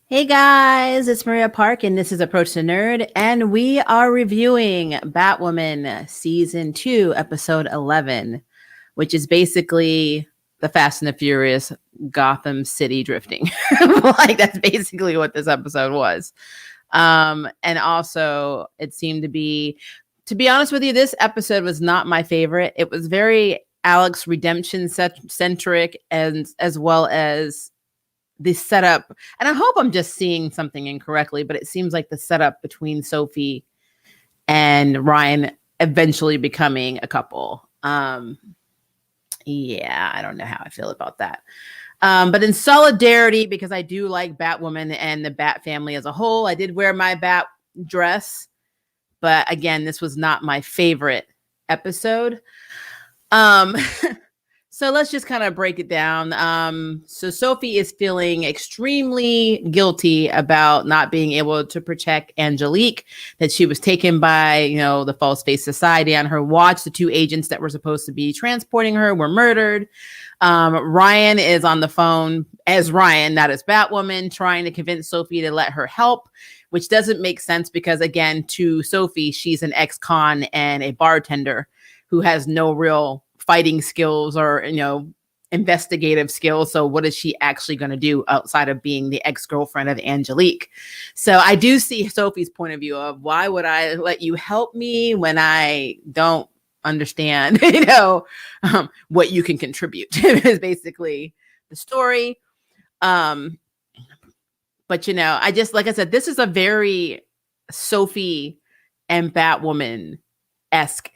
Hey guys, it's Maria Park, and this is Approach the Nerd, and we are reviewing Batwoman Season 2, Episode 11, which is basically the Fast and the Furious Gotham City drifting. Like, that's basically what this episode was. And also, it seemed to be honest with you, this episode was not my favorite. It was very Alex redemption centric, and as well as the setup, and I hope I'm just seeing something incorrectly, but it seems like the setup between Sophie and Ryan eventually becoming a couple. Yeah, I don't know how I feel about that. But in solidarity, because I do like Batwoman and the Bat family as a whole, I did wear my Bat dress, but again, this was not my favorite episode. So let's just kind of break it down. So Sophie is feeling extremely guilty about not being able to protect Angelique, that she was taken by, the False Face Society on her watch. The two agents that were supposed to be transporting her were murdered. Ryan is on the phone as Ryan, not as Batwoman, trying to convince Sophie to let her help, which doesn't make sense because, again, to Sophie, she's an ex-con and a bartender who has no real fighting skills or investigative skills. So what is she actually going to do outside of being the ex-girlfriend of Angelique? So I do see Sophie's point of view of, why would I let you help me when I don't understand what you can contribute? Is basically the story. But I just, like I said, this is a very Sophie and Batwoman-esque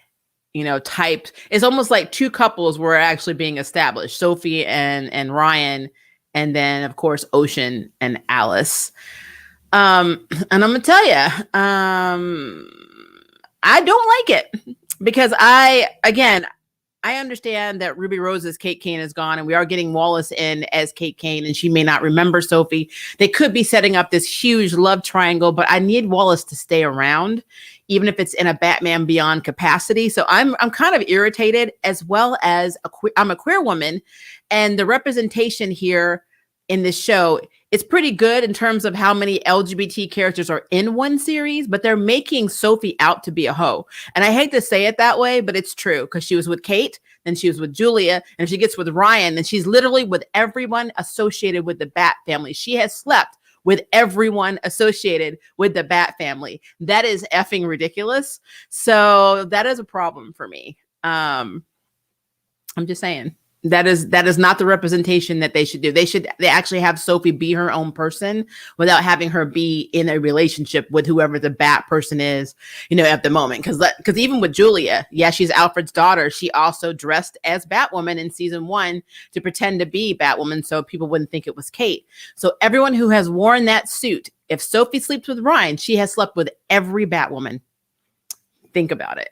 type. It's almost like two couples were actually being established, Sophie and Ryan, and then of course Ocean and Alice. And I'm gonna tell you, I don't like it, because I understand that Ruby Rose's Kate Kane is gone, and we are getting Wallace in as Kate Kane, and she may not remember Sophie. They could be setting up this huge love triangle, but I need Wallace to stay around, even if it's in a Batman Beyond capacity. So I'm kind of irritated, as well as I'm a queer woman, and the representation here in this show, it's pretty good in terms of how many LGBT characters are in one series, but they're making Sophie out to be a hoe. And I hate to say it that way, but it's true, because she was with Kate, then she was with Julia, and if she gets with Ryan, then she's literally with everyone associated with the Bat family. She has slept with everyone associated with the Bat family. That is effing ridiculous. So that is a problem for me. I'm just saying. That is not the representation that they should do. They actually have Sophie be her own person without having her be in a relationship with whoever the Bat person is, at the moment. Because even with Julia, yeah, she's Alfred's daughter. She also dressed as Batwoman in season 1 to pretend to be Batwoman so people wouldn't think it was Kate. So everyone who has worn that suit, if Sophie sleeps with Ryan, she has slept with every Batwoman. Think about it.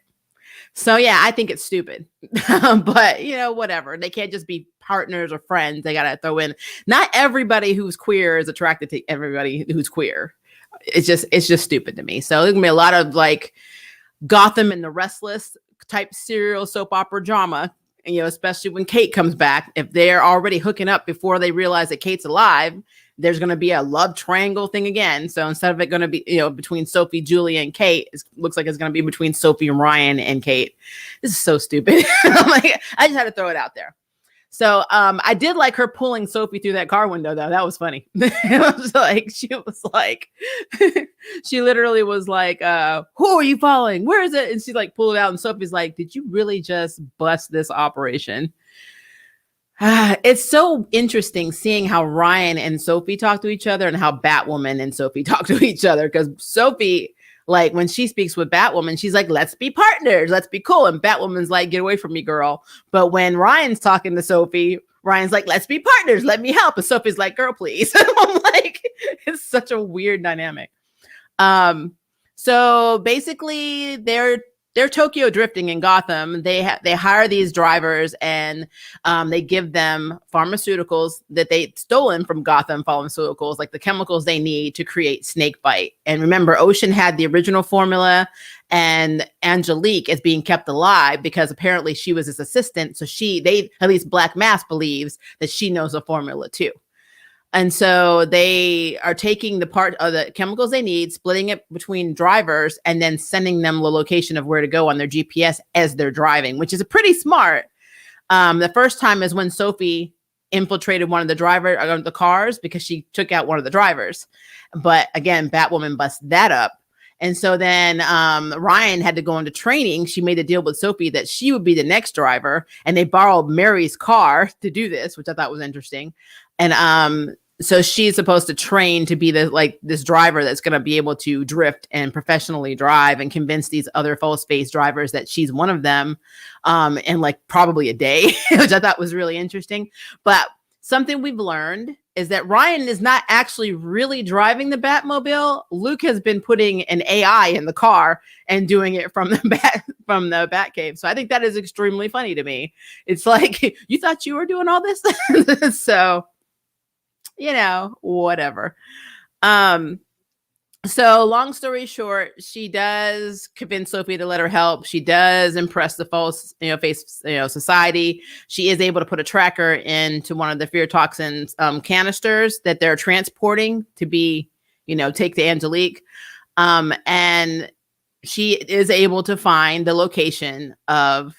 So yeah, I think it's stupid, but whatever. They can't just be partners or friends. They got to throw in, not everybody who's queer is attracted to everybody who's queer. It's just stupid to me. So there's gonna be a lot of like Gotham and the Restless type serial soap opera drama, especially when Kate comes back. If they're already hooking up before they realize that Kate's alive, there's going to be a love triangle thing again. So instead of it going to be, between Sophie, Julia, and Kate, it looks like it's going to be between Sophie and Ryan and Kate. This is so stupid. I just had to throw it out there. So I did like her pulling Sophie through that car window, though. That was funny. It was like, she literally was like, who are you following? Where is it? And she like pulled it out, and Sophie's like, did you really just bust this operation? It's so interesting seeing how Ryan and Sophie talk to each other and how Batwoman and Sophie talk to each other. Because Sophie, like when she speaks with Batwoman, she's like, let's be partners. Let's be cool. And Batwoman's like, get away from me, girl. But when Ryan's talking to Sophie, Ryan's like, let's be partners. Let me help. And Sophie's like, girl, please. I'm like, it's such a weird dynamic. So basically they're Tokyo drifting in Gotham. They hire these drivers, and they give them pharmaceuticals that they stolen from Gotham Pharmaceuticals, like the chemicals they need to create Snakebite. And remember, Ocean had the original formula, and Angelique is being kept alive because apparently she was his assistant. So at least Black Mask believes that she knows the formula too. And so they are taking the part of the chemicals they need, splitting it between drivers, and then sending them the location of where to go on their GPS as they're driving, which is pretty smart. The first time is when Sophie infiltrated one of the cars because she took out one of the drivers. But again, Batwoman busted that up. And so then Ryan had to go into training. She made a deal with Sophie that she would be the next driver. And they borrowed Mary's car to do this, which I thought was interesting. And so she's supposed to train to be this driver that's going to be able to drift and professionally drive and convince these other false-face drivers that she's one of them in like probably a day, which I thought was really interesting. But something we've learned is that Ryan is not actually really driving the Batmobile. Luke has been putting an AI in the car and doing it from the Batcave. So I think that is extremely funny to me. It's like, you thought you were doing all this? So, whatever. So long story short, she does convince Sophie to let her help. She does impress the false, face, society. She is able to put a tracker into one of the fear toxins canisters that they're transporting to be, take to Angelique. And she is able to find the location of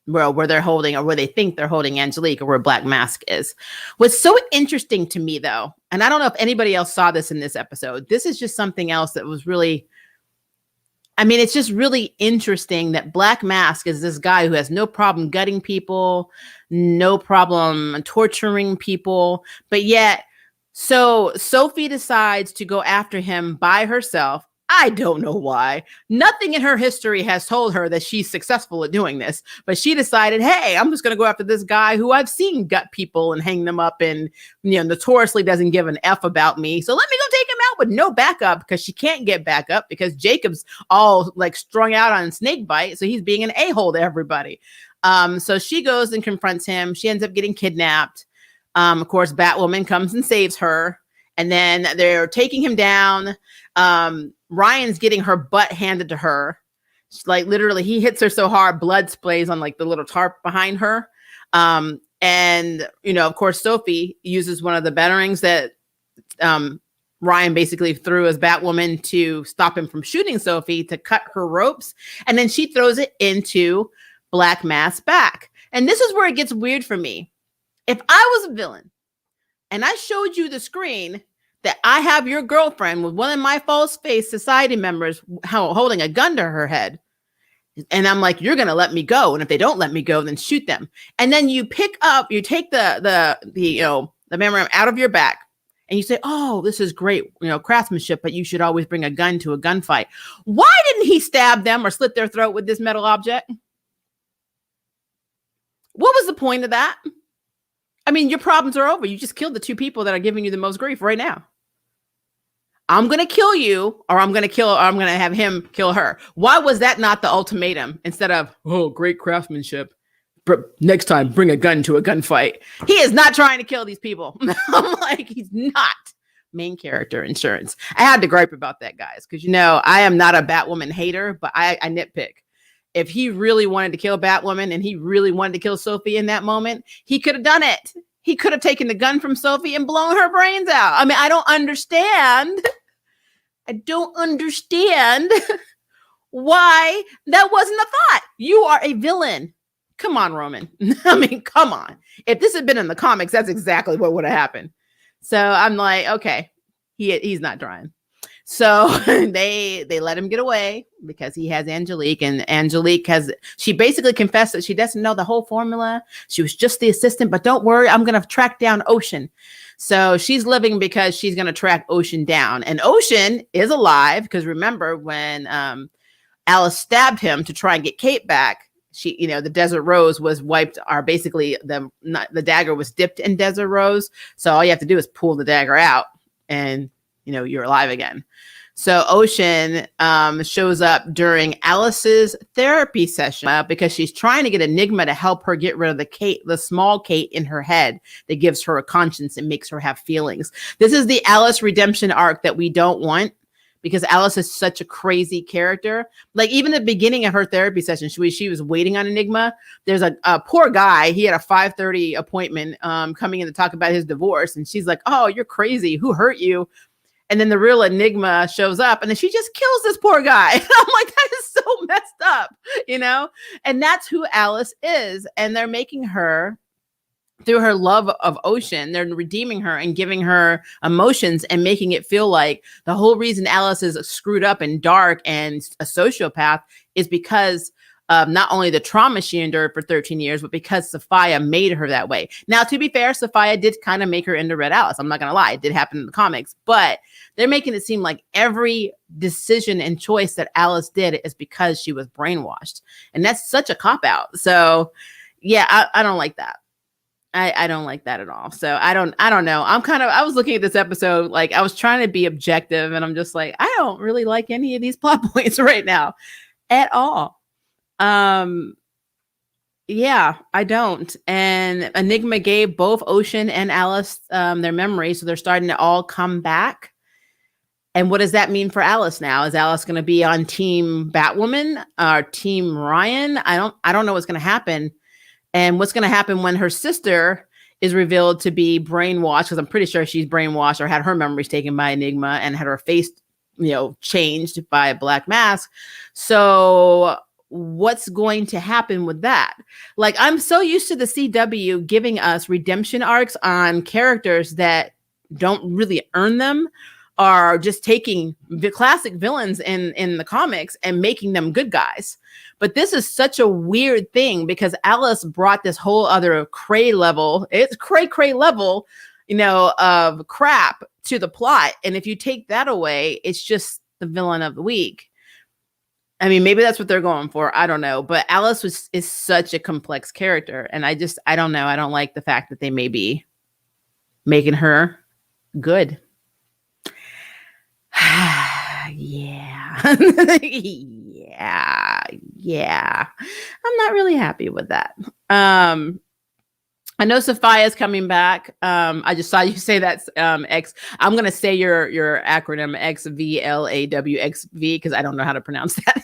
where they're holding, or where they think they're holding Angelique, or where Black Mask is. What's so interesting to me, though, and I don't know if anybody else saw this in this episode, this is just something else that was really, it's just really interesting that Black Mask is this guy who has no problem gutting people, no problem torturing people, but yet, so Sophie decides to go after him by herself. I don't know why. Nothing in her history has told her that she's successful at doing this, but she decided, hey, I'm just going to go after this guy who I've seen gut people and hang them up and, notoriously doesn't give an F about me. So let me go take him out with no backup, because she can't get backup because Jacob's all like strung out on snake bite. So he's being an a-hole to everybody. So she goes and confronts him. She ends up getting kidnapped. Of course, Batwoman comes and saves her. And then they're taking him down. Ryan's getting her butt handed to her. Like literally, he hits her so hard, blood sprays on like the little tarp behind her. And, of course, Sophie uses one of the batarangs that Ryan basically threw as Batwoman to stop him from shooting Sophie, to cut her ropes. And then she throws it into Black Mask's back. And this is where it gets weird for me. If I was a villain and I showed you the screen that I have your girlfriend with one of my false face society members holding a gun to her head, and I'm like, you're going to let me go. And if they don't let me go, then shoot them. And then you take the memory out of your back and you say, oh, this is great, craftsmanship, but you should always bring a gun to a gunfight. Why didn't he stab them or slit their throat with this metal object? What was the point of that? Your problems are over. You just killed the two people that are giving you the most grief right now. I'm going to kill you, or I'm going to have him kill her. Why was that not the ultimatum instead of, oh, great craftsmanship, next time bring a gun to a gunfight? He is not trying to kill these people. I'm like, he's not main character insurance. I had to gripe about that, guys, because I am not a Batwoman hater, but I nitpick. If he really wanted to kill Batwoman and he really wanted to kill Sophie in that moment, he could have done it. He could have taken the gun from Sophie and blown her brains out. I don't understand. Why that wasn't a thought. You are a villain. Come on, Roman. Come on. If this had been in the comics, that's exactly what would have happened. So I'm like, okay, he's not trying. So they let him get away because he has Angelique, and Angelique she basically confessed that she doesn't know the whole formula. She was just the assistant, but don't worry, I'm going to track down Ocean. So she's living because she's going to track Ocean down, and Ocean is alive because remember when Alice stabbed him to try and get Kate back, she, the Desert Rose was wiped, or basically the dagger was dipped in Desert Rose. So all you have to do is pull the dagger out and you're alive again. So Ocean shows up during Alice's therapy session because she's trying to get Enigma to help her get rid of the small Kate in her head that gives her a conscience and makes her have feelings. This is the Alice redemption arc that we don't want, because Alice is such a crazy character. Like even at the beginning of her therapy session, she was waiting on Enigma. There's a poor guy. He had a 5:30 appointment coming in to talk about his divorce. And she's like, oh, you're crazy. Who hurt you? And then the real Enigma shows up and then she just kills this poor guy. And I'm like, that is so messed up, you know? And that's who Alice is. And they're making her, through her love of Ocean, they're redeeming her and giving her emotions and making it feel like the whole reason Alice is screwed up and dark and a sociopath is because of not only the trauma she endured for 13 years, but because Sophia made her that way. Now, to be fair, Sophia did kind of make her into Red Alice. I'm not going to lie. It did happen in the comics, but they're making it seem like every decision and choice that Alice did is because she was brainwashed. And that's such a cop-out. So yeah, I don't like that. I don't like that at all. So I don't know. I was looking at this episode, like I was trying to be objective and I'm just like, I don't really like any of these plot points right now at all. Yeah, I don't. And Enigma gave both Ocean and Alice their memories. So they're starting to all come back. And what does that mean for Alice now? Is Alice going to be on Team Batwoman or Team Ryan? I don't know what's going to happen. And what's going to happen when her sister is revealed to be brainwashed, because I'm pretty sure she's brainwashed or had her memories taken by Enigma and had her face, changed by a black mask. So what's going to happen with that? Like, I'm so used to the CW giving us redemption arcs on characters that don't really earn them, are just taking the classic villains in the comics and making them good guys. But this is such a weird thing because Alice brought this whole other cray level. It's cray level, of crap to the plot. And if you take that away, it's just the villain of the week. I mean, maybe that's what they're going for. I don't know. But Alice is such a complex character. And I don't know. I don't like the fact that they may be making her good. Yeah. Yeah. I'm not really happy with that. I know Sophia is coming back. I just saw you say that X. I'm going to say your acronym XVLAWXV because I don't know how to pronounce that.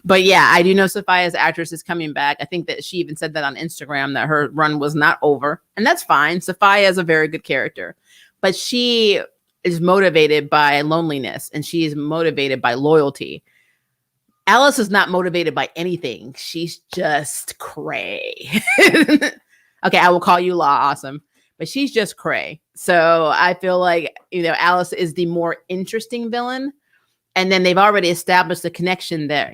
But yeah, I do know Sophia's actress is coming back. I think that she even said that on Instagram that her run was not over. And that's fine. Sophia is a very good character. But she is motivated by loneliness and she is motivated by loyalty. Alice is not motivated by anything. She's just cray. Okay, I will call you Law Awesome, but she's just cray. So I feel like, Alice is the more interesting villain. And then they've already established the connection there.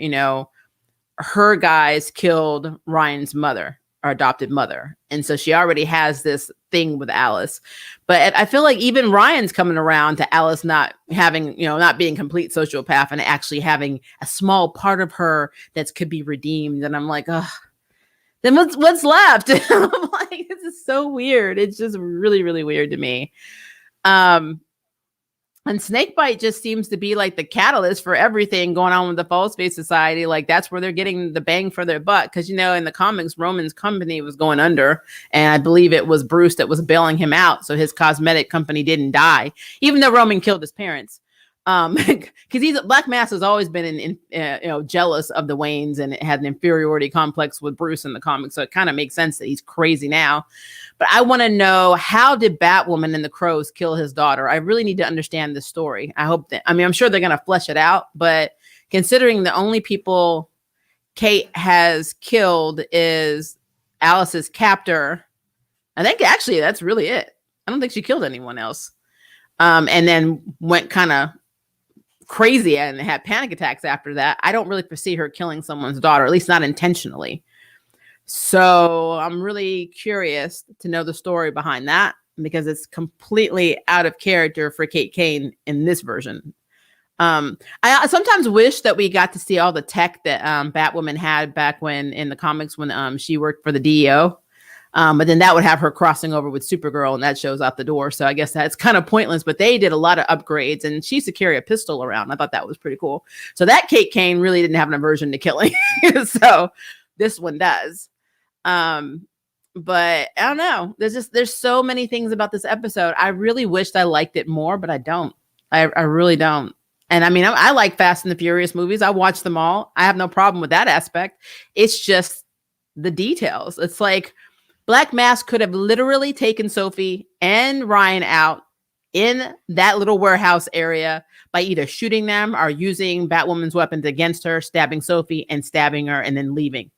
Her guys killed Ryan's mother, or adopted mother. And so she already has this thing with Alice. But I feel like even Ryan's coming around to Alice not having, not being complete sociopath and actually having a small part of her that could be redeemed. And I'm like, oh, then what's left? I'm like, this is so weird. It's just really, really weird to me. And Snakebite just seems to be like the catalyst for everything going on with the False Face Society. Like that's where they're getting the bang for their buck. Because, in the comics, Roman's company was going under. And I believe it was Bruce that was bailing him out. So his cosmetic company didn't die, even though Roman killed his parents. Because Black Mass has always been jealous of the Waynes and it had an inferiority complex with Bruce in the comics. So it kind of makes sense that he's crazy now. But I want to know, how did Batwoman and the Crows kill his daughter? I really need to understand the story. I'm sure they're going to flesh it out, but considering the only people Kate has killed is Alice's captor, I think actually that's really it. I don't think she killed anyone else. And then went kind of crazy and had panic attacks after that. I don't really foresee her killing someone's daughter, at least not intentionally. So I'm really curious to know the story behind that because it's completely out of character for Kate Kane in this version. I sometimes wish that we got to see all the tech that Batwoman had back when in the comics when she worked for the DEO. But then that would have her crossing over with Supergirl and that shows out the door. So I guess that's kind of pointless, but they did a lot of upgrades and she used to carry a pistol around. I thought that was pretty cool. So that Kate Kane really didn't have an aversion to killing. So this one does. But I don't know. There's so many things about this episode. I really wished I liked it more, but I don't. I really don't. And I mean, I like Fast and the Furious movies. I watch them all. I have no problem with that aspect. It's just the details. It's like Black Mask could have literally taken Sophie and Ryan out in that little warehouse area by either shooting them or using Batwoman's weapons against her, stabbing Sophie and stabbing her and then leaving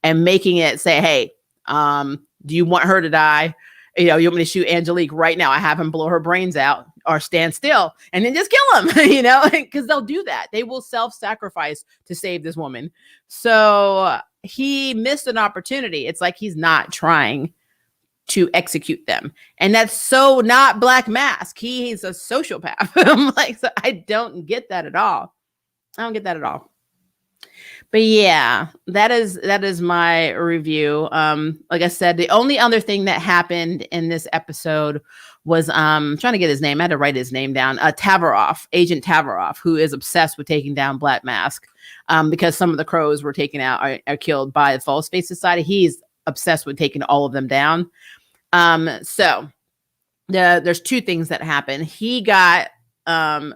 and making it say, hey, do you want her to die? You want me to shoot Angelique right now? I have him blow her brains out or stand still and then just kill him, because they'll do that. They will self-sacrifice to save this woman. So he missed an opportunity. It's like he's not trying to execute them. And that's so not Black Mask. He's a sociopath. I'm like, so I don't get that at all. I don't get that at all. But yeah, that is my review. Like I said, the only other thing that happened in this episode was trying to get his name. I had to write his name down. Tavaroff, Agent Tavaroff, who is obsessed with taking down Black Mask, because some of the crows were taken out are killed by the False Face Society. He's obsessed with taking all of them down. So there's two things that happen. He got I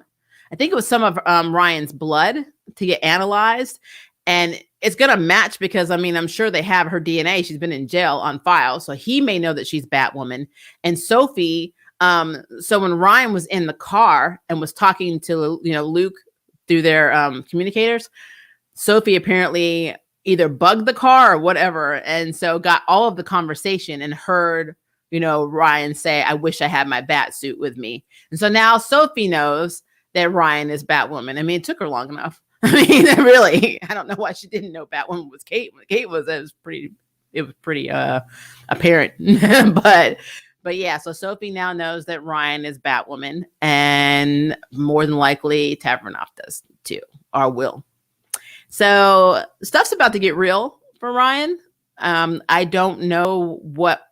think it was some of Ryan's blood to get analyzed. And it's going to match because, I mean, I'm sure they have her DNA. She's been in jail on file. So he may know that she's Batwoman. And Sophie, so when Ryan was in the car and was talking to, Luke through their communicators, Sophie apparently either bugged the car or whatever. And so got all of the conversation and heard, Ryan say, I wish I had my bat suit with me. And so now Sophie knows that Ryan is Batwoman. I mean, it took her long enough. I mean, really, I don't know why she didn't know Batwoman was Kate. When Kate was, it was pretty apparent. but yeah, so Sophie now knows that Ryan is Batwoman, and more than likely Tavaroff does too, or will. So stuff's about to get real for Ryan. I don't know what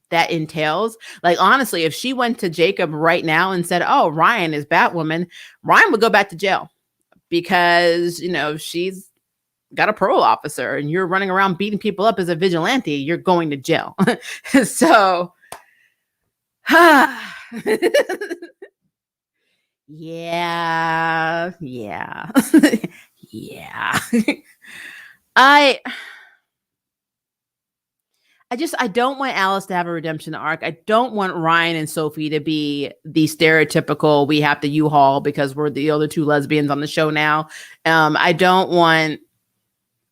that entails. Like, honestly, if she went to Jacob right now and said, oh, Ryan is Batwoman, Ryan would go back to jail. Because, she's got a parole officer and you're running around beating people up as a vigilante, you're going to jail. So, yeah. Yeah. I don't want Alice to have a redemption arc. I don't want Ryan and Sophie to be the stereotypical, we have to U-Haul because we're the other two lesbians on the show now. I don't want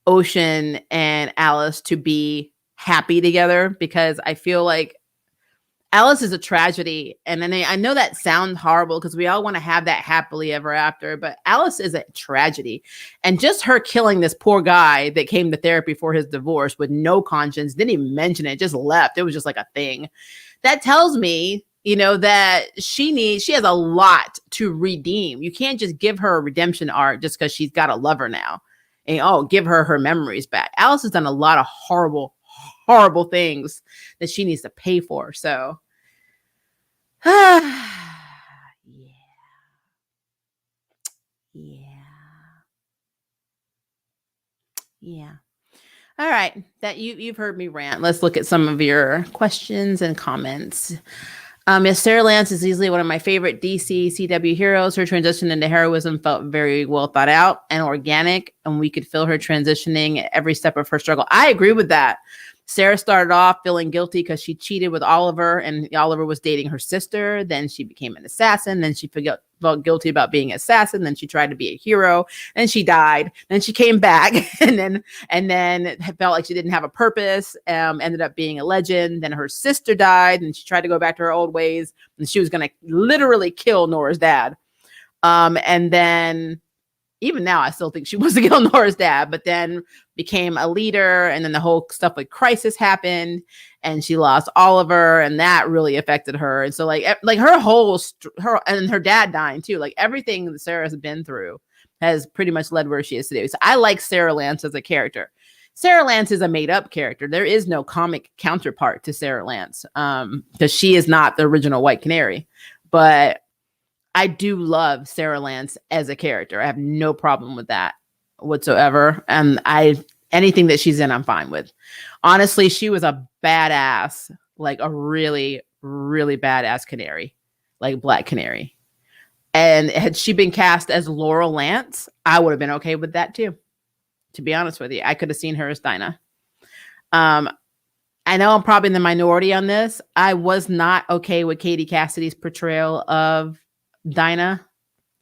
Ocean and Alice to be happy together because I feel like Alice is a tragedy. And then I know that sounds horrible because we all want to have that happily ever after, but Alice is a tragedy. And just her killing this poor guy that came to therapy for his divorce with no conscience, didn't even mention it, just left. It was just like a thing. That tells me, that she has a lot to redeem. You can't just give her a redemption arc just because she's got a lover now. And give her memories back. Alice has done a lot of horrible things that she needs to pay for. So, yeah. All right, that you've heard me rant. Let's look at some of your questions and comments. Yes, Sarah Lance is easily one of my favorite DC CW heroes. Her transition into heroism felt very well thought out and organic, and we could feel her transitioning at every step of her struggle. I agree with that. Sarah started off feeling guilty because she cheated with Oliver, and Oliver was dating her sister. Then she became an assassin. Then she felt guilty about being an assassin. Then she tried to be a hero. Then she died. Then she came back, and then felt like she didn't have a purpose. Ended up being a legend. Then her sister died, and she tried to go back to her old ways. And she was going to literally kill Nora's dad. And then, even now, I still think she wants to kill Nora's dad, but then became a leader. And then the whole stuff with Crisis happened and she lost Oliver, and that really affected her. And so like her and her dad dying too, like everything that Sarah's been through has pretty much led where she is today. So I like Sarah Lance as a character. Sarah Lance is a made up character. There is no comic counterpart to Sarah Lance because she is not the original White Canary, but I do love Sarah Lance as a character. I have no problem with that whatsoever. And anything that she's in, I'm fine with. Honestly, she was a badass, like a really, really badass canary, like Black Canary. And had she been cast as Laurel Lance, I would have been okay with that too. To be honest with you, I could have seen her as Dinah. I know I'm probably in the minority on this. I was not okay with Katie Cassidy's portrayal of Dinah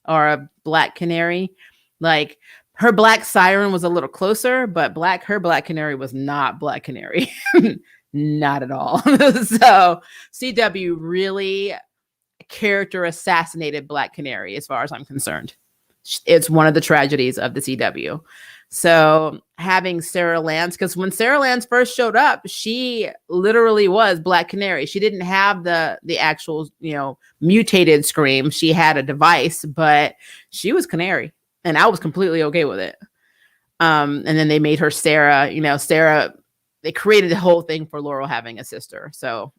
or a Black Canary. Like, her Black Siren was a little closer, but her Black Canary was not Black Canary. Not at all. So CW really character assassinated Black Canary, as far as I'm concerned. It's one of the tragedies of the CW. So having Sarah Lance, because when Sarah Lance first showed up, she literally was Black Canary. She didn't have the actual, mutated scream. She had a device, but she was Canary, and I was completely okay with it. And then they made her Sarah. Sarah. They created the whole thing for Laurel having a sister. So,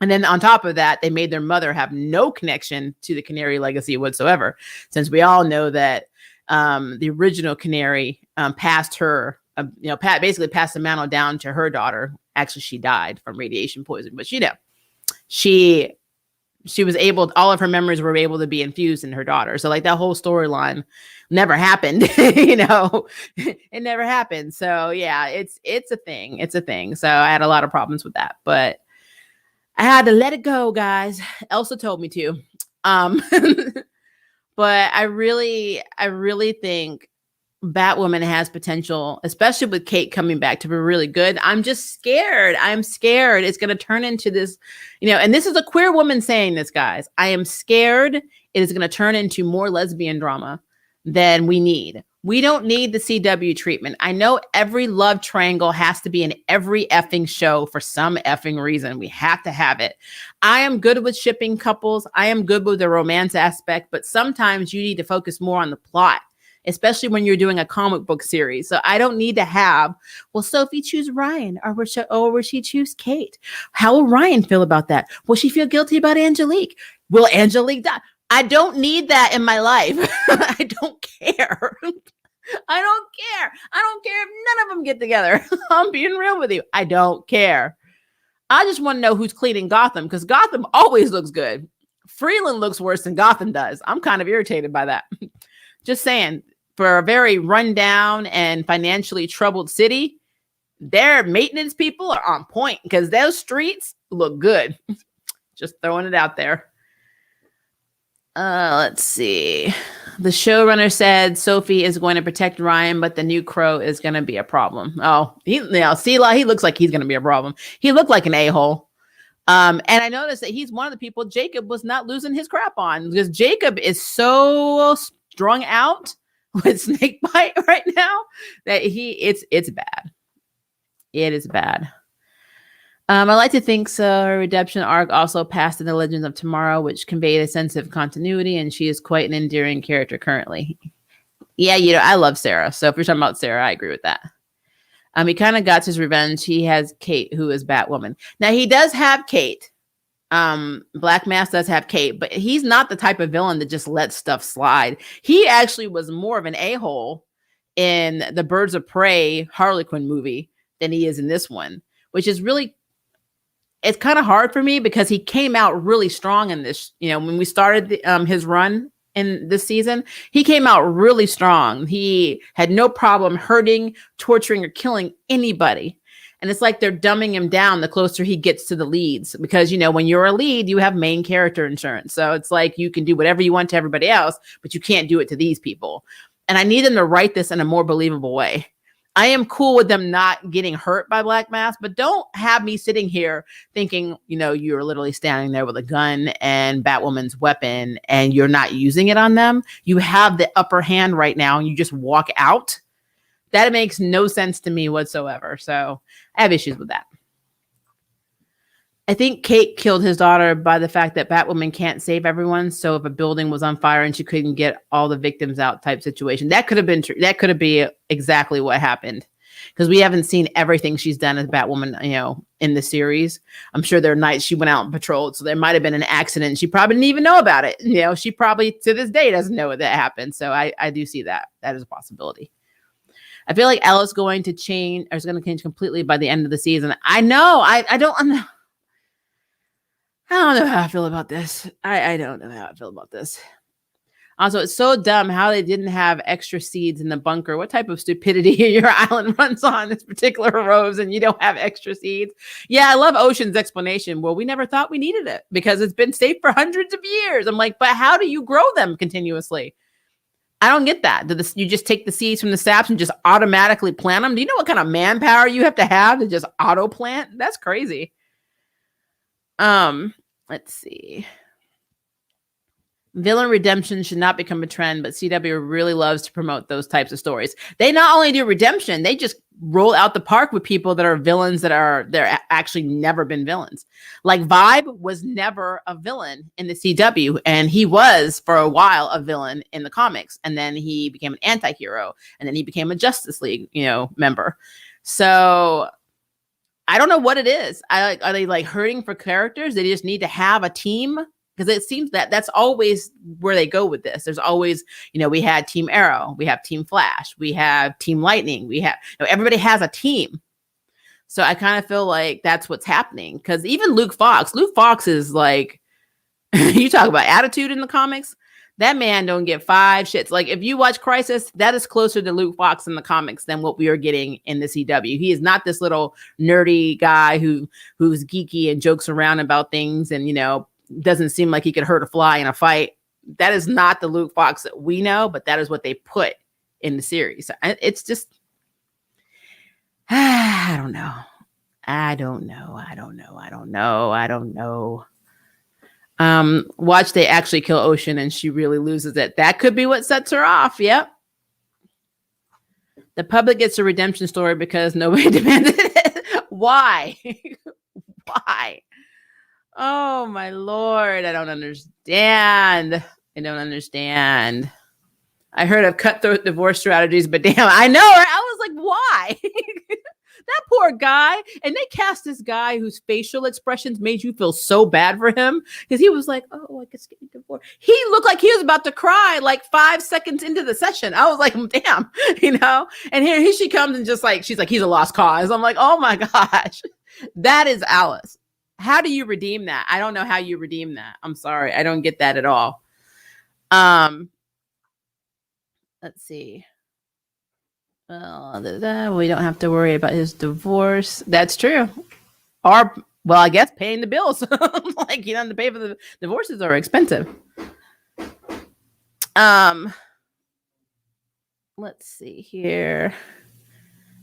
and then on top of that, they made their mother have no connection to the Canary legacy whatsoever, since we all know that the original Canary passed her, basically passed the mantle down to her daughter. Actually, she died from radiation poisoning, but she was able, all of her memories were able to be infused in her daughter. So like that whole storyline never happened, it never happened. So yeah, it's a thing. It's a thing. So I had a lot of problems with that, but I had to let it go, guys. Elsa told me to. But I really think Batwoman has potential, especially with Kate coming back, to be really good. I'm just scared. I'm scared it's going to turn into this, and this is a queer woman saying this, guys. I am scared it is going to turn into more lesbian drama than we need. We don't need the CW treatment. I know every love triangle has to be in every effing show for some effing reason. We have to have it. I am good with shipping couples. I am good with the romance aspect, but sometimes you need to focus more on the plot, especially when you're doing a comic book series. So I don't need to have, well, Sophie choose Ryan or will she choose Kate? How will Ryan feel about that? Will she feel guilty about Angelique? Will Angelique die? I don't need that in my life. I don't care. I don't care. I don't care if none of them get together. I'm being real with you. I don't care. I just want to know who's cleaning Gotham, because Gotham always looks good. Freeland looks worse than Gotham does. I'm kind of irritated by that. Just saying, for a very rundown and financially troubled city, their maintenance people are on point, because those streets look good. Just throwing it out there. Let's see. The showrunner said Sophie is going to protect Ryan, but the new Crow is going to be a problem. Oh, he looks like he's going to be a problem. He looked like an a-hole. And I noticed that he's one of the people Jacob was not losing his crap on, because Jacob is so strung out with Snakebite right now that it's bad. It is bad. I like to think so. Her redemption arc also passed in the Legends of Tomorrow, which conveyed a sense of continuity, and she is quite an endearing character currently. Yeah, I love Sarah. So if you're talking about Sarah, I agree with that. He kind of got his revenge. He has Kate, who is Batwoman. Now, he does have Kate. Black Mask does have Kate, but he's not the type of villain that just lets stuff slide. He actually was more of an a-hole in the Birds of Prey Harley Quinn movie than he is in this one, which is really... It's kind of hard for me, because he came out really strong in this. When we started his run in this season, he came out really strong. He had no problem hurting, torturing, or killing anybody. And it's like they're dumbing him down the closer he gets to the leads, because, when you're a lead, you have main character insurance. So it's like you can do whatever you want to everybody else, but you can't do it to these people. And I need them to write this in a more believable way. I am cool with them not getting hurt by Black Mask, but don't have me sitting here thinking, you're literally standing there with a gun and Batwoman's weapon and you're not using it on them. You have the upper hand right now and you just walk out. That makes no sense to me whatsoever. So I have issues with that. I think Kate killed his daughter by the fact that Batwoman can't save everyone. So if a building was on fire and she couldn't get all the victims out type situation, that could have been true. That could have been exactly what happened, because we haven't seen everything she's done as Batwoman, in the series. I'm sure there are nights she went out and patrolled. So there might've been an accident. She probably didn't even know about it. She probably to this day doesn't know that happened. So I do see that. That is a possibility. I feel like Ella's going to change, or is going to change completely by the end of the season. I know. I don't know how I feel about this. I don't know how I feel about this. Also, it's so dumb how they didn't have extra seeds in the bunker. What type of stupidity your island runs on this particular rose and you don't have extra seeds? Yeah, I love Ocean's explanation. Well, we never thought we needed it because it's been safe for hundreds of years. I'm like, but how do you grow them continuously? I don't get that. You just take the seeds from the saps and just automatically plant them? Do you know what kind of manpower you have to just auto plant? That's crazy. Let's see. Villain redemption should not become a trend, but CW really loves to promote those types of stories. They not only do redemption, they just roll out the park with people that are villains they're actually never been villains. Like Vibe was never a villain in the CW, and he was for a while a villain in the comics, and then he became an anti-hero, and then he became a Justice League, member. So I don't know what it is. Are they like hurting for characters? They just need to have a team. Because it seems that that's always where they go with this. There's always, we had Team Arrow, we have Team Flash, we have Team Lightning, we have, everybody has a team. So I kind of feel like that's what's happening. Because even Luke Fox is like, you talk about attitude in the comics, that man don't get five shits. Like if you watch Crisis, that is closer to Luke Fox in the comics than what we are getting in the CW. He is not this little nerdy guy who's geeky and jokes around about things and, doesn't seem like he could hurt a fly in a fight. That is not the Luke Fox that we know, but that is what they put in the series. It's just, I don't know. Watch they actually kill Ocean and she really loses it. That could be what sets her off. Yep. The public gets a redemption story because nobody demanded it. Why? Why? Oh my Lord. I don't understand. I heard of cutthroat divorce strategies, but damn, I know. I was like, why? That poor guy. And they cast this guy whose facial expressions made you feel so bad for him because he was like, oh, I guess getting divorced. He looked like he was about to cry like 5 seconds into the session. I was like, damn, and here she comes and she's like, he's a lost cause. I'm like, oh my gosh, that is Alice. How do you redeem that? I don't know how you redeem that. I'm sorry. I don't get that at all. Let's see. Well, we don't have to worry about his divorce. That's true. Or, well, I guess paying the bills. Like, to pay for the divorces are expensive. Let's see here.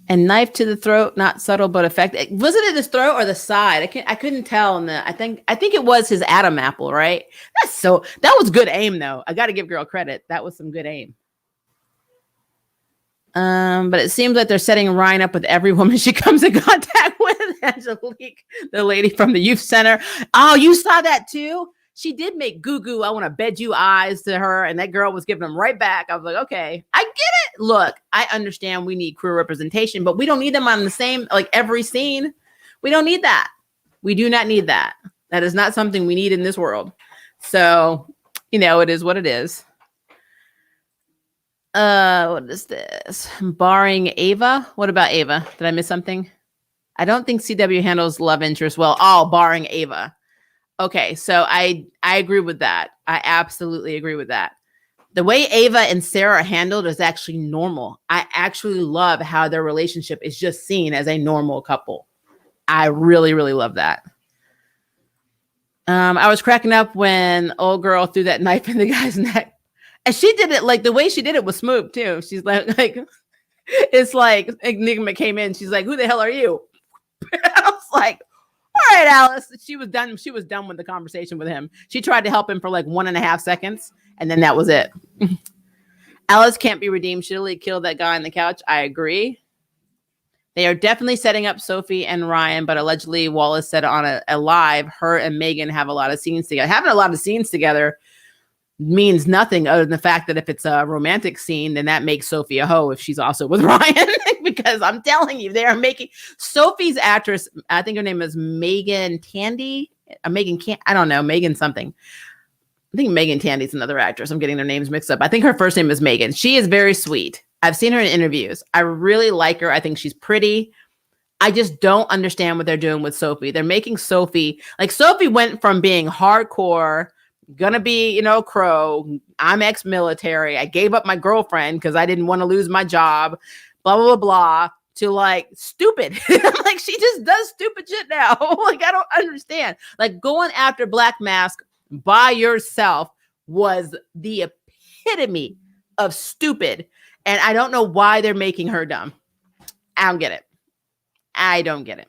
And knife to the throat, not subtle but effective. Wasn't it his throat or the side? I couldn't tell. I think it was his Adam apple, right? That was good aim though. I got to give girl credit. That was some good aim. But it seems like they're setting Ryan up with every woman she comes in contact with. Angelique, the lady from the youth center. Oh, you saw that too? She did make goo-goo, I want to bed you eyes to her. And that girl was giving them right back. I was like, okay, I get it. Look, I understand we need queer representation, but we don't need them on the same, like every scene. We don't need that. We do not need that. That is not something we need in this world. So, it is what it is. What is this? Barring Ava. What about Ava? Did I miss something? I don't think CW handles love interest well. Oh, barring Ava. Okay, so I agree with that. I absolutely agree with that. The way Ava and Sarah are handled is actually normal. I actually love how their relationship is just seen as a normal couple. I really, really love that. I was cracking up when old girl threw that knife in the guy's neck. And she did it like the way she did it was smooth too. She's like it's like Enigma came in. She's like, who the hell are you? I was like, all right, Alice. She was done. She was done with the conversation with him. She tried to help him for like 1.5 seconds. And then that was it. Alice can't be redeemed. She really killed that guy on the couch. I agree. They are definitely setting up Sophie and Ryan, but allegedly Wallace said on a live, her and Megan have a lot of scenes together. Having a lot of scenes together means nothing other than the fact that if it's a romantic scene, then that makes Sophie a hoe if she's also with Ryan. Because I'm telling you, they are making Sophie's actress, I think her name is Megan Tandy. I don't know, Megan something. I think Megan Tandy's another actress. I'm getting their names mixed up. I think her first name is Megan. She is very sweet. I've seen her in interviews. I really like her. I think she's pretty. I just don't understand what they're doing with Sophie. They're making Sophie, like Sophie went from being hardcore, gonna be, crow. I'm ex-military. I gave up my girlfriend because I didn't want to lose my job, blah, blah, blah, blah, to like stupid. Like she just does stupid shit now. Like, I don't understand. Like going after Black Mask by yourself was the epitome of stupid. And I don't know why they're making her dumb. I don't get it. I don't get it.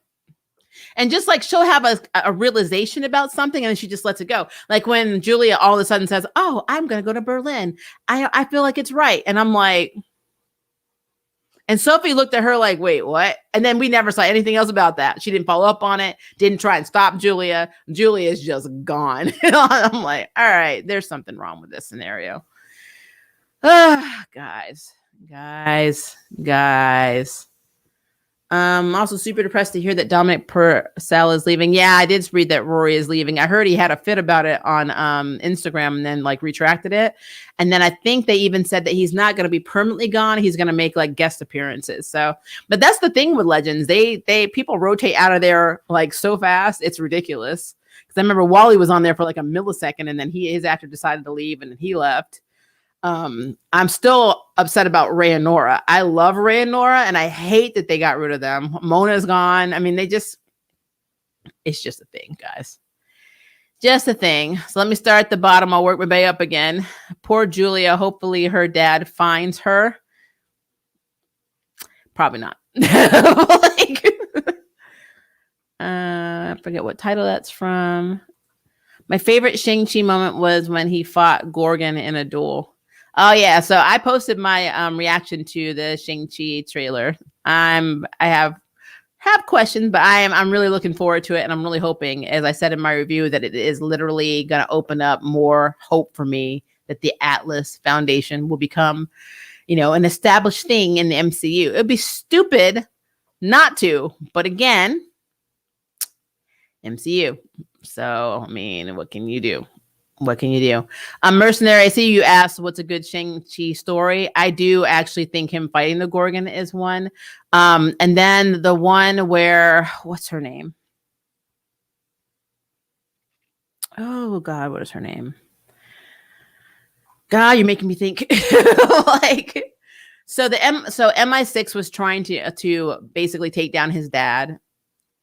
And just like she'll have a realization about something and then she just lets it go. Like when Julia all of a sudden says, oh, I'm going to go to Berlin. I feel like it's right. And I'm like, and Sophie looked at her like, wait, what? And then we never saw anything else about that. She didn't follow up on it. Didn't try and stop Julia. Julia is just gone. I'm like, all right, there's something wrong with this scenario. Guys. Also super depressed to hear that Dominic Purcell is leaving. Yeah, I did read that Rory is leaving. I heard he had a fit about it on Instagram and then like retracted it. And then I think they even said that he's not going to be permanently gone. He's going to make like guest appearances. So, but that's the thing with Legends. They people rotate out of there like so fast. It's ridiculous. Because I remember Wally was on there for like a millisecond and then his actor decided to leave and then he left. I'm still upset about Ray and Nora. I love Ray and Nora and I hate that they got rid of them. Mona's gone. I mean, it's just a thing, guys. Just a thing. So let me start at the bottom. I'll work my way up again. Poor Julia. Hopefully her dad finds her. Probably not. I forget what title that's from. My favorite Shang-Chi moment was when he fought Gorgon in a duel. Oh yeah, so I posted my reaction to the Shang-Chi trailer. I have questions, but I'm really looking forward to it, and I'm really hoping, as I said in my review, that it is literally going to open up more hope for me that the Atlas Foundation will become, an established thing in the MCU. It'd be stupid not to, but again, MCU. So, I mean, what can you do? Mercenary, I see you asked what's a good Shang-Chi story. I do actually think him fighting the Gorgon is one. And then the one where, what's her name? Oh, God, what is her name? God, you're making me think. So MI6 was trying to basically take down his dad.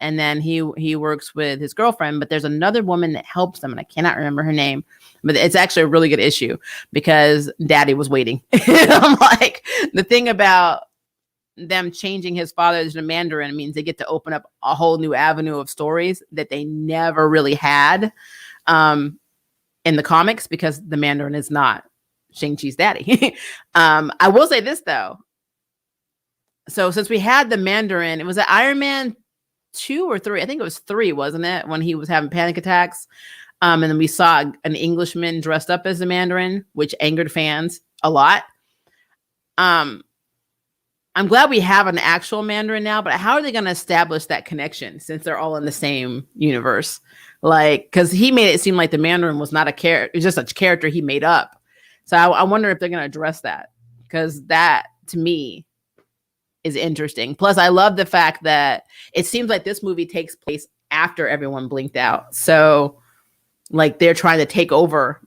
And then he works with his girlfriend, but there's another woman that helps them, and I cannot remember her name. But it's actually a really good issue because Daddy was waiting. I'm like, the thing about them changing his father to Mandarin means they get to open up a whole new avenue of stories that they never really had in the comics because the Mandarin is not Shang-Chi's daddy. I will say this though. So since we had the Mandarin, it was at Iron Man 2 or 3. I think it was 3, wasn't it? When he was having panic attacks. And then we saw an Englishman dressed up as the Mandarin, which angered fans a lot. I'm glad we have an actual Mandarin now, but how are they going to establish that connection since they're all in the same universe? Like, because he made it seem like the Mandarin was not a character, it was just a character he made up. So I wonder if they're going to address that, because that to me is interesting. Plus, I love the fact that it seems like this movie takes place after everyone blinked out. So, like, they're trying to take over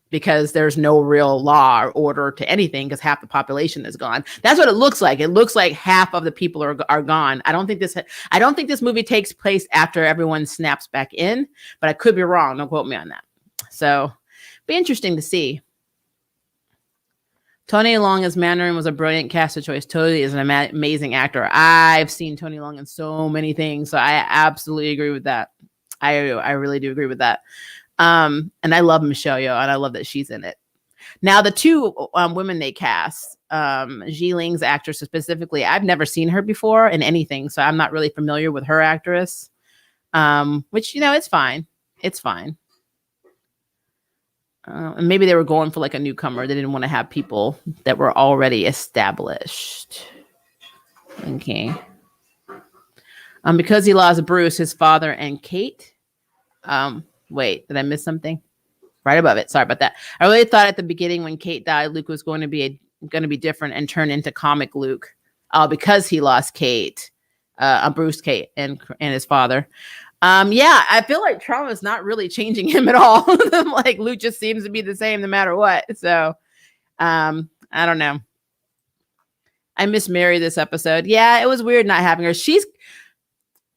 because there's no real law or order to anything because half the population is gone. That's what it looks like. It looks like half of the people are gone. I don't think this movie takes place after everyone snaps back in, but I could be wrong. Don't quote me on that. So, be interesting to see. Tony Leung as Mandarin was a brilliant casting choice. Tony is an amazing actor. I've seen Tony Leung in so many things, so I absolutely agree with that. I really do agree with that. And I love Michelle Yeoh, and I love that she's in it. Now, the two women they cast, Ji Ling's actress specifically, I've never seen her before in anything, so I'm not really familiar with her actress, which, it's fine. It's fine. And maybe they were going for like a newcomer. They didn't want to have people that were already established. Okay. Because he lost Bruce, his father, and Kate. Wait, did I miss something? Right above it. Sorry about that. I really thought at the beginning when Kate died, Luke was going to be different and turn into comic Luke. Because he lost Kate, Bruce, Kate, and his father. Yeah, I feel like trauma is not really changing him at all. Like Luke just seems to be the same no matter what. So, I don't know. I miss Mary this episode. Yeah, it was weird not having her. Is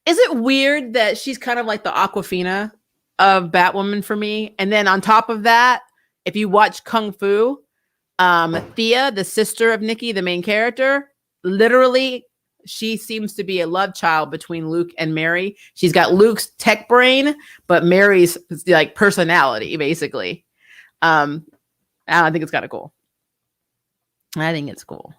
it weird that she's kind of like the Aquafina of Batwoman for me? And then on top of that, if you watch Kung Fu, Thea, the sister of Nikki, the main character, literally, she seems to be a love child between Luke and Mary. She's got Luke's tech brain, but Mary's like personality, basically. I think it's kind of cool. I think it's cool.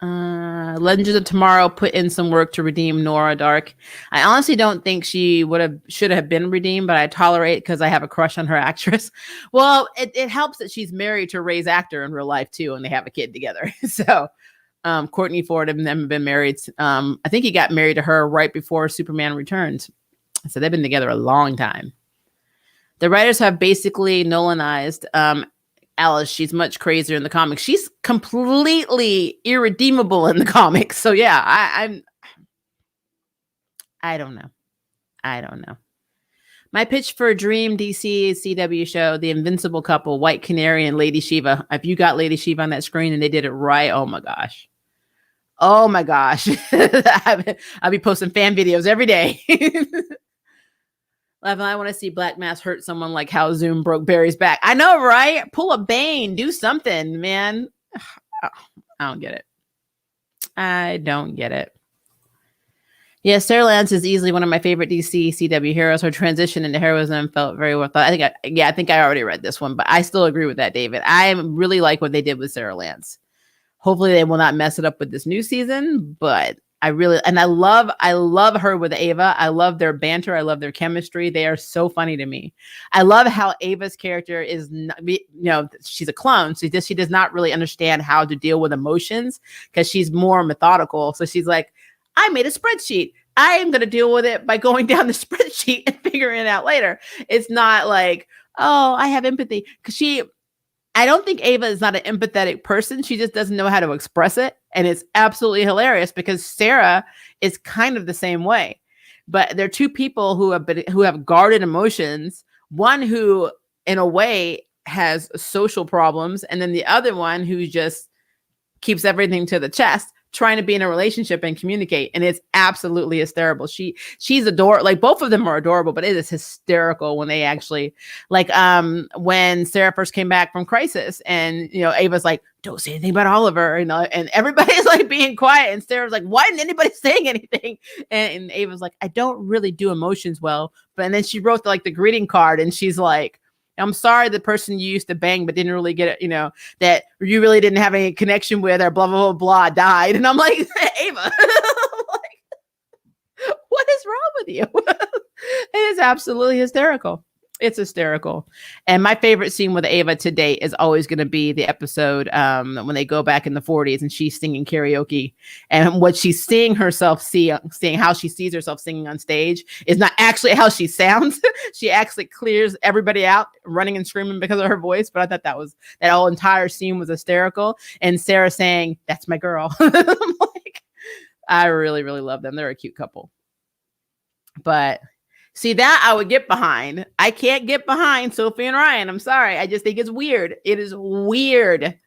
Legends of Tomorrow put in some work to redeem Nora Dark. I honestly don't think she should have been redeemed, but I tolerate it because I have a crush on her actress. Well, it helps that she's married to Ray's actor in real life too, and they have a kid together. So Courtney Ford and them have been married. I think he got married to her right before Superman Returns. So they've been together a long time. The writers have basically Nolanized Alice. She's much crazier in the comics. She's completely irredeemable in the comics. So yeah, I don't know. My pitch for a Dream DC CW show, The Invincible Couple, White Canary and Lady Shiva. If you got Lady Shiva on that screen and they did it right, oh my gosh. I'll be posting fan videos every day. I want to see Black Mass hurt someone like how Zoom broke Barry's back. I know, right? Pull a Bane. Do something, man. I don't get it. Yeah, Sarah Lance is easily one of my favorite DC CW heroes. Her transition into heroism felt very well thought. I think I already read this one, but I still agree with that, David. I really like what they did with Sarah Lance. Hopefully they will not mess it up with this new season, but I love her with Ava. I love their banter. I love their chemistry. They are so funny to me. I love how Ava's character is, she's a clone. So she does not really understand how to deal with emotions because she's more methodical. So she's like, I made a spreadsheet. I am going to deal with it by going down the spreadsheet and figuring it out later. It's not like, oh, I have empathy. I don't think Ava is not an empathetic person. She just doesn't know how to express it. And it's absolutely hilarious because Sarah is kind of the same way. But they're two people who have guarded emotions. One who, in a way, has social problems. And then the other one who just keeps everything to the chest, trying to be in a relationship and communicate. And it's absolutely hysterical. She's adorable. Like both of them are adorable, but it is hysterical when they actually when Sarah first came back from Crisis and, Ava's like, don't say anything about Oliver, and everybody's like being quiet. And Sarah's like, why isn't anybody saying anything? And Ava's like, I don't really do emotions well. And then she wrote the greeting card and she's like, I'm sorry the person you used to bang but didn't really get it, that you really didn't have any connection with or blah, blah, blah, blah, died. And I'm like, Ava, what is wrong with you? It is absolutely hysterical. It's hysterical. And my favorite scene with Ava to date is always going to be the episode when they go back in the 40s and she's singing karaoke. And what she's seeing herself seeing how she sees herself singing on stage is not actually how she sounds. She actually clears everybody out running and screaming because of her voice. But I thought that whole entire scene was hysterical. And Sarah saying, that's my girl. I really, really love them. They're a cute couple. But see, that I would get behind. I can't get behind Sophie and Ryan. I'm sorry. I just think it's weird. It is weird.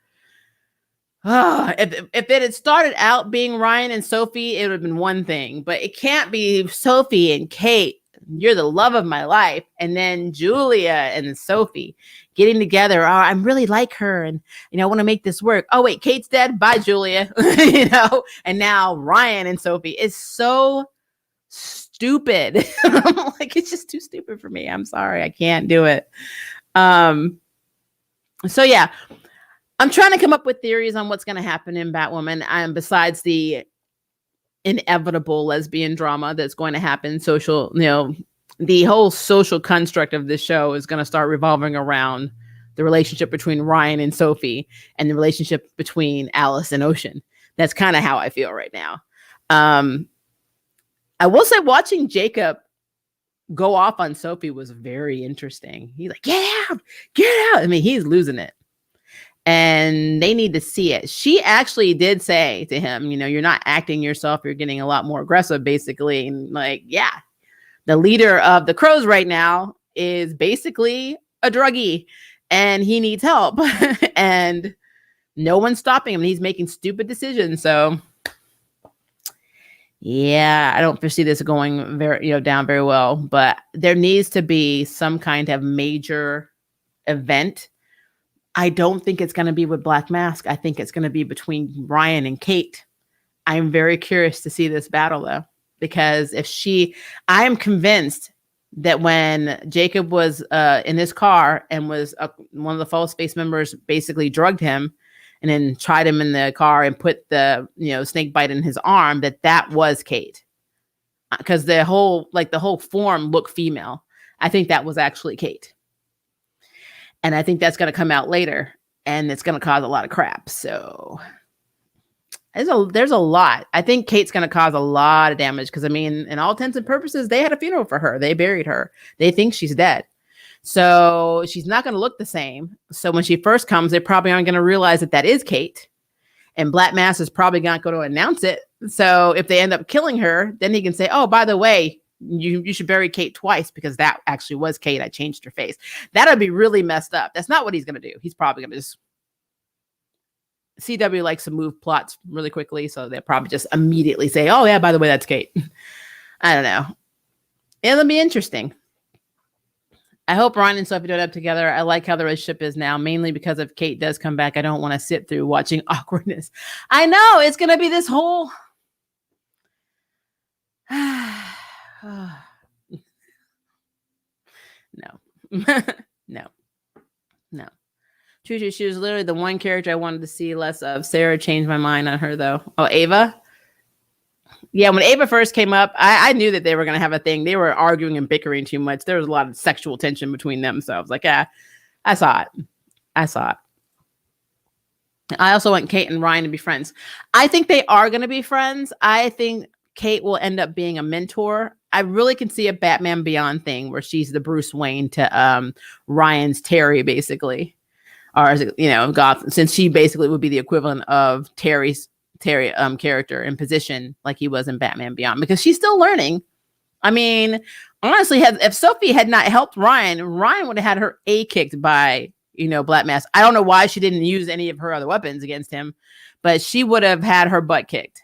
If it had started out being Ryan and Sophie, it would have been one thing. But it can't be Sophie and Kate. You're the love of my life. And then Julia and Sophie getting together. Oh, I really like her. And, I want to make this work. Oh, wait, Kate's dead. Bye, Julia. And now Ryan and Sophie is so stupid. It's just too stupid for me. I'm sorry. I can't do it. So yeah, I'm trying to come up with theories on what's going to happen in Batwoman. Besides the inevitable lesbian drama that's going to happen, the whole social construct of this show is going to start revolving around the relationship between Ryan and Sophie and the relationship between Alice and Ocean. That's kind of how I feel right now. I will say watching Jacob go off on Sophie was very interesting. He's like, get out. I mean, he's losing it. And they need to see it. She actually did say to him, you're not acting yourself. You're getting a lot more aggressive, basically. And yeah, The leader of the Crows right now is basically a druggie and he needs help. And no one's stopping him. He's making stupid decisions. So yeah, I don't foresee this going down very well, but there needs to be some kind of major event. I don't think it's going to be with Black Mask. I think it's going to be between Ryan and Kate. I'm very curious to see this battle though, because I am convinced that when Jacob was in his car and was one of the false face members basically drugged him and then tried him in the car and put the snake bite in his arm, that was Kate, because the whole form looked female. I think that was actually Kate, and I think that's going to come out later, and it's going to cause a lot of crap. So there's a lot. I think Kate's going to cause a lot of damage because, I mean, in all intents and purposes, they had a funeral for her. They buried her. They think she's dead. So she's not going to look the same. So when she first comes, they probably aren't going to realize that is Kate. And Black Mass is probably not going to announce it. So if they end up killing her, then he can say, oh, by the way, you should bury Kate twice because that actually was Kate. I changed her face. That'd be really messed up. That's not what he's going to do. He's probably going to just... CW likes to move plots really quickly. So they'll probably just immediately say, oh, yeah, by the way, that's Kate. I don't know. It'll be interesting. I hope Ryan and Sophie don't end up together. I like how the relationship is now, mainly because if Kate does come back, I don't want to sit through watching awkwardness. I know it's going to be this whole... No. True. She was literally the one character I wanted to see less of. Sarah changed my mind on her, though. Oh, Ava? Yeah, when Ava first came up, I knew that they were going to have a thing. They were arguing and bickering too much. There was a lot of sexual tension between them. So I was like, yeah, I saw it. I also want Kate and Ryan to be friends. I think they are going to be friends. I think Kate will end up being a mentor. I really can see a Batman Beyond thing where she's the Bruce Wayne to Ryan's Terry, basically. Or, Gotham, since she basically would be the equivalent of Terry's character and position like he was in Batman Beyond, because she's still learning. I mean, honestly, if Sophie had not helped Ryan would have had her kicked by, Black Mask. I don't know why she didn't use any of her other weapons against him, but she would have had her butt kicked.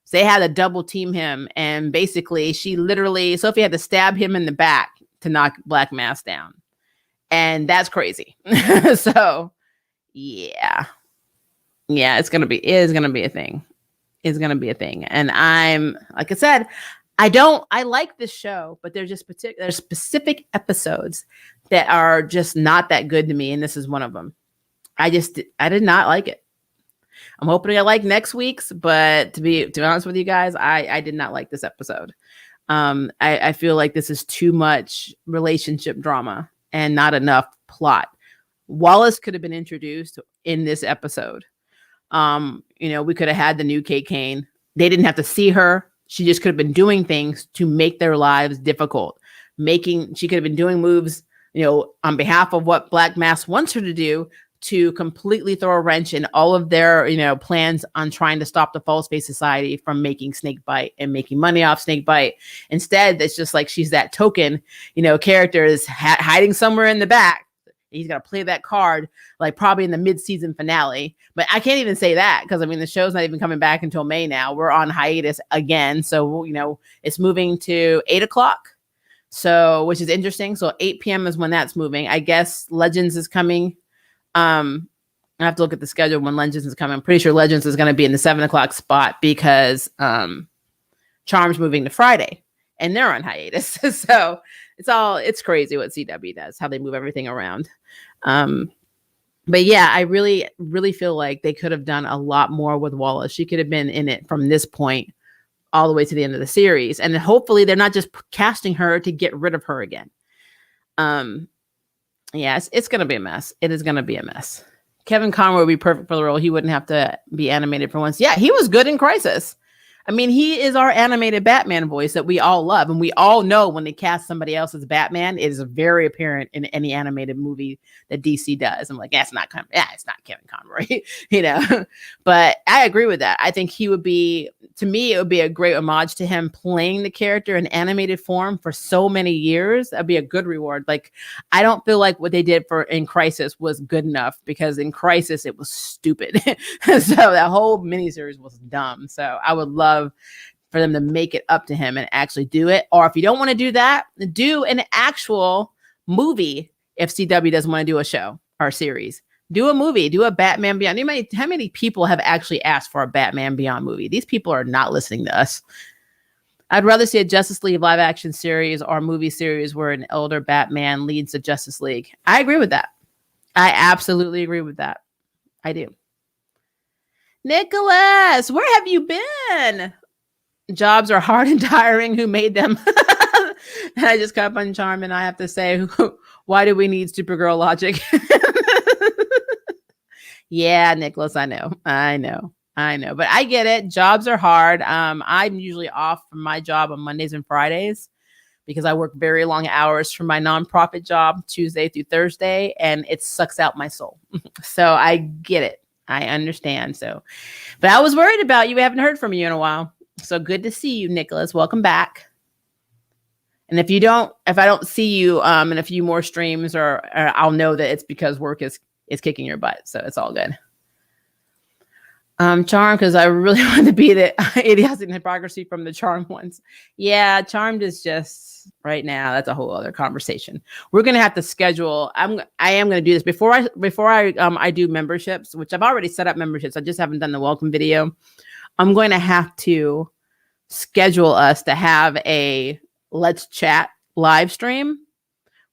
So they had to double team him. And basically Sophie had to stab him in the back to knock Black Mask down. And that's crazy. So yeah, it is going to be a thing. It's going to be a thing. And I'm, like I said, I like this show, but there's specific episodes that are just not that good to me. And this is one of them. I did not like it. I'm hoping I like next week's, but to be honest with you guys, I did not like this episode. I feel like this is too much relationship drama and not enough plot. Wallace could have been introduced in this episode. We could have had the new Kate Kane. They didn't have to see her. She just could have been doing things to make their lives difficult. She could have been doing moves, on behalf of what Black Mask wants her to do, to completely throw a wrench in all of their, plans on trying to stop the False Face Society from making Snakebite and making money off Snakebite. Instead, it's just like she's that token, character is hiding somewhere in the back. He's got to play that card, like probably in the mid-season finale. But I can't even say that because, the show's not even coming back until May now. We're on hiatus again. So, it's moving to 8 o'clock. So, which is interesting. So 8 p.m. is when that's moving. I guess Legends is coming. I have to look at the schedule when Legends is coming. I'm pretty sure Legends is going to be in the 7 o'clock spot because Charm's moving to Friday and they're on hiatus. So it's crazy what CW does, how they move everything around. But yeah, I really, really feel like they could have done a lot more with Wallace. She could have been in it from this point all the way to the end of the series. And hopefully they're not just casting her to get rid of her again. Yeah, it's going to be a mess. It is going to be a mess. Kevin Conroy would be perfect for the role. He wouldn't have to be animated for once. Yeah, he was good in Crisis. I mean, he is our animated Batman voice that we all love. And we all know when they cast somebody else as Batman, it is very apparent in any animated movie that DC does. I'm like, it's not Kevin Conroy, But I agree with that. I think he would be, to me, it would be a great homage to him playing the character in animated form for so many years. That'd be a good reward. Like, I don't feel like what they did in Crisis was good enough, because in Crisis it was stupid. So that whole miniseries was dumb. So I would love for them to make it up to him and actually do it. Or if you don't want to do that, do an actual movie. If CW doesn't want to do a show or a series, do a movie, do a Batman Beyond. How many people have actually asked for a Batman Beyond movie? These people are not listening to us. I'd rather see a Justice League live action series or movie series where an elder Batman leads the Justice League. I agree with that. I absolutely agree with that. I do. Nicholas, where have you been? Jobs are hard and tiring. Who made them? And I just got on Charm, and I have to say, why do we need Supergirl logic? Yeah, Nicholas, I know. But I get it. Jobs are hard. I'm usually off from my job on Mondays and Fridays because I work very long hours for my nonprofit job, Tuesday through Thursday, and it sucks out my soul. So I get it. I understand. So, but I was worried about you. I haven't heard from you in a while. So good to see you, Nicholas. Welcome back. And if I don't see you in a few more streams, or I'll know that it's because work is kicking your butt. So it's all good. Charmed, because I really want to be the idiotic hypocrisy from the Charmed ones. Yeah, Charmed is just right now. That's a whole other conversation. We're gonna have to schedule. I am gonna do this before I do memberships, which I've already set up memberships. I just haven't done the welcome video. I'm going to have to schedule us to have a Let's Chat live stream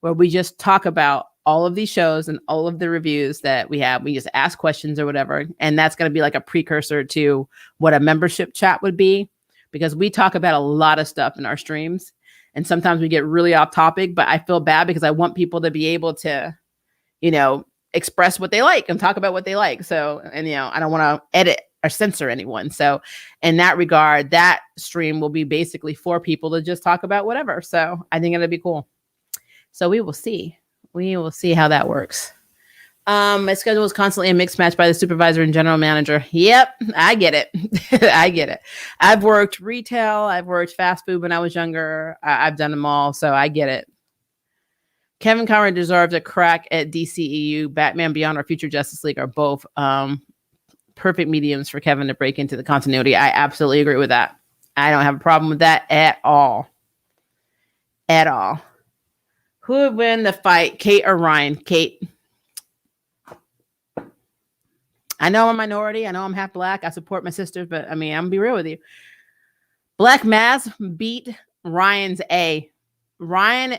where we just talk about all of these shows and all of the reviews that we have. We just ask questions or whatever. And that's going to be like a precursor to what a membership chat would be, because we talk about a lot of stuff in our streams. And sometimes we get really off topic, but I feel bad because I want people to be able to, express what they like and talk about what they like. So, and, I don't want to edit or censor anyone. So in that regard, that stream will be basically for people to just talk about whatever. So I think it'll be cool. So we will see. We will see how that works. My schedule is constantly a mixed match by the supervisor and general manager. Yep, I get it. I get it. I've worked retail. I've worked fast food when I was younger. I've done them all, so I get it. Kevin Conroy deserves a crack at DCEU. Batman Beyond or Future Justice League are both perfect mediums for Kevin to break into the continuity. I absolutely agree with that. I don't have a problem with that at all. At all. Who would win the fight, Kate or Ryan? Kate. I know I'm a minority. I know I'm half black. I support my sisters, but I'm going to be real with you. Black Mass beat Ryan's A. Ryan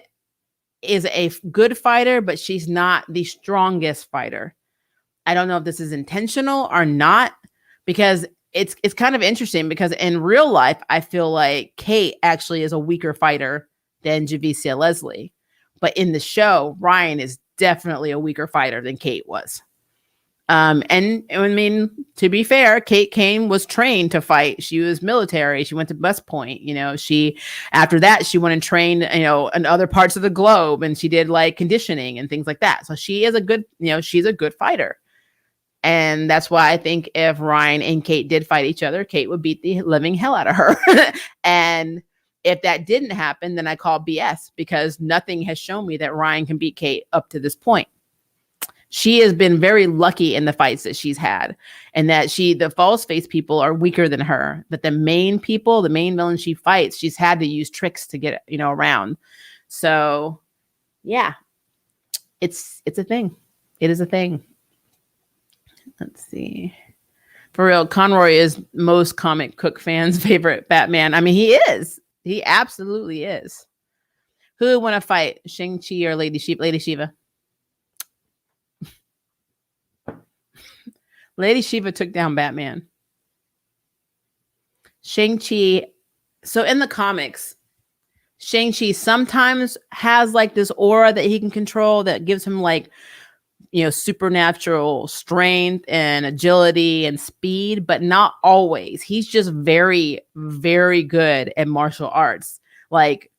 is a good fighter, but she's not the strongest fighter. I don't know if this is intentional or not, because it's kind of interesting, because in real life, I feel like Kate actually is a weaker fighter than Javicia Leslie. But in the show, Ryan is definitely a weaker fighter than Kate was. And I mean, to be fair, Kate Kane was trained to fight. She was military. She went to West Point. After that, she went and trained, in other parts of the globe, and she did like conditioning and things like that. So she is a good, she's a good fighter. And that's why I think if Ryan and Kate did fight each other, Kate would beat the living hell out of her. And if that didn't happen, then I call BS, because nothing has shown me that Ryan can beat Kate up to this point. She has been very lucky in the fights that she's had, and that the false face people are weaker than her. But the main people, the main villain she fights, she's had to use tricks to get, around. So yeah, it's a thing. It is a thing. Let's see. For real, Conroy is most comic book fans' favorite Batman. I mean, he is. He absolutely is. Who would want to fight, Shang-Chi or Lady Shiva? Lady Shiva. Lady Shiva took down Batman. Shang-Chi. So in the comics, Shang-Chi sometimes has like this aura that he can control that gives him like supernatural strength and agility and speed, but not always. He's just very, very good at martial arts, like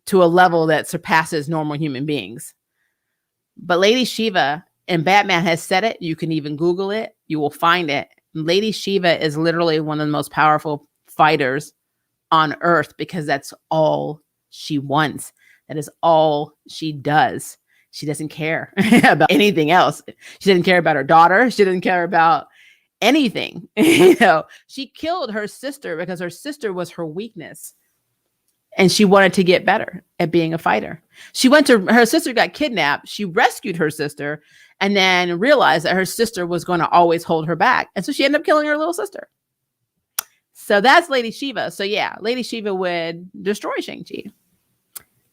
to a level that surpasses normal human beings. But Lady Shiva, and Batman has said it, you can even Google it, you will find it. Lady Shiva is literally one of the most powerful fighters on earth because that's all she wants. That is all she does. She doesn't care about anything else. She didn't care about her daughter. She didn't care about anything. She killed her sister because her sister was her weakness. And she wanted to get better at being a fighter. Her sister got kidnapped. She rescued her sister and then realized that her sister was going to always hold her back. And so she ended up killing her little sister. So that's Lady Shiva. So yeah, Lady Shiva would destroy Shang-Chi.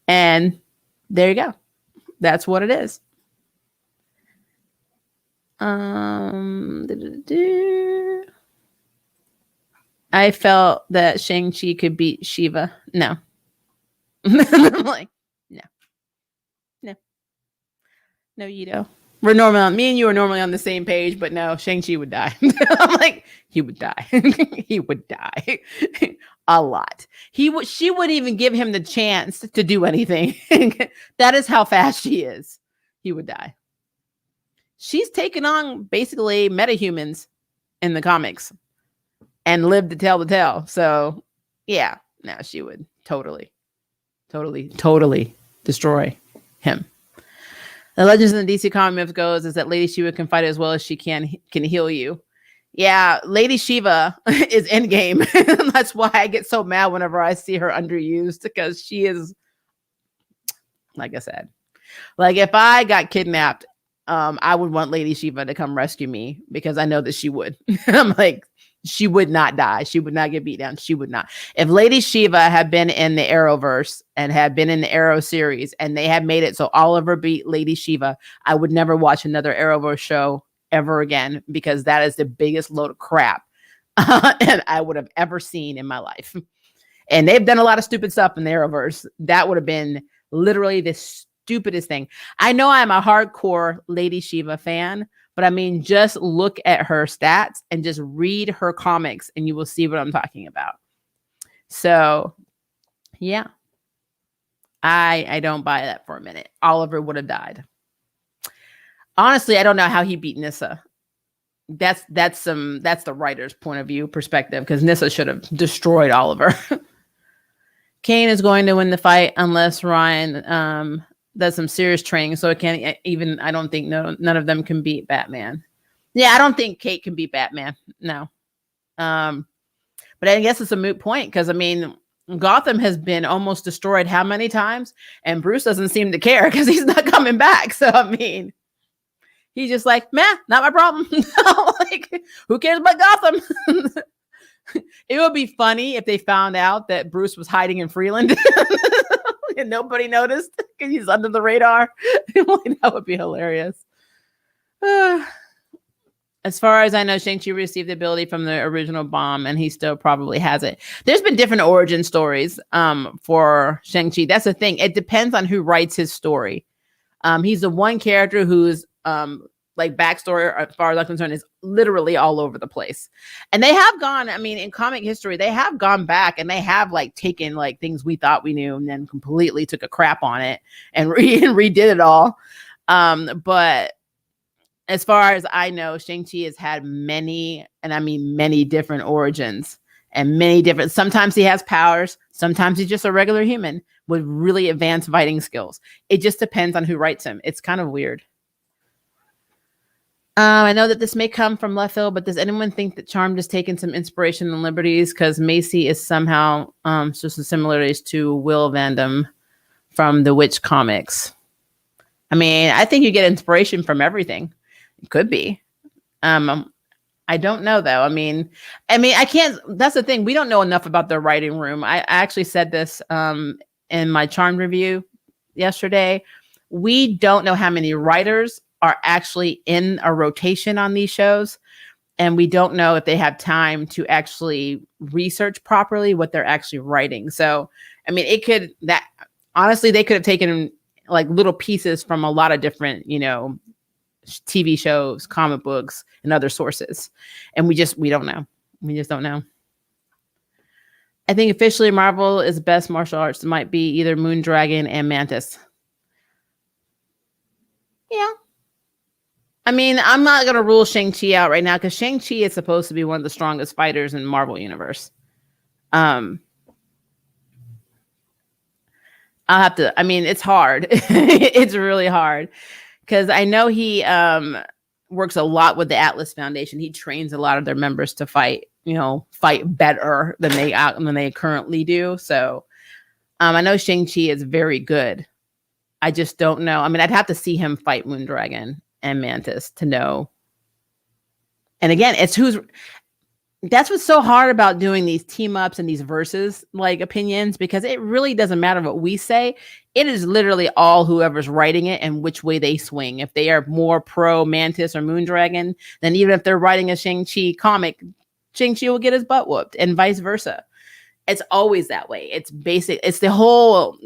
And there you go. That's what it is. I felt that Shang-Chi could beat Shiva. No. I'm like, no, you know. Me and you are normally on the same page, but no, Shang-Chi would die. I'm like, he would die. He would die a lot. She wouldn't even give him the chance to do anything. That is how fast she is. He would die. She's taken on basically metahumans in the comics and lived to tell the tale. So yeah, no, she would totally destroy him. The Legends in the DC comics goes is that Lady Shiva can fight as well as she can heal you. Yeah, Lady Shiva is endgame. That's why I get so mad whenever I see her underused, because she is, like I said, like if I got kidnapped, I would want Lady Shiva to come rescue me because I know that she would. I'm like, she would not die. She would not get beat down. She would not. If Lady Shiva had been in the Arrowverse and had been in the Arrow series and they had made it so Oliver beat Lady Shiva, I would never watch another Arrowverse show ever again, because that is the biggest load of crap and I would have ever seen in my life. And they've done a lot of stupid stuff in the Arrowverse. That would have been literally the stupidest thing. I know I'm a hardcore Lady Shiva fan, but I mean, just look at her stats and just read her comics and you will see what I'm talking about. So yeah, I don't buy that for a minute. Oliver would have died. Honestly, I don't know how he beat Nyssa. That's the writer's point of view perspective, because Nyssa should have destroyed Oliver. Kane is going to win the fight unless Ryan does some serious training. So it can't even, I don't think none of them can beat Batman. Yeah, I don't think Kate can beat Batman. No. But I guess it's a moot point, because I mean, Gotham has been almost destroyed how many times? And Bruce doesn't seem to care because he's not coming back. So I mean, he's just like, meh, not my problem. Like, who cares about Gotham? It would be funny if they found out that Bruce was hiding in Freeland and nobody noticed because he's under the radar. That would be hilarious. As far as I know, Shang-Chi received the ability from the original bomb, and he still probably has it. There's been different origin stories for Shang-Chi. That's the thing. It depends on who writes his story. He's the one character who's like backstory, as far as I'm concerned, is literally all over the place. And they have gone, I mean, in comic history, they have gone back and they have like taken like things we thought we knew and then completely took a crap on it and redid it all. But as far as I know, Shang-Chi has had many, and I mean many different origins and many different, sometimes he has powers, sometimes he's just a regular human with really advanced fighting skills. It just depends on who writes him. It's kind of weird. I know that this may come from left field, but does anyone think that Charmed has taken some inspiration and liberties? Because Macy is somehow just some similarities to Will Vandam from the Witch comics. I mean, I think you get inspiration from everything. It could be. I don't know though. I mean, I can't. That's the thing. We don't know enough about the writing room. I actually said this in my Charmed review yesterday. We don't know how many writers are actually in a rotation on these shows, and we don't know if they have time to actually research properly what they're actually writing. So, I mean, honestly, they could have taken like little pieces from a lot of different, TV shows, comic books, and other sources. And we don't know. We just don't know. I think officially Marvel is best martial arts. It might be either Moondragon and Mantis. Yeah. I mean, I'm not going to rule Shang-Chi out right now because Shang-Chi is supposed to be one of the strongest fighters in Marvel Universe. I'll have to, I mean, it's hard. It's really hard because I know he works a lot with the Atlas Foundation. He trains a lot of their members to fight better than they currently do. So I know Shang-Chi is very good. I just don't know. I mean, I'd have to see him fight Moondragon and Mantis to know. And again, that's what's so hard about doing these team ups and these versus like opinions, because it really doesn't matter what we say. It is literally all whoever's writing it and which way they swing. If they are more pro Mantis or Moondragon, then even if they're writing a Shang-Chi comic, Shang-Chi will get his butt whooped and vice versa. It's always that way. It's basic. It's the whole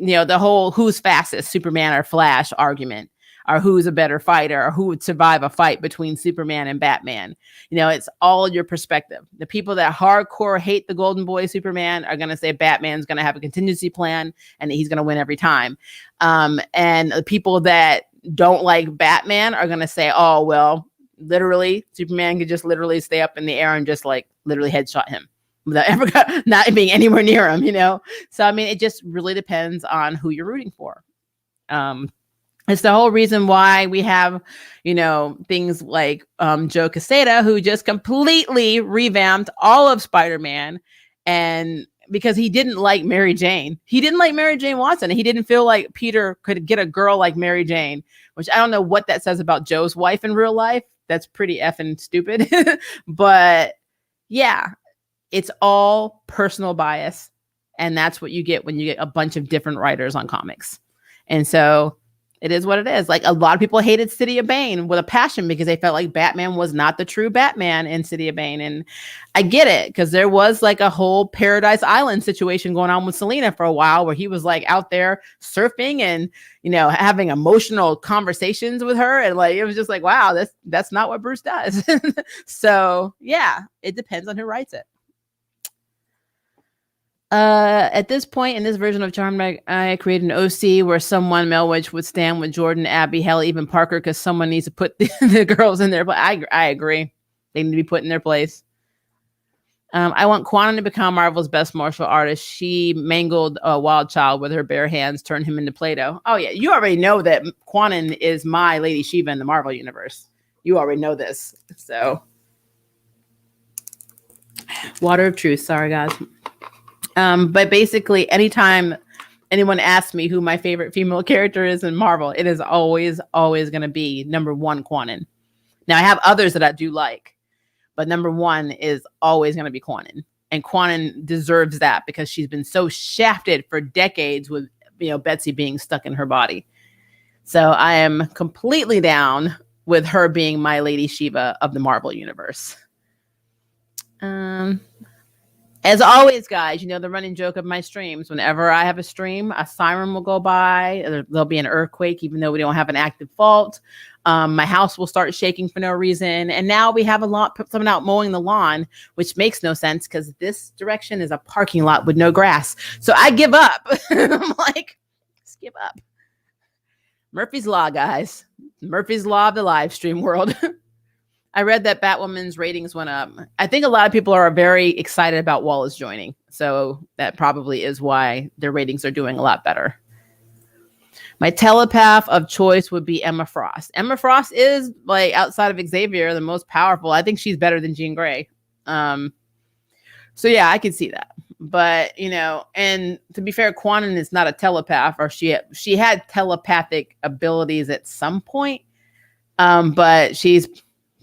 who's fastest, Superman or Flash argument, or who's a better fighter, or who would survive a fight between Superman and Batman. It's all your perspective. The people that hardcore hate the Golden Boy Superman are going to say Batman's going to have a contingency plan and he's going to win every time. And the people that don't like Batman are going to say, oh, well, literally, Superman could just literally stay up in the air and just like literally headshot him without ever not being anywhere near him, So, I mean, it just really depends on who you're rooting for. It's the whole reason why we have, things like Joe Quesada, who just completely revamped all of Spider-Man, and because he didn't like Mary Jane. He didn't like Mary Jane Watson, and he didn't feel like Peter could get a girl like Mary Jane, which I don't know what that says about Joe's wife in real life. That's pretty effing stupid. But yeah, it's all personal bias. And that's what you get when you get a bunch of different writers on comics. And so it is what it is. Like, a lot of people hated City of Bane with a passion because they felt like Batman was not the true Batman in City of Bane. And I get it, because there was like a whole Paradise Island situation going on with Selena for a while, where he was like out there surfing and, having emotional conversations with her. And like, it was just like, wow, that's not what Bruce does. So yeah, it depends on who writes it. At this point in this version of Charmed, I created an OC where someone, Melwich, would stand with Jordan, Abby, hell, even Parker, because someone needs to put the girls in there. But I agree. They need to be put in their place. I want Quantum to become Marvel's best martial artist. She mangled a wild child with her bare hands, turned him into Play-Doh. Oh, yeah. You already know that Quantum is my Lady Shiva in the Marvel Universe. You already know this. So, Water of Truth. Sorry, guys. But basically, anytime anyone asks me who my favorite female character is in Marvel, it is always going to be number one, Quantum. Now, I have others that I do like, but number one is always going to be Quantum. And Quantum deserves that because she's been so shafted for decades with, Betsy being stuck in her body. So I am completely down with her being my Lady Shiva of the Marvel Universe. As always, guys, the running joke of my streams, whenever I have a stream, a siren will go by. There'll be an earthquake, even though we don't have an active fault. My house will start shaking for no reason. And now we have someone out mowing the lawn, which makes no sense because this direction is a parking lot with no grass. So I give up. I'm like, just give up. Murphy's Law, guys. Murphy's Law of the live stream world. I read that Batwoman's ratings went up. I think a lot of people are very excited about Wallace joining. So that probably is why their ratings are doing a lot better. My telepath of choice would be Emma Frost. Emma Frost is, like, outside of Xavier, the most powerful. I think she's better than Jean Grey. So yeah, I can see that. But, and to be fair, Quantum is not a telepath, or she had telepathic abilities at some point. But she's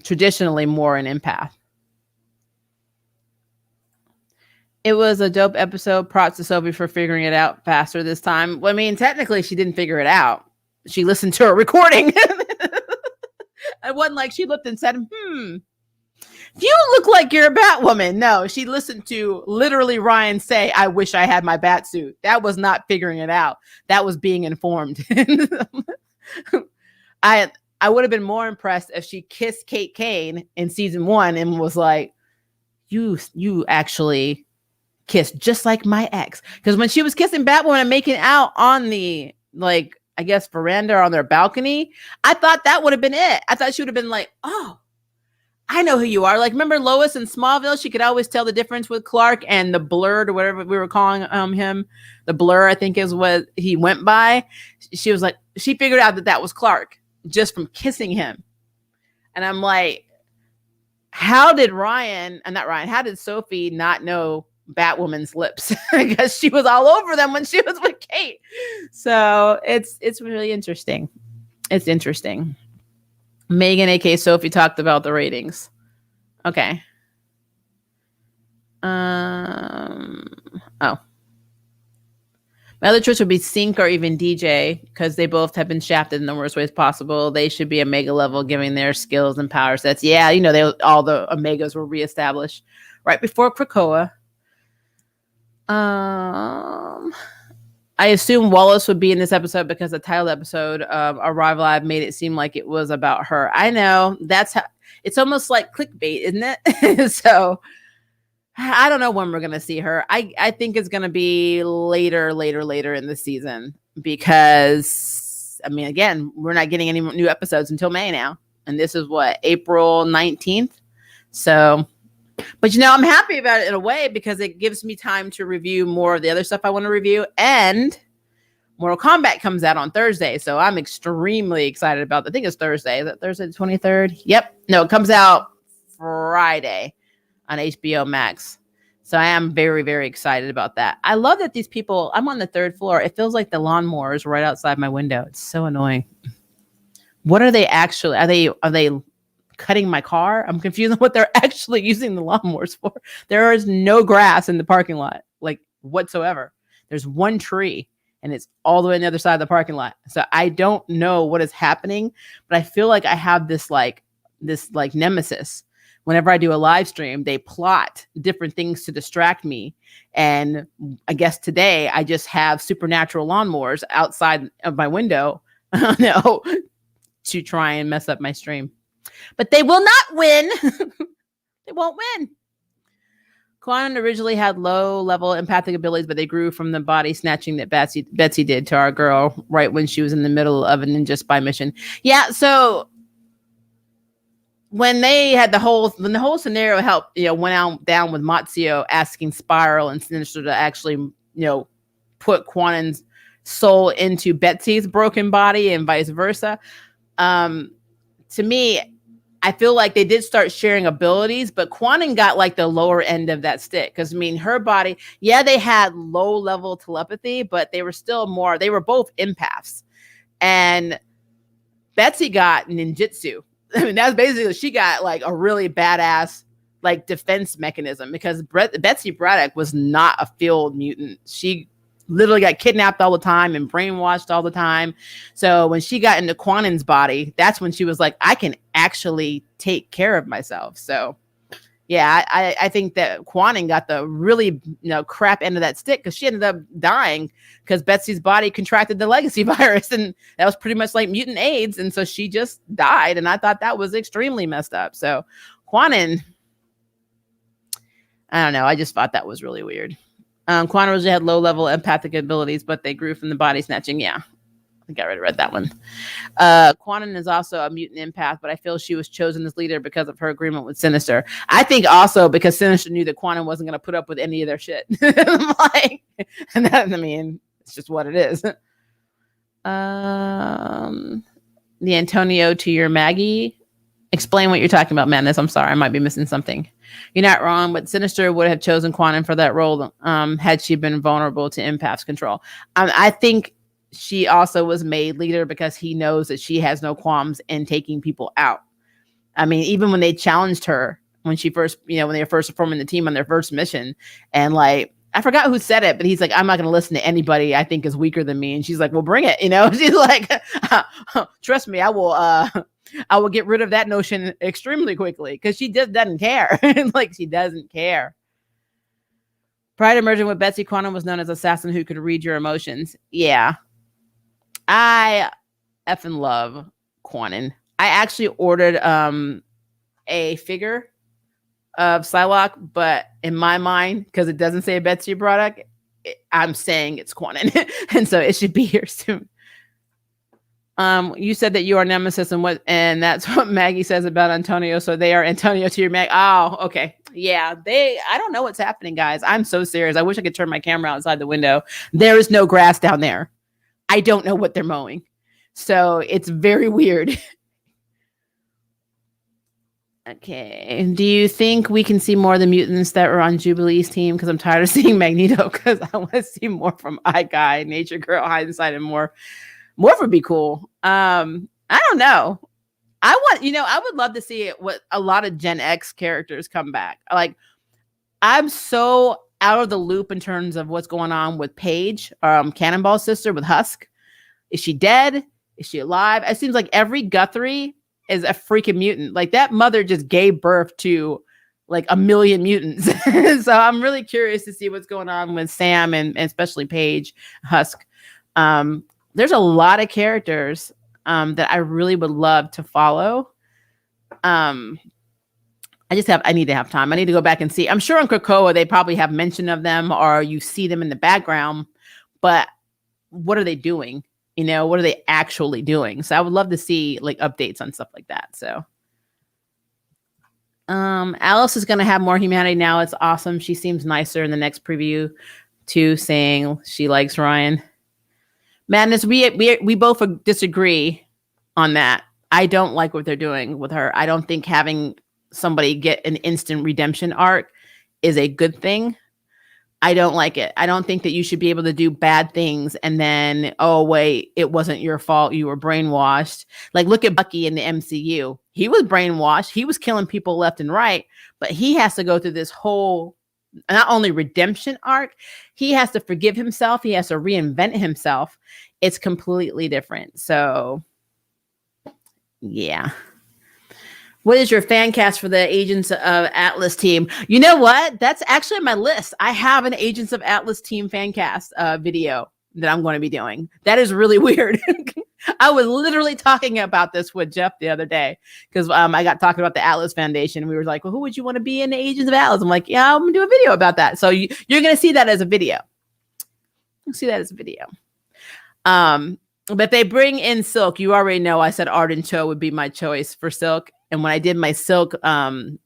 traditionally more an empath. It was a dope episode. Props to Sophie for figuring it out faster this time. Well, I mean, technically, she didn't figure it out. She listened to a recording. It wasn't like she looked and said, you look like you're a Batwoman. No, she listened to literally Ryan say, I wish I had my bat suit. That was not figuring it out. That was being informed. I would have been more impressed if she kissed Kate Kane in season 1 and was like, you actually kissed just like my ex. Because when she was kissing Batwoman and making out on the, like, I guess veranda or on their balcony, I thought that would have been it. I thought she would have been like, oh, I know who you are. Like, remember Lois in Smallville? She could always tell the difference with Clark and the Blurred or whatever we were calling him. The Blur, I think, is what he went by. She was like, she figured out that was Clark just from kissing him. And I'm like, how did Sophie not know Batwoman's lips? Because she was all over them when she was with Kate. So it's really interesting. It's interesting. Megan, aka Sophie, talked about the ratings. Okay. Oh. My other choice would be Sync or even DJ, because they both have been shafted in the worst ways possible. They should be Omega level, giving their skills and power sets. Yeah, all the Omegas were reestablished right before Krakoa. I assume Wallace would be in this episode because the title episode of Arrival Live made it seem like it was about her. I know, that's how it's almost like clickbait, isn't it? So I don't know when we're gonna see her. I think it's gonna be later in the season, because I mean, again, we're not getting any new episodes until May now, and this is what, April 19th. So, but I'm happy about it in a way, because it gives me time to review more of the other stuff I want to review, and Mortal Kombat comes out on Thursday, so I'm extremely excited about. I think it's Thursday. Is that Thursday the 23rd? Yep. No, it comes out Friday on HBO Max. So I am very, very excited about that. I love that these people, I'm on the 3rd floor. It feels like the lawnmower is right outside my window. It's so annoying. What are they actually, are they cutting my car? I'm confused on what they're actually using the lawnmowers for. There is no grass in the parking lot, like, whatsoever. There's one tree, and it's all the way on the other side of the parking lot. So I don't know what is happening, but I feel like I have this nemesis. Whenever I do a live stream, they plot different things to distract me. And I guess today I just have supernatural lawnmowers outside of my window to try and mess up my stream. But they will not win. They won't win. Quan originally had low-level empathic abilities, but they grew from the body snatching that Betsy did to our girl right when she was in the middle of a ninja spy mission. Yeah, so when the whole scenario went down with Mazio asking Spiral and Sinister to actually, put Quanen's soul into Betsy's broken body and vice versa. To me, I feel like they did start sharing abilities, but Quanen got like the lower end of that stick. Because I mean, her body, yeah, they had low level telepathy, but they were both empaths. And Betsy got ninjutsu. I mean, that's basically, she got like a really badass like defense mechanism, because Betsy Braddock was not a field mutant. She literally got kidnapped all the time and brainwashed all the time. So when she got into Quanen's body, that's when she was like, I can actually take care of myself. So yeah, I think that Quanen got the really crap end of that stick, because she ended up dying because Betsy's body contracted the legacy virus, and that was pretty much like mutant AIDS, and so she just died. And I thought that was extremely messed up. So Quanen, I don't know, I just thought that was really weird. Quanen originally had low-level empathic abilities, but they grew from the body snatching. Yeah, I think I already read that one. Quanen is also a mutant empath, but I feel she was chosen as leader because of her agreement with Sinister. I think also because Sinister knew that Quanen wasn't going to put up with any of their shit. And that, I mean, it's just what it is. The Antonio to your Maggie. Explain what you're talking about, Madness. I'm sorry, I might be missing something. You're not wrong, but Sinister would have chosen Quanen for that role had she been vulnerable to empath's control. I think she also was made leader because he knows that she has no qualms in taking people out. I mean, even when they challenged her, when she first, when they were first forming the team on their first mission, and like, I forgot who said it, but he's like, I'm not going to listen to anybody I think is weaker than me. And she's like, well, bring it. She's like, trust me, I will get rid of that notion extremely quickly, because she just doesn't care. Like, she doesn't care. Prior to merging with Betsy, Quanen was known as assassin who could read your emotions. Yeah. I effing love Quanen. I actually ordered a figure of Psylocke, but in my mind, because it doesn't say a Betsy product, I'm saying it's Quanon, and so it should be here soon. You said that you are Nemesis, and that's what Maggie says about Antonio. So they are Antonio to your Mag. Oh, okay. Yeah, I don't know what's happening, guys. I'm so serious. I wish I could turn my camera outside the window. There is no grass down there. I don't know what they're mowing. So it's very weird. Okay. Do you think we can see more of the mutants that were on Jubilee's team? Because I'm tired of seeing Magneto, because I want to see more from Eye Guy, Nature Girl, Hindsight, and more. More would be cool. I don't know. I would love to see what a lot of Gen X characters come back. Like, I'm so out of the loop in terms of what's going on with Paige, Cannonball's sister, with Husk. Is she dead? Is she alive? It seems like every Guthrie is a freaking mutant. Like, that mother just gave birth to like a million mutants. So I'm really curious to see what's going on with Sam and especially Paige, Husk. There's a lot of characters that I really would love to follow. I need to have time. I need to go back and see. I'm sure on Krakoa, they probably have mention of them, or you see them in the background, but what are they doing? What are they actually doing? So I would love to see like updates on stuff like that. So Alice is going to have more humanity now. It's awesome. She seems nicer in the next preview too, saying she likes Ryan. Madness, we both disagree on that. I don't like what they're doing with her. I don't think having somebody get an instant redemption arc is a good thing. I don't like it. I don't think that you should be able to do bad things and then, oh, wait, it wasn't your fault. You were brainwashed. Like, look at Bucky in the MCU. He was brainwashed. He was killing people left and right, but he has to go through this whole, not only redemption arc, he has to forgive himself. He has to reinvent himself. It's completely different. So, yeah. What is your fan cast for the Agents of Atlas team? You know what? That's actually on my list. I have an Agents of Atlas team fan cast video that I'm going to be doing. That is really weird. I was literally talking about this with Jeff the other day, because I got talking about the Atlas Foundation. We were like, well, who would you want to be in the Agents of Atlas? I'm like, yeah, I'm going to do a video about that. So you're going to see that as a video. You'll see that as a video. But if they bring in Silk, you already know I said Arden Cho would be my choice for Silk. And when I did my Silk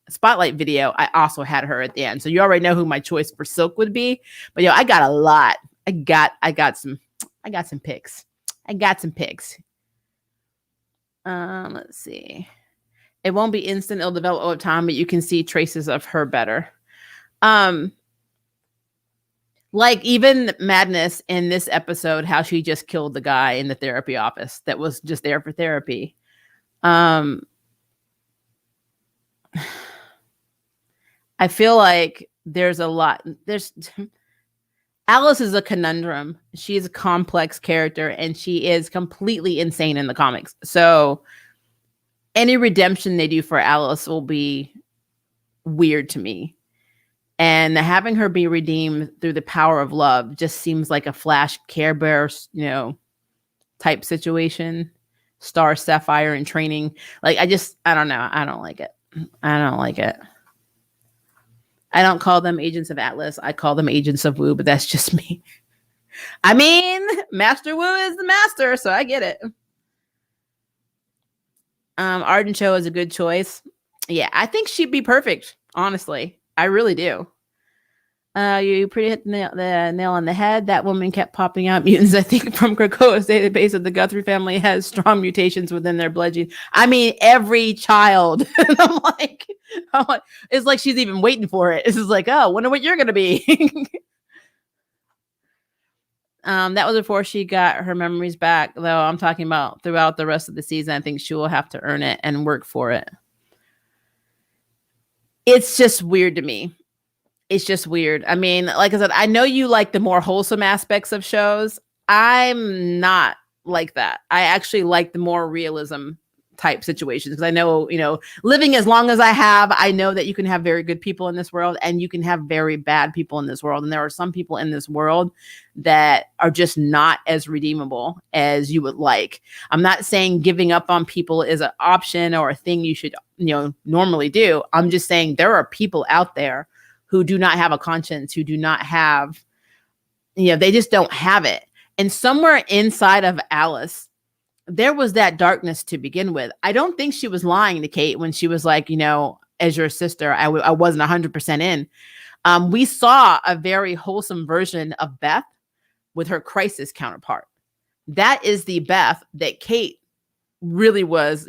spotlight video, I also had her at the end. So you already know who my choice for Silk would be. But I got a lot. I got some picks. Let's see. It won't be instant. It'll develop over time, but you can see traces of her better. Like even Madness in this episode, how she just killed the guy in the therapy office that was just there for therapy. I feel like there's a lot. Alice is a conundrum. She's a complex character, and she is completely insane in the comics. So any redemption they do for Alice will be weird to me. And having her be redeemed through the power of love just seems like a Flash Care Bear, type situation. Star Sapphire in training. Like, I don't know. I don't like it. I don't call them Agents of Atlas. I call them Agents of Wu, but that's just me. I mean, Master Wu is the master, so I get it. Arden Cho is a good choice. Yeah, I think she'd be perfect, honestly. I really do. You pretty hit the nail on the head. That woman kept popping out mutants. I think from Krakoa's database of the Guthrie family has strong mutations within their blood gene. I mean, every child. I'm like, it's like she's even waiting for it. It's just like, oh, wonder what you're gonna be. That was before she got her memories back, though. I'm talking about throughout the rest of the season. I think she will have to earn it and work for it. It's just weird to me. It's just weird. I mean, like I said, I know you like the more wholesome aspects of shows. I'm not like that. I actually like the more realism type situations. Because I know, living as long as I have, I know that you can have very good people in this world and you can have very bad people in this world. And there are some people in this world that are just not as redeemable as you would like. I'm not saying giving up on people is an option or a thing you should, normally do. I'm just saying there are people out there who do not have a conscience, who do not have, they just don't have it. And somewhere inside of Alice, there was that darkness to begin with. I don't think she was lying to Kate when she was like, as your sister, I wasn't 100% in. We saw a very wholesome version of Beth with her crisis counterpart. That is the Beth that Kate really was,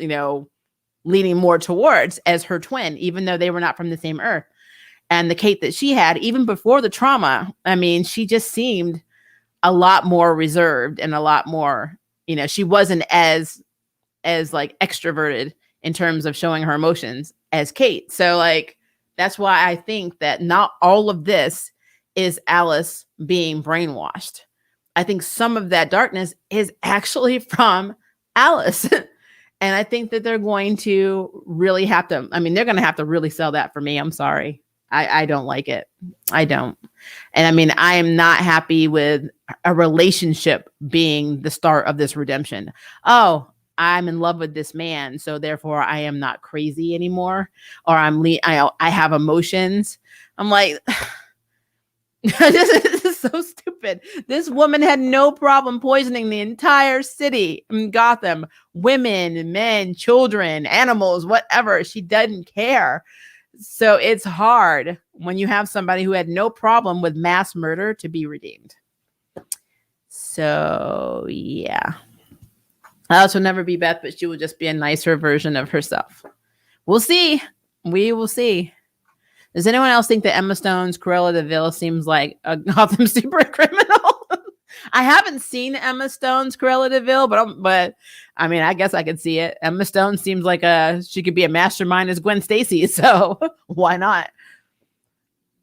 leaning more towards as her twin, even though they were not from the same earth. And the Kate that she had, even before the trauma, I mean, she just seemed a lot more reserved and a lot more, she wasn't as like extroverted in terms of showing her emotions as Kate. So like, that's why I think that not all of this is Alice being brainwashed. I think some of that darkness is actually from Alice. And I think that they're going to really have to, they're going to have to really sell that for me. I'm sorry. I don't like it. I don't. And I am not happy with a relationship being the start of this redemption. Oh, I'm in love with this man, so therefore I am not crazy anymore, or I have emotions. I'm like, this is so stupid. This woman had no problem poisoning the entire city in Gotham, women, men, children, animals, whatever. She doesn't care. So it's hard when you have somebody who had no problem with mass murder to be redeemed. So, yeah. Alice will never be Beth, but she will just be a nicer version of herself. We'll see. We will see. Does anyone else think that Emma Stone's Cruella de Vil seems like a Gotham super criminal? I haven't seen Emma Stone's Cruella de Vil, but I guess I could see it. Emma Stone seems like she could be a mastermind as Gwen Stacy, so why not?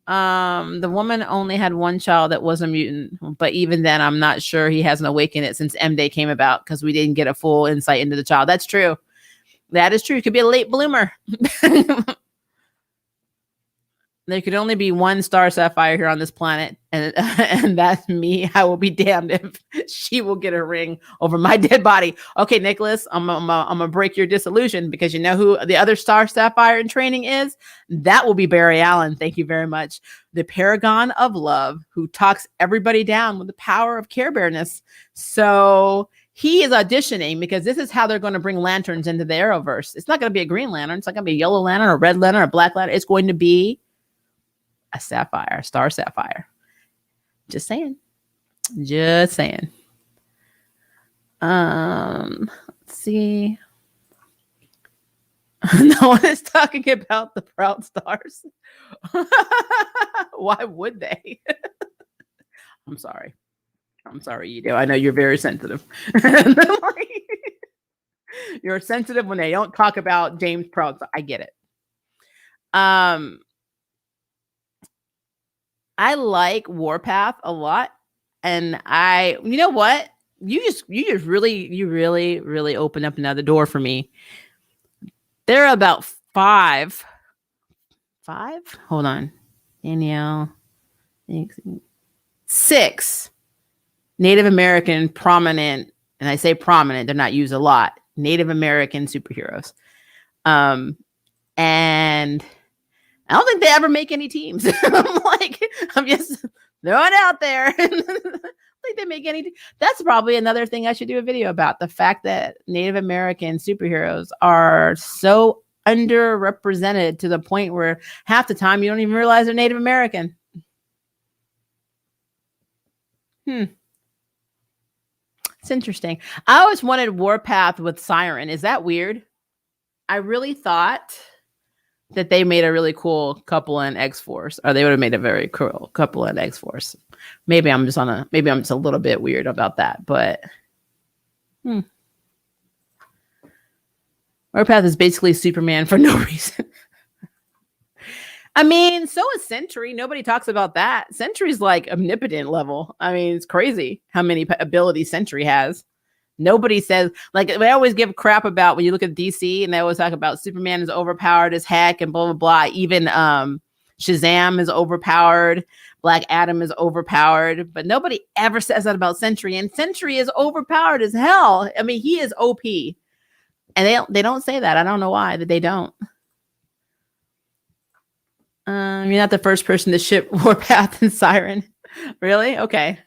The woman only had one child that was a mutant, but even then, I'm not sure he hasn't awakened it since M Day came about because we didn't get a full insight into the child. That's true. That is true. It could be a late bloomer. There could only be one star sapphire here on this planet, and that's me. I will be damned if she will get a ring over my dead body. Okay, Nicholas, I'm gonna break your disillusion because you know who the other star sapphire in training is? That will be Barry Allen. Thank you very much. The paragon of love who talks everybody down with the power of Care Bearness. So he is auditioning because this is how they're going to bring lanterns into the Arrowverse. It's not going to be a green lantern. It's not going to be a yellow lantern, a red lantern, or a black lantern. It's going to be a sapphire, a star sapphire. Just saying. Let's see. No one is talking about the Proud Stars. Why would they? I'm sorry, Edo. I know you're very sensitive. You're sensitive when they don't talk about James Proud. I get it. I like Warpath a lot, and you know what? You just really opened up another door for me. There are about five. Hold on, Danielle. 6 Native American prominent, and I say prominent, they're not used a lot. Native American superheroes, and I don't think they ever make any teams. I'm just throwing it out there. I don't think they make any. That's probably another thing I should do a video about. The fact that Native American superheroes are so underrepresented to the point where half the time you don't even realize they're Native American. It's interesting. I always wanted Warpath with Siren. Is that weird? I really thought that they made a really cool couple in X-Force, or they would have made a very cool couple in X-Force. Maybe I'm just a little bit weird about that, but Warpath is basically Superman for no reason. So is Sentry. Nobody talks about that. Sentry's like omnipotent level. It's crazy how many abilities Sentry has. Nobody says, like, they always give crap about when you look at DC and they always talk about Superman is overpowered as heck and blah, blah, blah. Even Shazam is overpowered. Black Adam is overpowered. But nobody ever says that about Sentry. And Sentry is overpowered as hell. I mean, he is OP. And they don't say that. I don't know why that they don't. You're not the first person to ship Warpath and Siren. Really? Okay.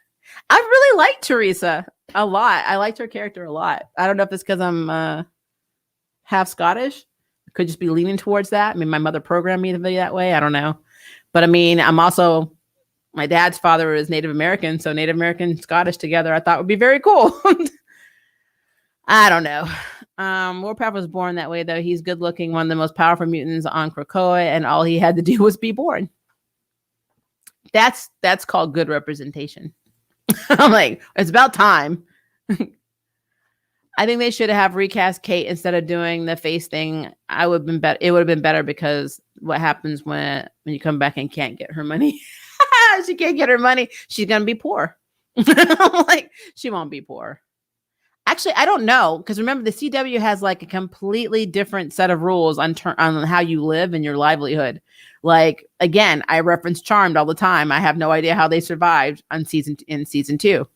I really like Teresa a lot. I liked her character a lot. I don't know if it's because I'm half Scottish. I could just be leaning towards that. I mean, my mother programmed me to be that way. I don't know. But I mean, I'm also, my dad's father is Native American. So Native American, Scottish together, I thought would be very cool. I don't know. Warpath was born that way, though. He's good looking, one of the most powerful mutants on Krakoa, and all he had to do was be born. That's called good representation. I'm like, it's about time. I think they should have recast Kate instead of doing the face thing. It would have been better because what happens when you come back and can't get her money? She can't get her money. She's gonna be poor. I'm like, she won't be poor. Actually, I don't know, because remember, the CW has like a completely different set of rules on how you live and your livelihood. Like, again, I reference Charmed all the time. I have no idea how they survived in season 2,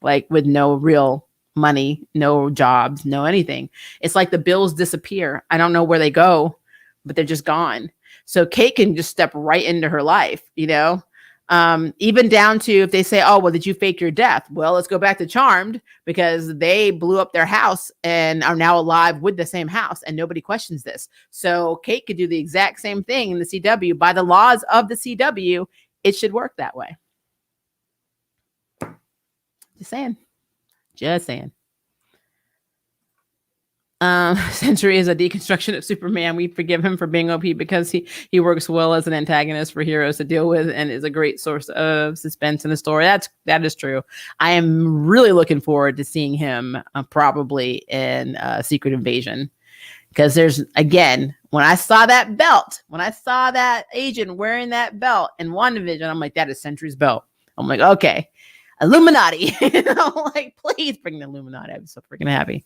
like with no real money, no jobs, no anything. It's like the bills disappear. I don't know where they go, but they're just gone. So Kate can just step right into her life, you know? Even down to if they say, oh, well, did you fake your death? Well, let's go back to Charmed, because they blew up their house and are now alive with the same house, and nobody questions this. So Kate could do the exact same thing in the CW. By the laws of the CW, it should work that way. Just saying. Sentry is a deconstruction of Superman. We forgive him for being OP because he works well as an antagonist for heroes to deal with and is a great source of suspense in the story. That is true. I am really looking forward to seeing him probably in Secret Invasion, because there's, again, when I saw that belt, when I saw that agent wearing that belt in WandaVision, I'm like, that is Sentry's belt. I'm like, okay, Illuminati. I'm like, please bring the Illuminati. I'm so freaking happy.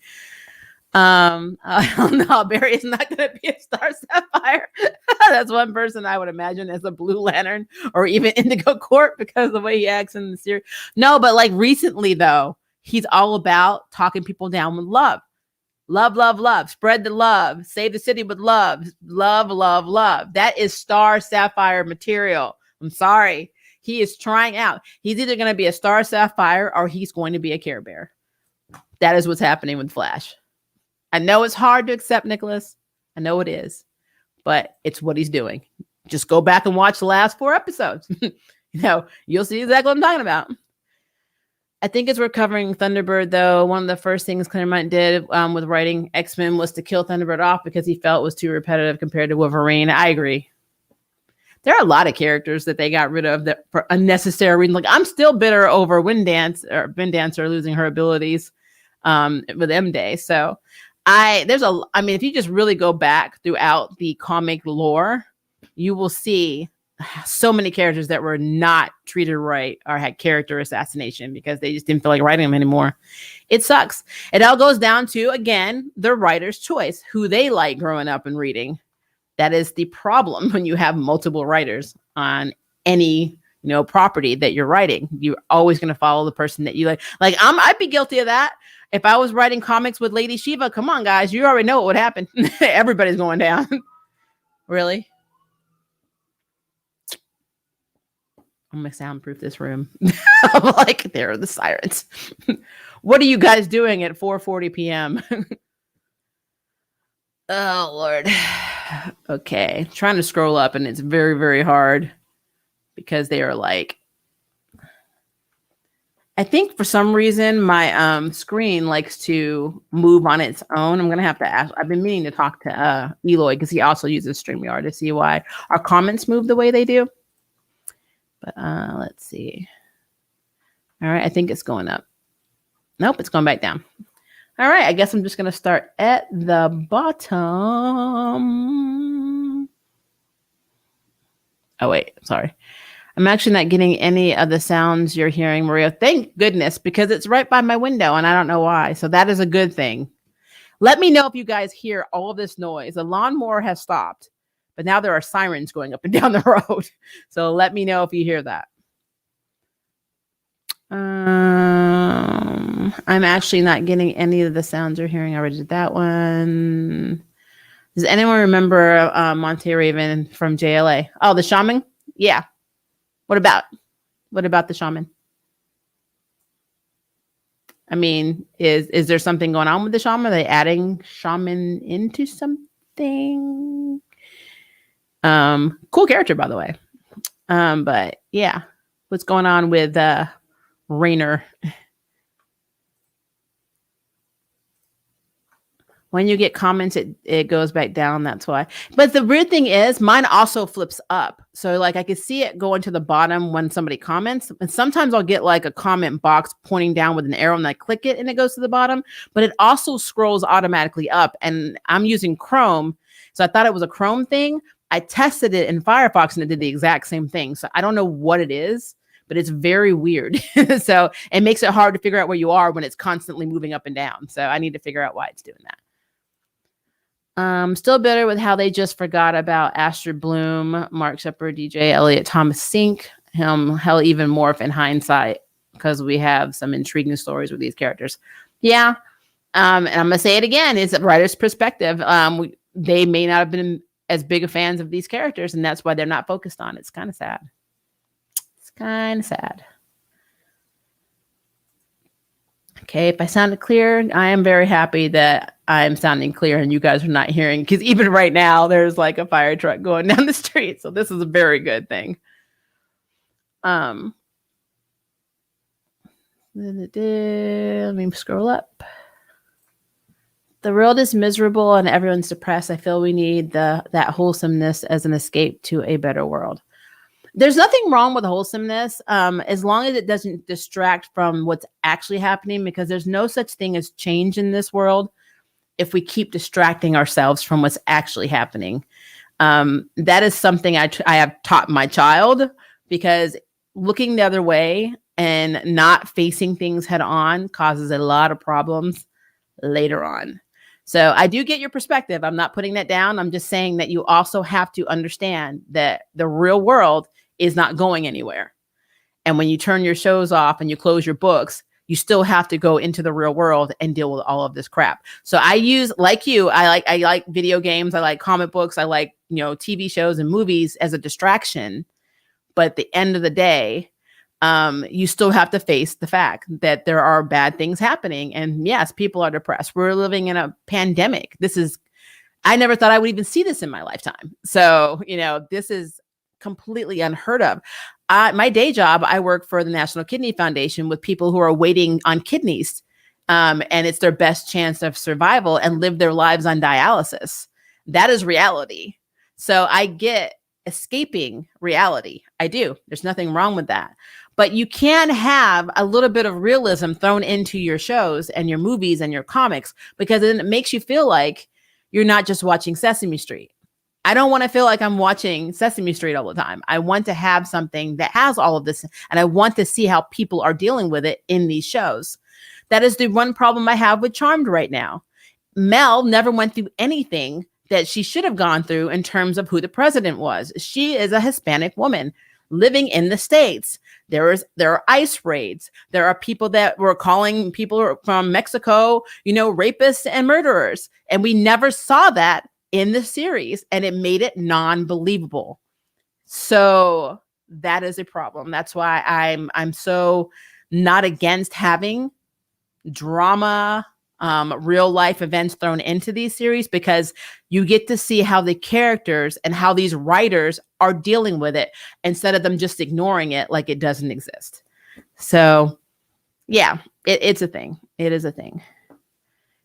I don't know. Barry is not going to be a Star Sapphire. That's one person I would imagine as a Blue Lantern or even Indigo Corp, because of the way he acts in the series. No, but like recently though, he's all about talking people down with love. Love, love, love. Spread the love. Save the city with love. Love, love, love. That is Star Sapphire material. I'm sorry. He is trying out. He's either going to be a Star Sapphire or he's going to be a Care Bear. That is what's happening with Flash. I know it's hard to accept, Nicholas. I know it is, but it's what he's doing. Just go back and watch the last 4 episodes. You'll see exactly what I'm talking about. I think as we're covering Thunderbird, though, one of the first things Claremont did with writing X-Men was to kill Thunderbird off because he felt it was too repetitive compared to Wolverine. I agree. There are a lot of characters that they got rid of that for unnecessary reasons. Like, I'm still bitter over Ben Dancer losing her abilities with M-Day. So if you just really go back throughout the comic lore, you will see so many characters that were not treated right or had character assassination because they just didn't feel like writing them anymore. It sucks. It all goes down to, again, the writer's choice, who they like growing up and reading. That is the problem when you have multiple writers on any property that you're writing. You're always going to follow the person that you like. Like, I'd be guilty of that. If I was writing comics with Lady Shiva, come on, guys, you already know what would happen. Everybody's going down. Really? I'm going to soundproof this room. I'm like, there are the sirens. What are you guys doing at 4:40 p.m.? Oh, Lord. Okay. Trying to scroll up, and it's very, very hard because they are like, I think for some reason my screen likes to move on its own. I'm going to have to ask. I've been meaning to talk to Eloy because he also uses StreamYard to see why our comments move the way they do. But let's see. All right. I think it's going up. Nope. It's going back down. All right. I guess I'm just going to start at the bottom. Oh, wait. Sorry. I'm actually not getting any of the sounds you're hearing, Maria. Thank goodness, because it's right by my window and I don't know why. So that is a good thing. Let me know if you guys hear all of this noise. The lawnmower has stopped, but now there are sirens going up and down the road. So let me know if you hear that. I'm actually not getting any of the sounds you're hearing. I already did that one. Does anyone remember Monte Raven from JLA? Oh, the shaman? Yeah. What about the shaman? I mean, is there something going on with the shaman? Are they adding shaman into something? Cool character, by the way. But yeah, what's going on with Rainer? When you get comments, it goes back down. That's why. But the weird thing is, mine also flips up. So like I can see it going to the bottom when somebody comments. And sometimes I'll get like a comment box pointing down with an arrow and I click it and it goes to the bottom. But it also scrolls automatically up. And I'm using Chrome. So I thought it was a Chrome thing. I tested it in Firefox and it did the exact same thing. So I don't know what it is, but it's very weird. So it makes it hard to figure out where you are when it's constantly moving up and down. So I need to figure out why it's doing that. Still bitter with how they just forgot about Astrid Bloom, Mark Shepard, DJ Elliott, Thomas Sink, hell, even more in hindsight, because we have some intriguing stories with these characters. Yeah. And I'm gonna say it again, it's a writer's perspective. They may not have been as big of fans of these characters, and that's why they're not focused on. It's kind of sad. It's kind of sad. Okay, if I sounded clear, I am very happy that I'm sounding clear and you guys are not hearing, because even right now there's like a fire truck going down the street. So this is a very good thing. Let me scroll up. The world is miserable and everyone's depressed. I feel we need that wholesomeness as an escape to a better world. There's nothing wrong with wholesomeness, as long as it doesn't distract from what's actually happening, because there's no such thing as change in this world if we keep distracting ourselves from what's actually happening. That is something I have taught my child, because looking the other way and not facing things head on causes a lot of problems later on. So I do get your perspective. I'm not putting that down. I'm just saying that you also have to understand that the real world is not going anywhere. And when you turn your shows off and you close your books, you still have to go into the real world and deal with all of this crap. So I use, like you, I like video games. I like comic books. I like, TV shows and movies as a distraction. But at the end of the day, you still have to face the fact that there are bad things happening. And yes, people are depressed. We're living in a pandemic. I never thought I would even see this in my lifetime. So, this is completely unheard of. My day job, I work for the National Kidney Foundation with people who are waiting on kidneys, and it's their best chance of survival and live their lives on dialysis. That is reality. So I get escaping reality. I do. There's nothing wrong with that. But you can have a little bit of realism thrown into your shows and your movies and your comics, because then it makes you feel like you're not just watching Sesame Street. I don't want to feel like I'm watching Sesame Street all the time. I want to have something that has all of this, and I want to see how people are dealing with it in these shows. That is the one problem I have with Charmed right now. Mel never went through anything that she should have gone through in terms of who the president was. She is a Hispanic woman living in the States. There are ICE raids. There are people that were calling people from Mexico, rapists and murderers. And we never saw that in the series, and it made it non-believable. So that is a problem. That's why I'm so not against having drama, real life events thrown into these series, because you get to see how the characters and how these writers are dealing with it instead of them just ignoring it like it doesn't exist. So yeah, it's a thing. It is a thing.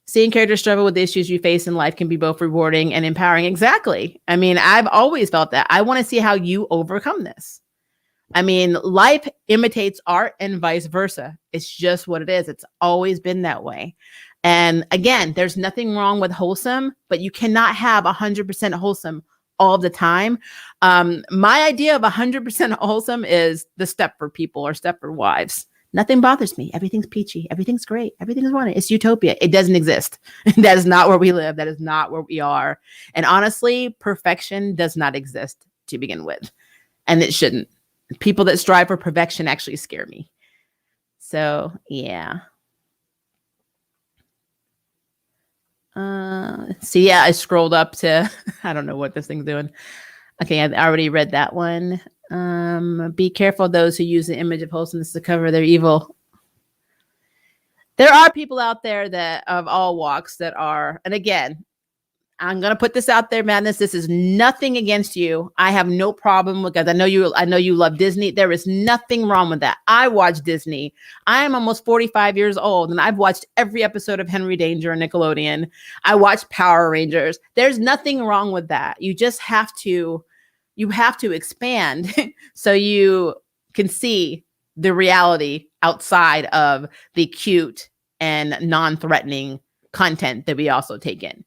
Seeing characters struggle with the issues you face in life can be both rewarding and empowering. Exactly. I mean, I've always felt that. I want to see how you overcome this. I mean, life imitates art and vice versa. It's just what it is. It's always been that way. And again, there's nothing wrong with wholesome, but you cannot have 100% wholesome all the time. My idea of 100% wholesome is the Stepford people or Stepford wives. Nothing bothers me. Everything's peachy. Everything's great. Everything's wonderful. It's utopia. It doesn't exist. That is not where we live. That is not where we are. And honestly, perfection does not exist to begin with. And it shouldn't. People that strive for perfection actually scare me. So, yeah. See, yeah, I scrolled up to, I don't know what this thing's doing. Okay, I already read that one. Be careful those who use the image of wholesomeness to cover their evil. There are people out there that of all walks that are, and again, I'm gonna put this out there, Madness. This is nothing against you. I have no problem with, because I know you love Disney. There is nothing wrong with that. I watch Disney. I am almost 45 years old, and I've watched every episode of Henry Danger and Nickelodeon. I watch Power Rangers. There's nothing wrong with that. You just have to expand so you can see the reality outside of the cute and non-threatening content that we also take in.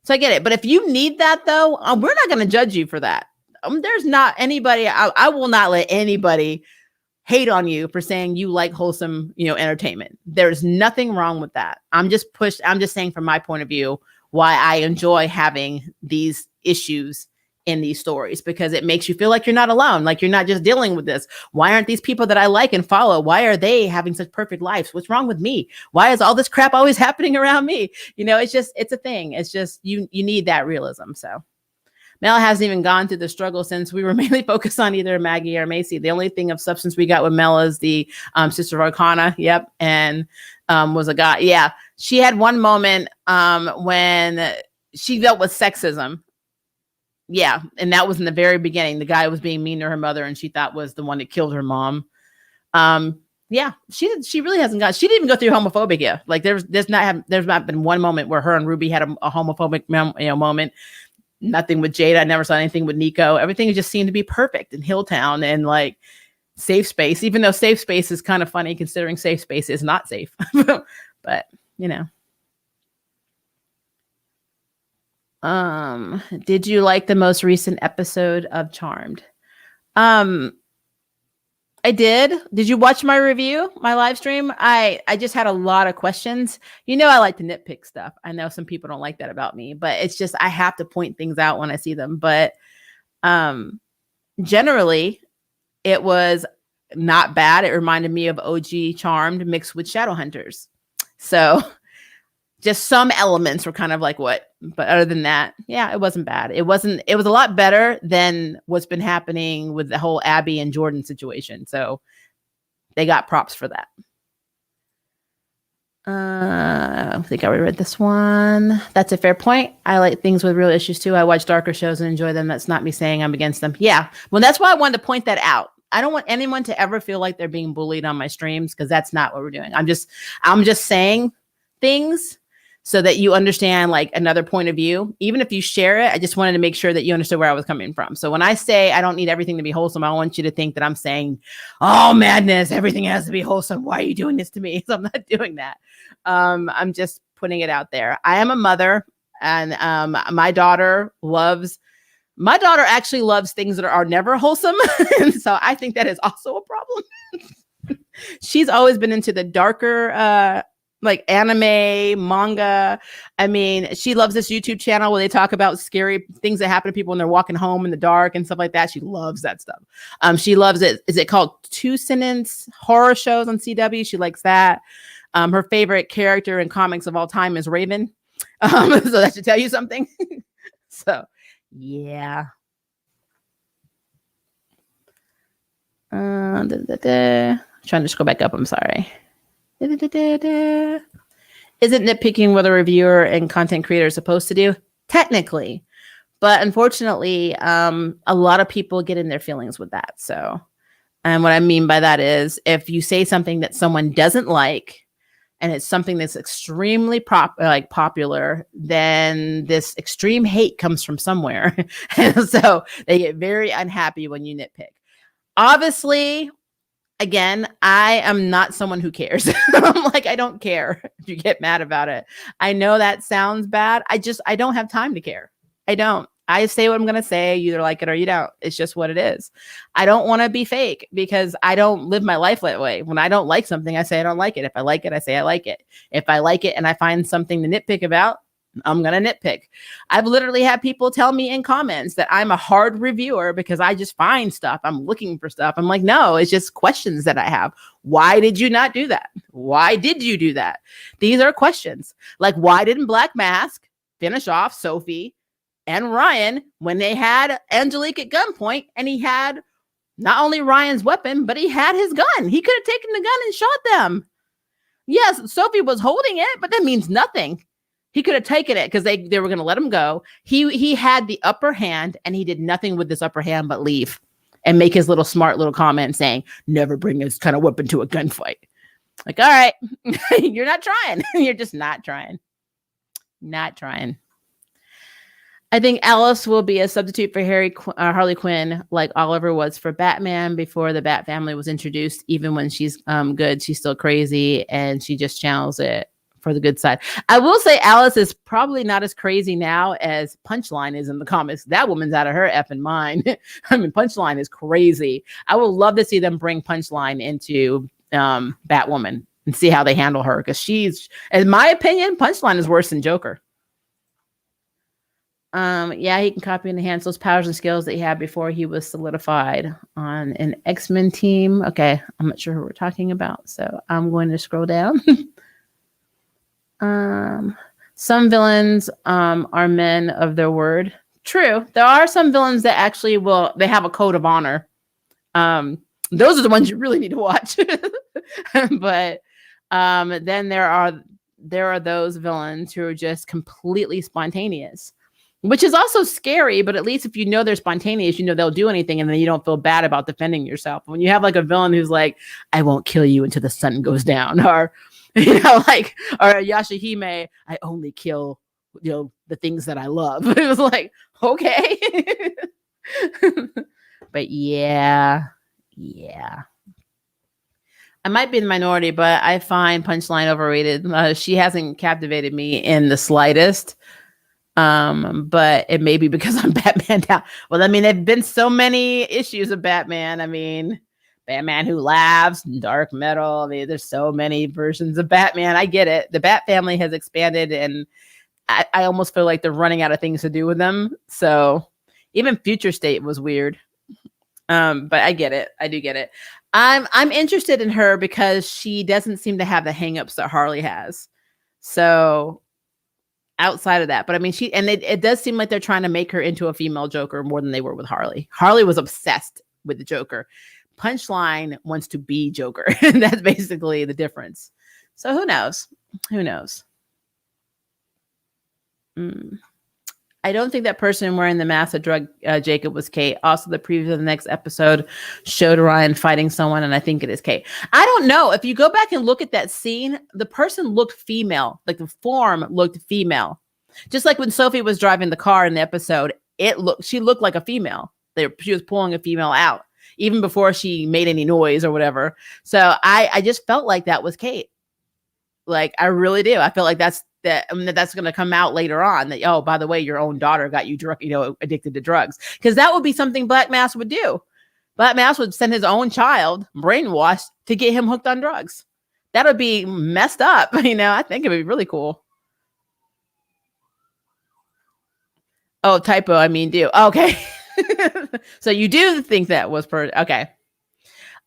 So I get it. But if you need that, though, we're not going to judge you for that. There's not anybody. I will not let anybody hate on you for saying you like wholesome, entertainment. There's nothing wrong with that. I'm just saying from my point of view why I enjoy having these issues in these stories, because it makes you feel like you're not alone, like you're not just dealing with this. Why aren't these people that I like and follow, why are they having such perfect lives? What's wrong with me? Why is all this crap always happening around me? It's a thing. It's just you need that realism. So Mel hasn't even gone through the struggle since we were mainly focused on either Maggie or Macy. The only thing of substance we got with Mel is the Sister Arcana. Yep. And was a guy. Yeah. She had one moment when she dealt with sexism. Yeah, and that was in the very beginning. The guy was being mean to her mother, and she thought was the one that killed her mom. Yeah, she really hasn't got. She didn't even go through homophobia. Like there's not been one moment where her and Ruby had a homophobic moment. Nothing with Jada. I never saw anything with Nico. Everything just seemed to be perfect in Hilltown and like safe space. Even though safe space is kind of funny considering safe space is not safe, but did you like the most recent episode of Charmed? I did. Did you watch my review, my live stream? I just had a lot of questions. I like to nitpick stuff. I know some people don't like that about me, but it's just I have to point things out when I see them. But generally, it was not bad. It reminded me of OG Charmed mixed with Shadowhunters. So just some elements were kind of like what, but other than that, yeah, it wasn't bad. It was a lot better than what's been happening with the whole Abby and Jordan situation. So they got props for that. I think I already read this one. That's a fair point. I like things with real issues too. I watch darker shows and enjoy them. That's not me saying I'm against them. Yeah. Well, that's why I wanted to point that out. I don't want anyone to ever feel like they're being bullied on my streams, because that's not what we're doing. I'm just saying things so that you understand like another point of view. Even if you share it, I just wanted to make sure that you understood where I was coming from. So when I say I don't need everything to be wholesome, I want you to think that I'm saying, oh, Madness, everything has to be wholesome. Why are you doing this to me? So I'm not doing that. I'm just putting it out there. I am a mother, and my daughter actually loves things that are never wholesome. And so I think that is also a problem. She's always been into the darker, like anime, manga. I mean, she loves this YouTube channel where they talk about scary things that happen to people when they're walking home in the dark and stuff like that. She loves that stuff. She loves it. Is it called Two Sentence horror shows on CW? She likes that. Her favorite character in comics of all time is Raven. So that should tell you something. So, yeah. Trying to just go back up. I'm sorry. Isn't nitpicking what a reviewer and content creator is supposed to do? Technically. But unfortunately, a lot of people get in their feelings with that. So, and what I mean by that is if you say something that someone doesn't like, and it's something that's extremely popular, then this extreme hate comes from somewhere. And so they get very unhappy when you nitpick. Obviously, again, I am not someone who cares. I'm like, I don't care if you get mad about it. I know that sounds bad. I don't have time to care. I don't. I say what I'm going to say. You either like it or you don't. It's just what it is. I don't want to be fake because I don't live my life that way. When I don't like something, I say I don't like it. If I like it, I say I like it. If I like it and I find something to nitpick about, I'm going to nitpick. I've literally had people tell me in comments that I'm a hard reviewer because I just find stuff. I'm looking for stuff. I'm like, no, it's just questions that I have. Why did you not do that? Why did you do that? These are questions. Like, why didn't Black Mask finish off Sophie and Ryan when they had Angelique at gunpoint, and he had not only Ryan's weapon, but he had his gun. He could have taken the gun and shot them. Yes, Sophie was holding it, but that means nothing. He could have taken it because they were going to let him go. He had the upper hand, and he did nothing with this upper hand but leave and make his little smart little comment saying, never bring this kind of weapon to a gunfight. Like, all right, you're not trying. You're just not trying. Not trying. I think Alice will be a substitute for Harley Quinn, like Oliver was for Batman before the Bat family was introduced. Even when she's good, she's still crazy, and she just channels it for the good side. I will say Alice is probably not as crazy now as Punchline is in the comics. That woman's out of her effing mind. I mean, Punchline is crazy. I would love to see them bring Punchline into Batwoman and see how they handle her, because she's, in my opinion, Punchline is worse than Joker. Yeah, he can copy and enhance those powers and skills that he had before he was solidified on an X-Men team. Okay, I'm not sure who we're talking about, so I'm going to scroll down. Some villains are men of their word. True, there are some villains that actually they have a code of honor. Those are the ones you really need to watch. But then there are those villains who are just completely spontaneous, which is also scary, but at least if you know they're spontaneous, you know they'll do anything, and then you don't feel bad about defending yourself. When you have like a villain who's like, I won't kill you until the sun goes down, or, you know, like, or Yashahime, I only kill, you know, the things that I love. It was like, okay. But yeah. I might be in the minority, but I find Punchline overrated. She hasn't captivated me in the slightest. But it may be because I'm Batman now. Well, I mean, there've been so many issues of Batman. I mean, Batman Who Laughs, Dark Metal. I mean, there's so many versions of Batman. I get it. The Bat family has expanded, and I almost feel like they're running out of things to do with them. So even Future State was weird. But I get it. I do get it. I'm interested in her because she doesn't seem to have the hangups that Harley has. So outside of that, but I mean, it does seem like they're trying to make her into a female Joker more than they were with Harley. Harley was obsessed with the Joker. Punchline wants to be Joker. And that's basically the difference. So who knows? I don't think that person wearing the mask that drug Jacob was Kate. Also, the preview of the next episode showed Ryan fighting someone, and I think it is Kate. I don't know. If you go back and look at that scene, the person looked female. Like the form looked female. Just like when Sophie was driving the car in the episode, she looked like a female. She was pulling a female out, even before she made any noise or whatever. So I just felt like that was Kate. Like, I really do. I feel like that's going to come out later on, that, oh, by the way, your own daughter got you addicted to drugs, because that would be something Black Mask would do. Black Mask would send his own child brainwashed to get him hooked on drugs. That would be messed up. I think it would be really cool. Oh, typo. I mean, do. Okay. So you do think that was okay.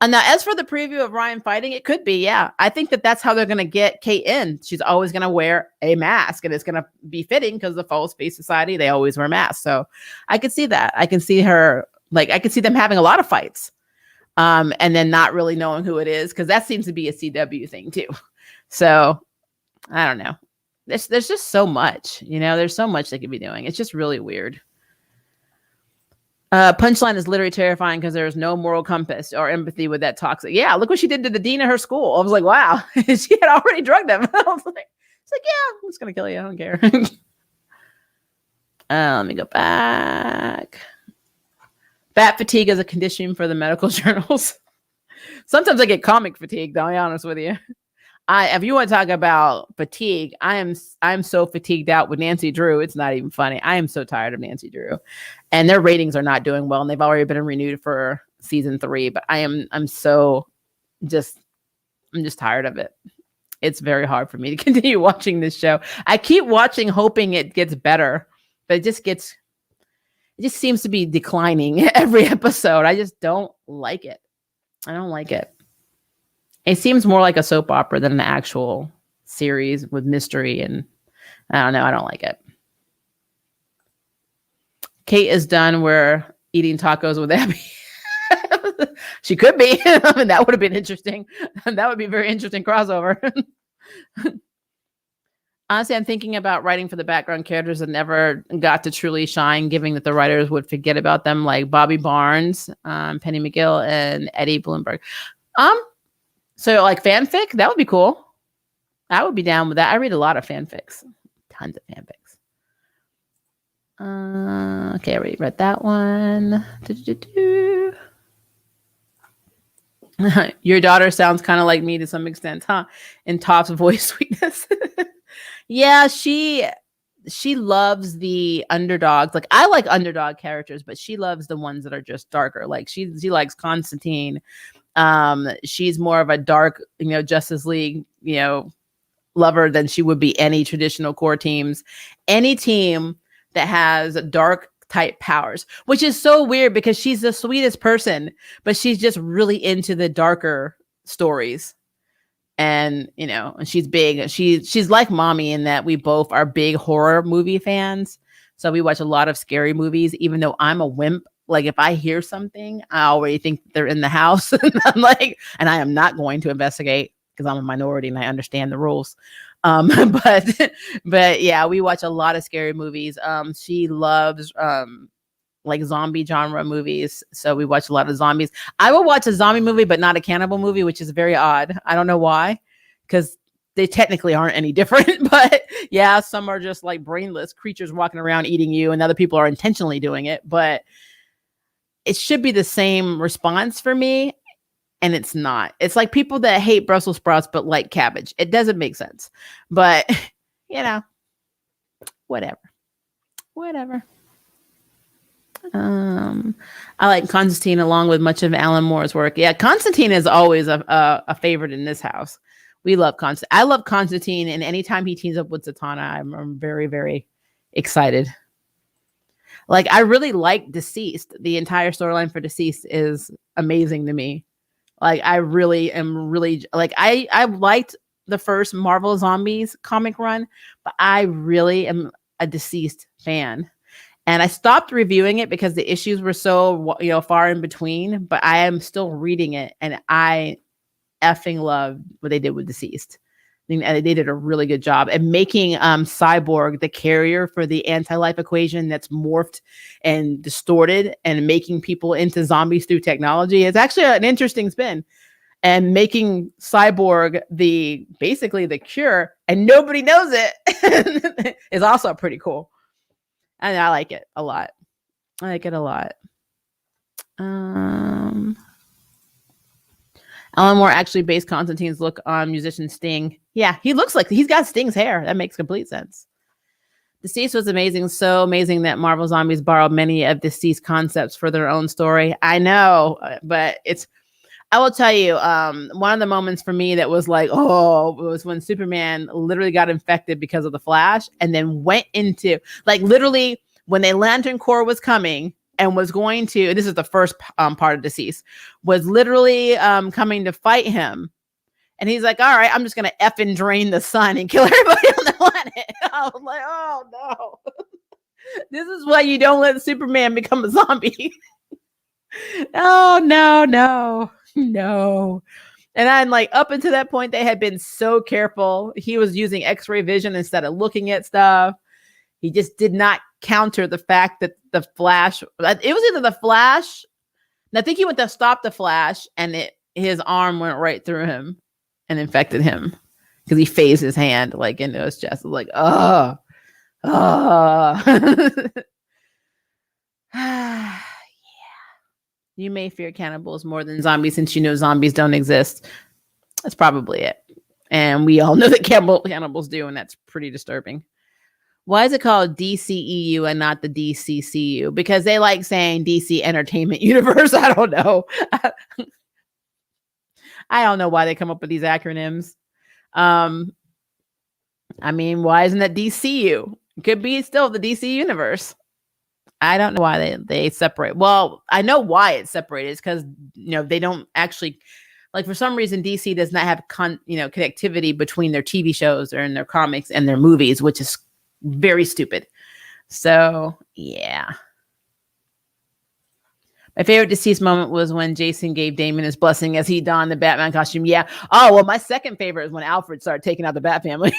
And now, as for the preview of Ryan fighting, it could be, yeah. I think that's how they're going to get Kate in. She's always going to wear a mask, and it's going to be fitting because the False Face Society, they always wear masks. So I could see that. I can see her, I could see them having a lot of fights, and then not really knowing who it is, because that seems to be a CW thing too. So I don't know. There's just so much, there's so much they could be doing. It's just really weird. Punchline is literally terrifying because there's no moral compass or empathy with that toxic. Yeah, look what she did to the dean of her school. I was like, wow, she had already drugged him. I was like, yeah, I'm just gonna kill you. I don't care. Let me go back. Bat fatigue is a condition for the medical journals. Sometimes I get comic fatigue, though, I'll be honest with you. If you want to talk about fatigue, I'm so fatigued out with Nancy Drew. It's not even funny. I am so tired of Nancy Drew, and their ratings are not doing well, and they've already been renewed for season 3. But I'm just tired of it. It's very hard for me to continue watching this show. I keep watching, hoping it gets better, but it just seems to be declining every episode. I just don't like it. I don't like it. It seems more like a soap opera than an actual series with mystery, and I don't know. I don't like it. Kate is done. We're eating tacos with Abby. She could be. I mean, that would have been interesting. That would be a very interesting crossover. Honestly, I'm thinking about writing for the background characters that never got to truly shine, given that the writers would forget about them, like Bobby Barnes, Penny McGill, and Eddie Bloomberg. So like fanfic, that would be cool. I would be down with that. I read a lot of fanfics, tons of fanfics. Okay, I already read that one. Your daughter sounds kind of like me to some extent, huh? In Toph's voice sweetness. Yeah, she loves the underdogs. Like, I like underdog characters, but she loves the ones that are just darker. Like she likes Constantine. She's more of a dark, Justice League, lover than she would be any traditional core teams. Any team that has dark type powers, which is so weird because she's the sweetest person, but she's just really into the darker stories. And, and she's big. She's like mommy in that we both are big horror movie fans. So we watch a lot of scary movies, even though I'm a wimp. Like if I hear something, I already think they're in the house. And I'm like, and I am not going to investigate because I'm a minority and I understand the rules. But yeah, we watch a lot of scary movies. She loves like zombie genre movies. So we watch a lot of zombies. I will watch a zombie movie, but not a cannibal movie, which is very odd. I don't know why, because they technically aren't any different. But yeah, some are just like brainless creatures walking around eating you, and other people are intentionally doing it. But it should be the same response for me. And it's not. It's like people that hate Brussels sprouts but like cabbage. It doesn't make sense. But, whatever. I like Constantine along with much of Alan Moore's work. Yeah, Constantine is always a favorite in this house. We love Constantine. I love Constantine, and anytime he teams up with Zatanna, I'm very, very excited. Like, I really like Deceased. The entire storyline for Deceased is amazing to me. Like, I really am like, I liked the first Marvel Zombies comic run, but I really am a Deceased fan. And I stopped reviewing it because the issues were so, far in between, but I am still reading it, and I effing love what they did with Deceased. I think they did a really good job at making Cyborg the carrier for the anti-life equation that's morphed and distorted and making people into zombies through technology. It's actually an interesting spin, and making Cyborg basically the cure, and nobody knows it is also pretty cool. And I like it a lot. Alan Moore actually based Constantine's look on musician Sting. Yeah, he looks like he's got Sting's hair. That makes complete sense. Deceased was amazing. So amazing that Marvel Zombies borrowed many of Deceased concepts for their own story. I know, but I will tell you, one of the moments for me that was like, was when Superman literally got infected because of the Flash, and then went into, like, literally when the Lantern Corps was coming and was going to, this is the first part of Deceased, was literally coming to fight him. And he's like, all right, I'm just going to effing drain the sun and kill everybody on the planet. I was like, oh no. This is why you don't let Superman become a zombie. Oh, no. And I'm like, up until that point, they had been so careful. He was using X-ray vision instead of looking at stuff. He just did not counter the fact that the Flash, it was either the Flash, and I think he went to stop the Flash, and his arm went right through him and infected him because he phased his hand like into his chest. Like, yeah. You may fear cannibals more than zombies since you know zombies don't exist. That's probably it. And we all know that cannibals do, and that's pretty disturbing. Why is it called DCEU and not the DCCU? Because they like saying DC Entertainment Universe. I don't know. I don't know why they come up with these acronyms. I mean, why isn't that DCU? It could be still the DC Universe. I don't know why they separate. Well, I know why it's separated. It's because, they don't actually, like, for some reason, DC does not have connectivity between their TV shows or in their comics and their movies, which is very stupid. So, yeah. My favorite deceased moment was when Jason gave Damon his blessing as he donned the Batman costume. Yeah. Oh, well, my second favorite is when Alfred started taking out the Bat family.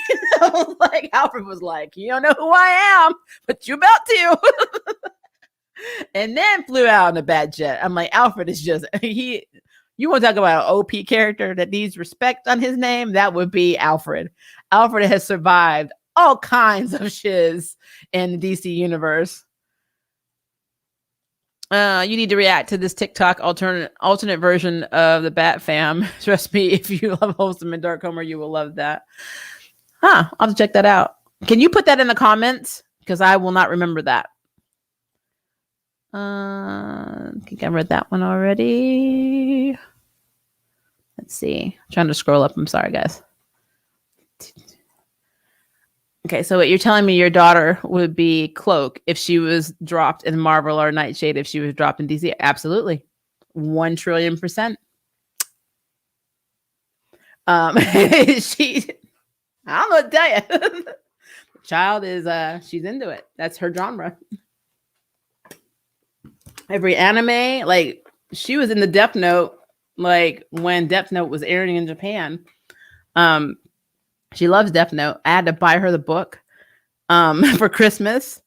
Alfred was like, you don't know who I am, but you're about to. And then flew out in a bat jet. I'm like, Alfred is just, you want to talk about an OP character that needs respect on his name? That would be Alfred. Alfred has survived all kinds of shiz in the DC universe. You need to react to this TikTok alternate version of the Bat Fam. Trust me, if you love Wholesome and Dark Humor, you will love that. I'll have to check that out. Can you put that in the comments? Because I will not remember that. I think I read that one already. Let's see. I'm trying to scroll up. I'm sorry, guys. Okay, so what you're telling me, your daughter would be Cloak if she was dropped in Marvel, or Nightshade if she was dropped in DC? Absolutely. 1 trillion%. She, I don't know what to tell you. The child is, she's into it. That's her genre. Every anime, like, she was in the Death Note, like, when Death Note was airing in Japan. She loves Death Note. I had to buy her the book for Christmas.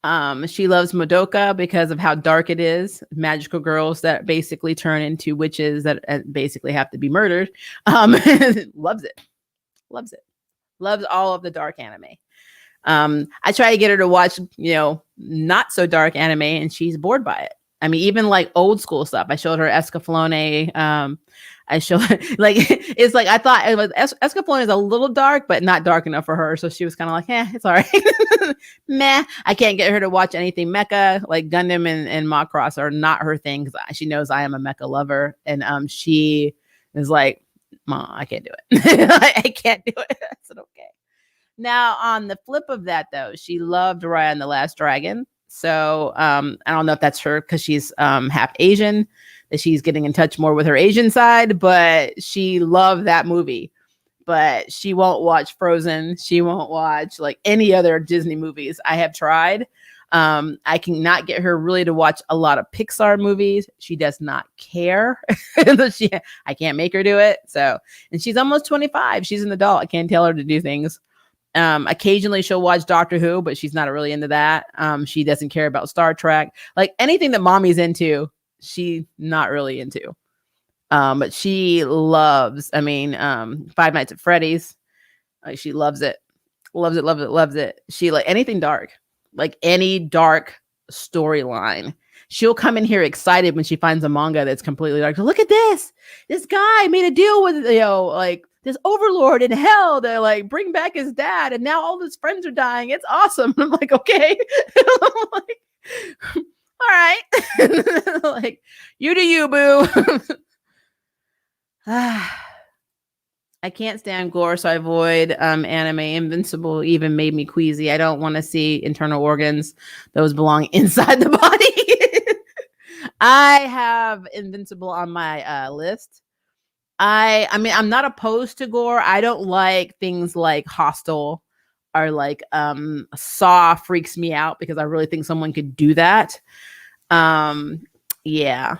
She loves Madoka because of how dark it is. Magical girls that basically turn into witches that basically have to be murdered. Loves it. Loves it. Loves all of the dark anime. I try to get her to watch, not so dark anime, and she's bored by it. I mean, even like old school stuff. I showed her Escaflowne. I showed her, like, it's like, I thought it was Escaflowne is a little dark, but not dark enough for her. So she was kind of like, it's all right. Meh. I can't get her to watch anything mecha, like Gundam and Macross are not her thing, because she knows I am a mecha lover. And she is like, Mom, I can't do it. I can't do it. I said, okay. Now, on the flip of that, though, she loved Raya and the Last Dragon. So I don't know if that's her because she's half Asian, that she's getting in touch more with her Asian side, but she loved that movie. But she won't watch Frozen. She won't watch like any other Disney movies. I have tried. I cannot get her really to watch a lot of Pixar movies. She does not care. I can't make her do it. So, and she's almost 25. She's an adult. I can't tell her to do things. Occasionally she'll watch Doctor Who, but she's not really into that. She doesn't care about Star Trek. Like anything that mommy's into, she's not really into. But she loves, Five Nights at Freddy's. She loves it. Loves it, loves it, loves it. She like anything dark, like any dark storyline. She'll come in here excited when she finds a manga that's completely dark. So look at this. This guy made a deal with, like this overlord in hell to like bring back his dad, and now all his friends are dying. It's awesome. I'm like, okay. I'm like, all right. Like, you do you, boo. I can't stand gore, so I avoid anime. Invincible even made me queasy. I don't want to see internal organs. Those belong inside the body. I have Invincible on my list. I mean, I'm not opposed to gore. I don't like things like Hostel or like Saw freaks me out because I really think someone could do that. Yeah.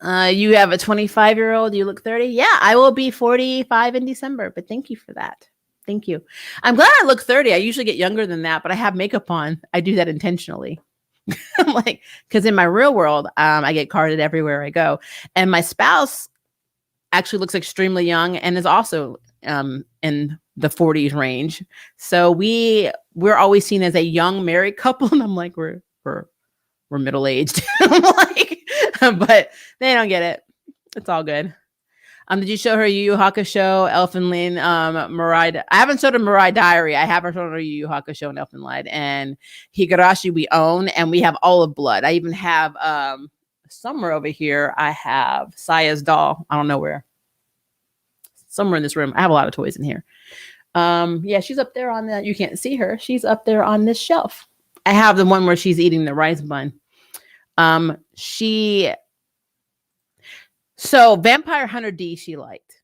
You have a 25-year-old. You look 30. Yeah, I will be 45 in December, but thank you for that. Thank you. I'm glad I look 30. I usually get younger than that, but I have makeup on. I do that intentionally. Like, because in my real world, I get carded everywhere I go. And my spouse actually looks extremely young and is also in the 40s range. So we're always seen as a young married couple. And I'm like, we're middle-aged. I'm like, but they don't get it. It's all good. Did you show her Yu Yu Hakusho, Elfen Lied, Mirai? I haven't showed her Mirai Diary. I have shown her Yu Yu Hakusho and Elfen Lied, and Higurashi we own, and we have Olive Blood. I even have somewhere over here. I have Saya's doll. I don't know where. Somewhere in this room. I have a lot of toys in here. Yeah, she's up there on that. You can't see her. She's up there on this shelf. I have the one where she's eating the rice bun. So Vampire Hunter D she liked.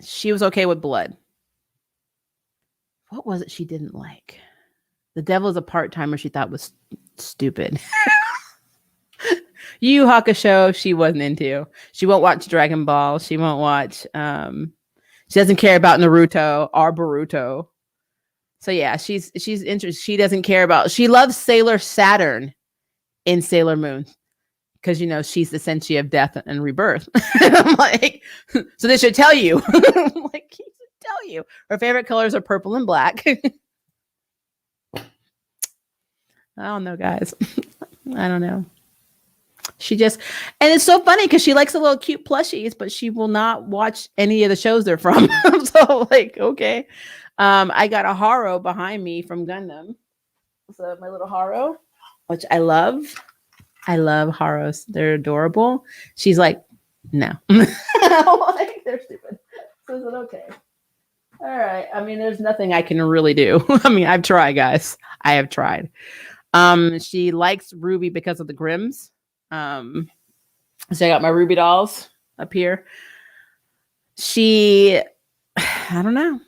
She was okay with blood. What was it she didn't like? The Devil is a Part-Timer she thought was stupid. Yu Yu Hakusho she wasn't into. She won't watch Dragon Ball. She won't watch she doesn't care about Naruto or Boruto. So yeah, she's interested. She doesn't care about. She loves Sailor Saturn in Sailor Moon because she's the Senshi of death and rebirth. I'm like, so this should tell you. I'm like, he should tell you. Her favorite colors are purple and black. I don't know, guys. I don't know. She just, and it's so funny because she likes the little cute plushies, but she will not watch any of the shows they're from. So like, okay. I got a Haro behind me from Gundam. So my little Haro, which I love. I love Haros. They're adorable. She's like, no. Like, they're stupid. So is it okay? All right. I mean, there's nothing I can really do. I mean, I've tried, guys. I have tried. She likes Ruby because of the Grims. So I got my Ruby dolls up here. I don't know.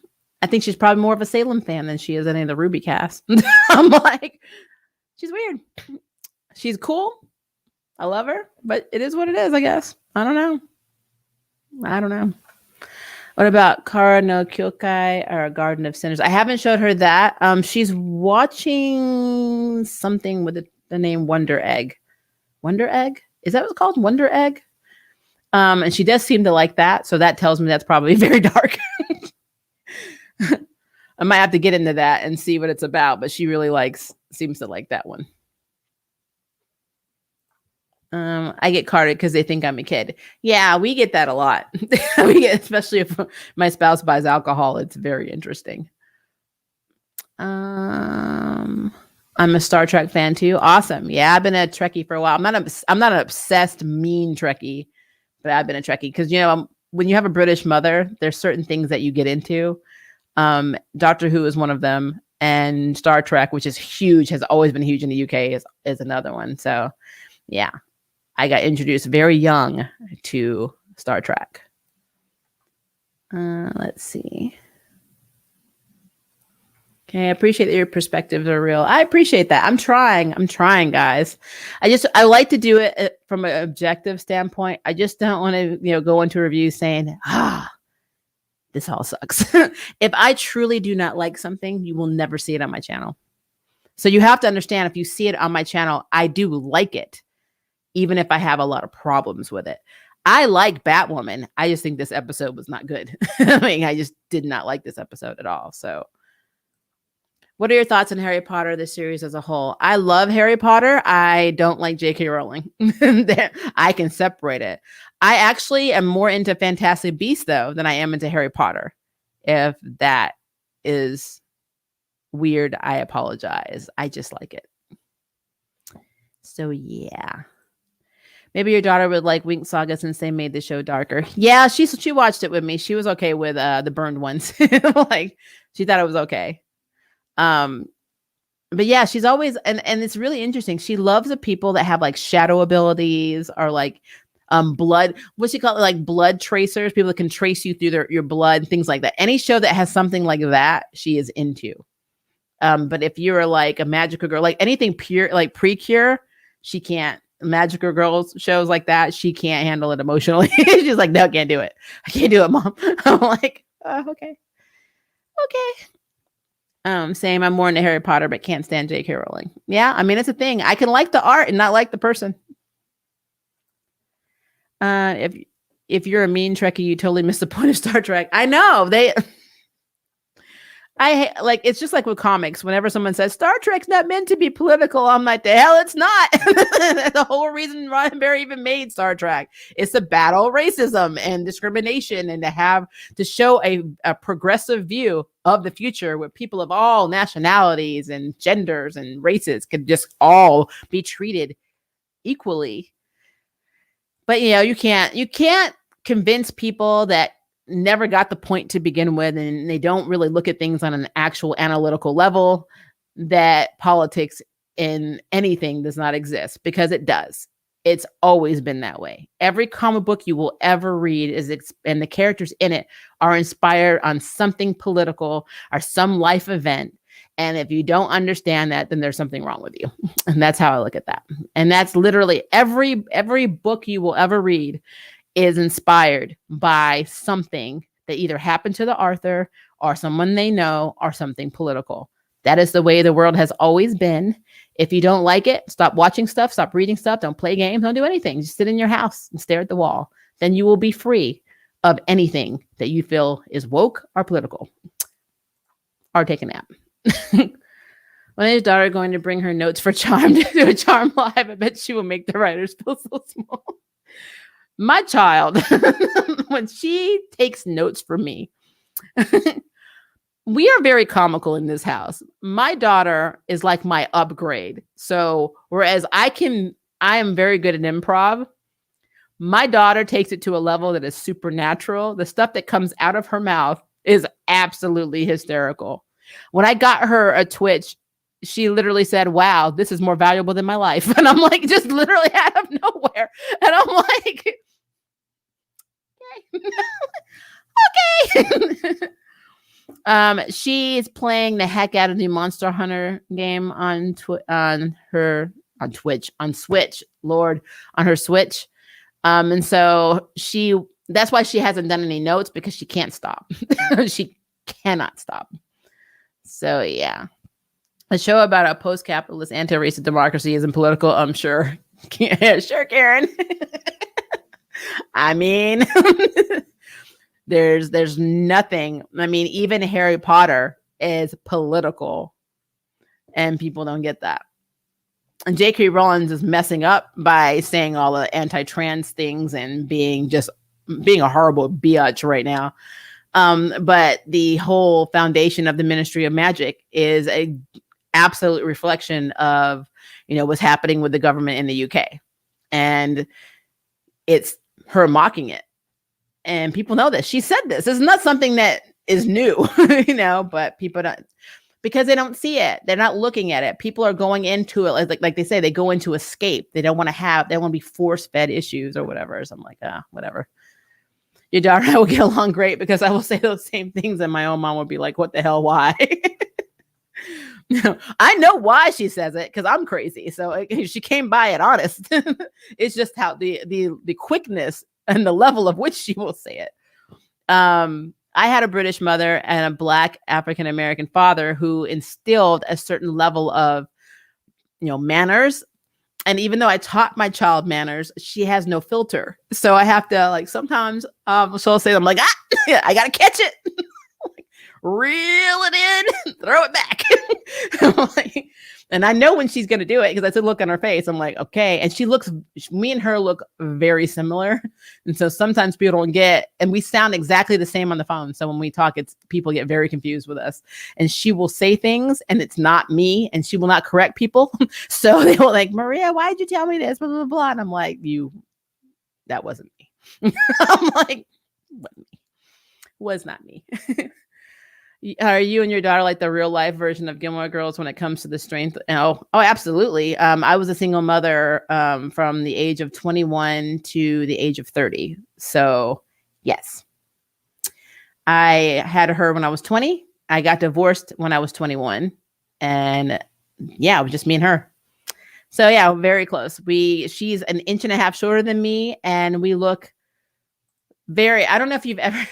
I think she's probably more of a Salem fan than she is any of the Ruby cast. I'm like, she's weird. She's cool. I love her, but it is what it is, I guess. I don't know. What about Kara no Kyokai or Garden of Sinners? I haven't showed her that. She's watching something with the name Wonder Egg. Wonder Egg? Is that what it's called? Wonder Egg? And she does seem to like that. So that tells me that's probably very dark. I might have to get into that and see what it's about, but she really seems to like that one. I get carded because they think I'm a kid. Yeah, we get that a lot. Especially if my spouse buys alcohol. It's very interesting. I'm a Star Trek fan too. Awesome. Yeah, I've been a Trekkie for a while. I'm not an obsessed mean Trekkie, but I've been a Trekkie because when you have a British mother, there's certain things that you get into. Doctor Who is one of them, and Star Trek, which is huge, has always been huge in the UK, is another one. So, yeah, I got introduced very young to Star Trek. Let's see. Okay, I appreciate that your perspectives are real. I appreciate that. I'm trying, guys. I like to do it from an objective standpoint. I just don't want to, go into a review saying, this all sucks. If I truly do not like something, you will never see it on my channel. So you have to understand, if you see it on my channel, I do like it, even if I have a lot of problems with it. I like Batwoman. I just think this episode was not good. I mean, I just did not like this episode at all. So what are your thoughts on Harry Potter, the series as a whole? I love Harry Potter. I don't like J.K. Rowling. I can separate it. I actually am more into Fantastic Beasts, though, than I am into Harry Potter. If that is weird, I apologize. I just like it. So, yeah. Maybe your daughter would like Wink Saga since they made the show darker. Yeah, she watched it with me. She was okay with the burned ones. Like, she thought it was okay. But yeah, she's always, and it's really interesting. She loves the people that have like shadow abilities or like blood, what's she call it, like blood tracers, people that can trace you through your blood, things like that. Any show that has something like that, she is into. But if you're like a magical girl, like anything pure, like Precure, she can't. Magical girls shows like that, she can't handle it emotionally. She's like, no, can't do it. I can't do it, Mom. I'm like, okay. Same. I'm more into Harry Potter, but can't stand J.K. Rowling. Yeah, I mean, it's a thing. I can like the art and not like the person. If you're a mean Trekkie, you totally miss the point of Star Trek. I know like, it's just like with comics. Whenever someone says Star Trek's not meant to be political, I'm like, the hell it's not. The whole reason Roddenberry even made Star Trek is to battle racism and discrimination, and to show a progressive view of the future where people of all nationalities and genders and races could just all be treated equally. But you can't convince people that never got the point to begin with, and they don't really look at things on an actual analytical level, that politics in anything does not exist, because it does. It's always been that way. Every comic book you will ever read and the characters in it are inspired on something political or some life event. And if you don't understand that, then there's something wrong with you. And that's how I look at that. And that's literally every book you will ever read is inspired by something that either happened to the author or someone they know or something political. That is the way the world has always been. If you don't like it, stop watching stuff, stop reading stuff, don't play games, don't do anything. Just sit in your house and stare at the wall. Then you will be free of anything that you feel is woke or political. Or take a nap. When is daughter going to bring her notes for Charm to do a Charm Live? I bet she will make the writers feel so small. My child, when she takes notes from me, we are very comical in this house. My daughter is like my upgrade. So whereas I am very good at improv, my daughter takes it to a level that is supernatural. The stuff that comes out of her mouth is absolutely hysterical. When I got her a Twitch, she literally said, "Wow, this is more valuable than my life." And I'm like, just literally out of nowhere. And I'm like, okay. She's playing the heck out of the Monster Hunter game on Switch, Lord, on her Switch. And so that's why she hasn't done any notes, because she can't stop. She cannot stop. So yeah. A show about a post-capitalist anti-racist democracy isn't political, I'm sure. Sure, Karen. I mean, there's nothing. I mean, even Harry Potter is political, and people don't get that. And J.K. Rowling is messing up by saying all the anti-trans things and being a horrible biatch right now. But the whole foundation of the Ministry of Magic is a absolute reflection of, what's happening with the government in the UK. And it's her mocking it. And people know this. She said this. It's not something that is new, but people don't, because they don't see it. They're not looking at it. People are going into it. Like they say, they go into escape. They don't want to be force-fed issues or whatever. So I'm like, whatever. Your daughter and I will get along great, because I will say those same things and my own mom will be like, what the hell? Why? I know why she says it, because I'm crazy. So she came by it honest. It's just how the quickness and the level of which she will say it. I had a British mother and a Black African-American father who instilled a certain level of, manners. And even though I taught my child manners, she has no filter. So I have to sometimes she'll say, I'm like, I got to catch it. Reel it in, throw it back. And I know when she's going to do it, because I said, look on her face. I'm like, okay. And me and her look very similar. And so sometimes people don't get, and we sound exactly the same on the phone. So when we talk, people get very confused with us, and she will say things and it's not me, and she will not correct people. So they will like, Maria, why did you tell me this? Blah, blah, blah. And I'm like, that wasn't me. I'm like, was not me. Are you and your daughter like the real life version of Gilmore Girls when it comes to the strength? Oh, absolutely. I was a single mother from the age of 21 to the age of 30. So yes, I had her when I was 20. I got divorced when I was 21, and yeah, it was just me and her. So yeah, very close. She's an inch and a half shorter than me, and we look I don't know if you've ever,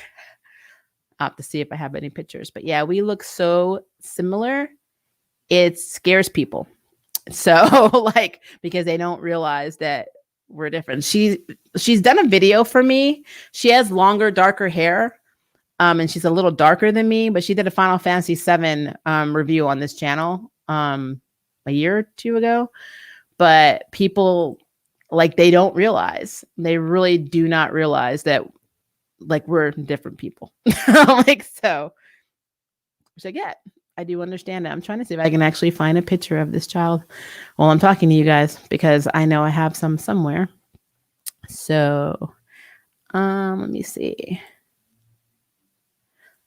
I'll have to see if I have any pictures, but yeah, we look so similar. It scares people. So because they don't realize that we're different. She's done a video for me. She has longer, darker hair, And she's a little darker than me, but she did a Final Fantasy VII review on this channel a year or two ago. But people, like, they don't realize, they really do not realize that, like, we're different people. Like, so, which I get. I do understand it. I'm trying to see if I can actually find a picture of this child while I'm talking to you guys, because I know I have some somewhere. So, let me see.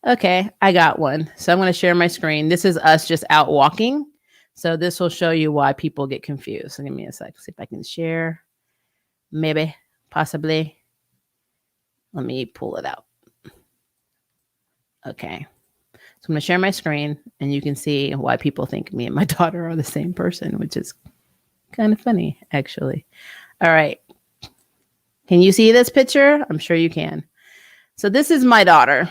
Okay, I got one. So I'm going to share my screen. This is us just out walking. So this will show you why people get confused. So give me a sec. See if I can share. Maybe, possibly. Let me pull it out. Okay. So I'm going to share my screen, and you can see why people think me and my daughter are the same person, which is kind of funny, actually. All right. Can you see this picture? I'm sure you can. So this is my daughter,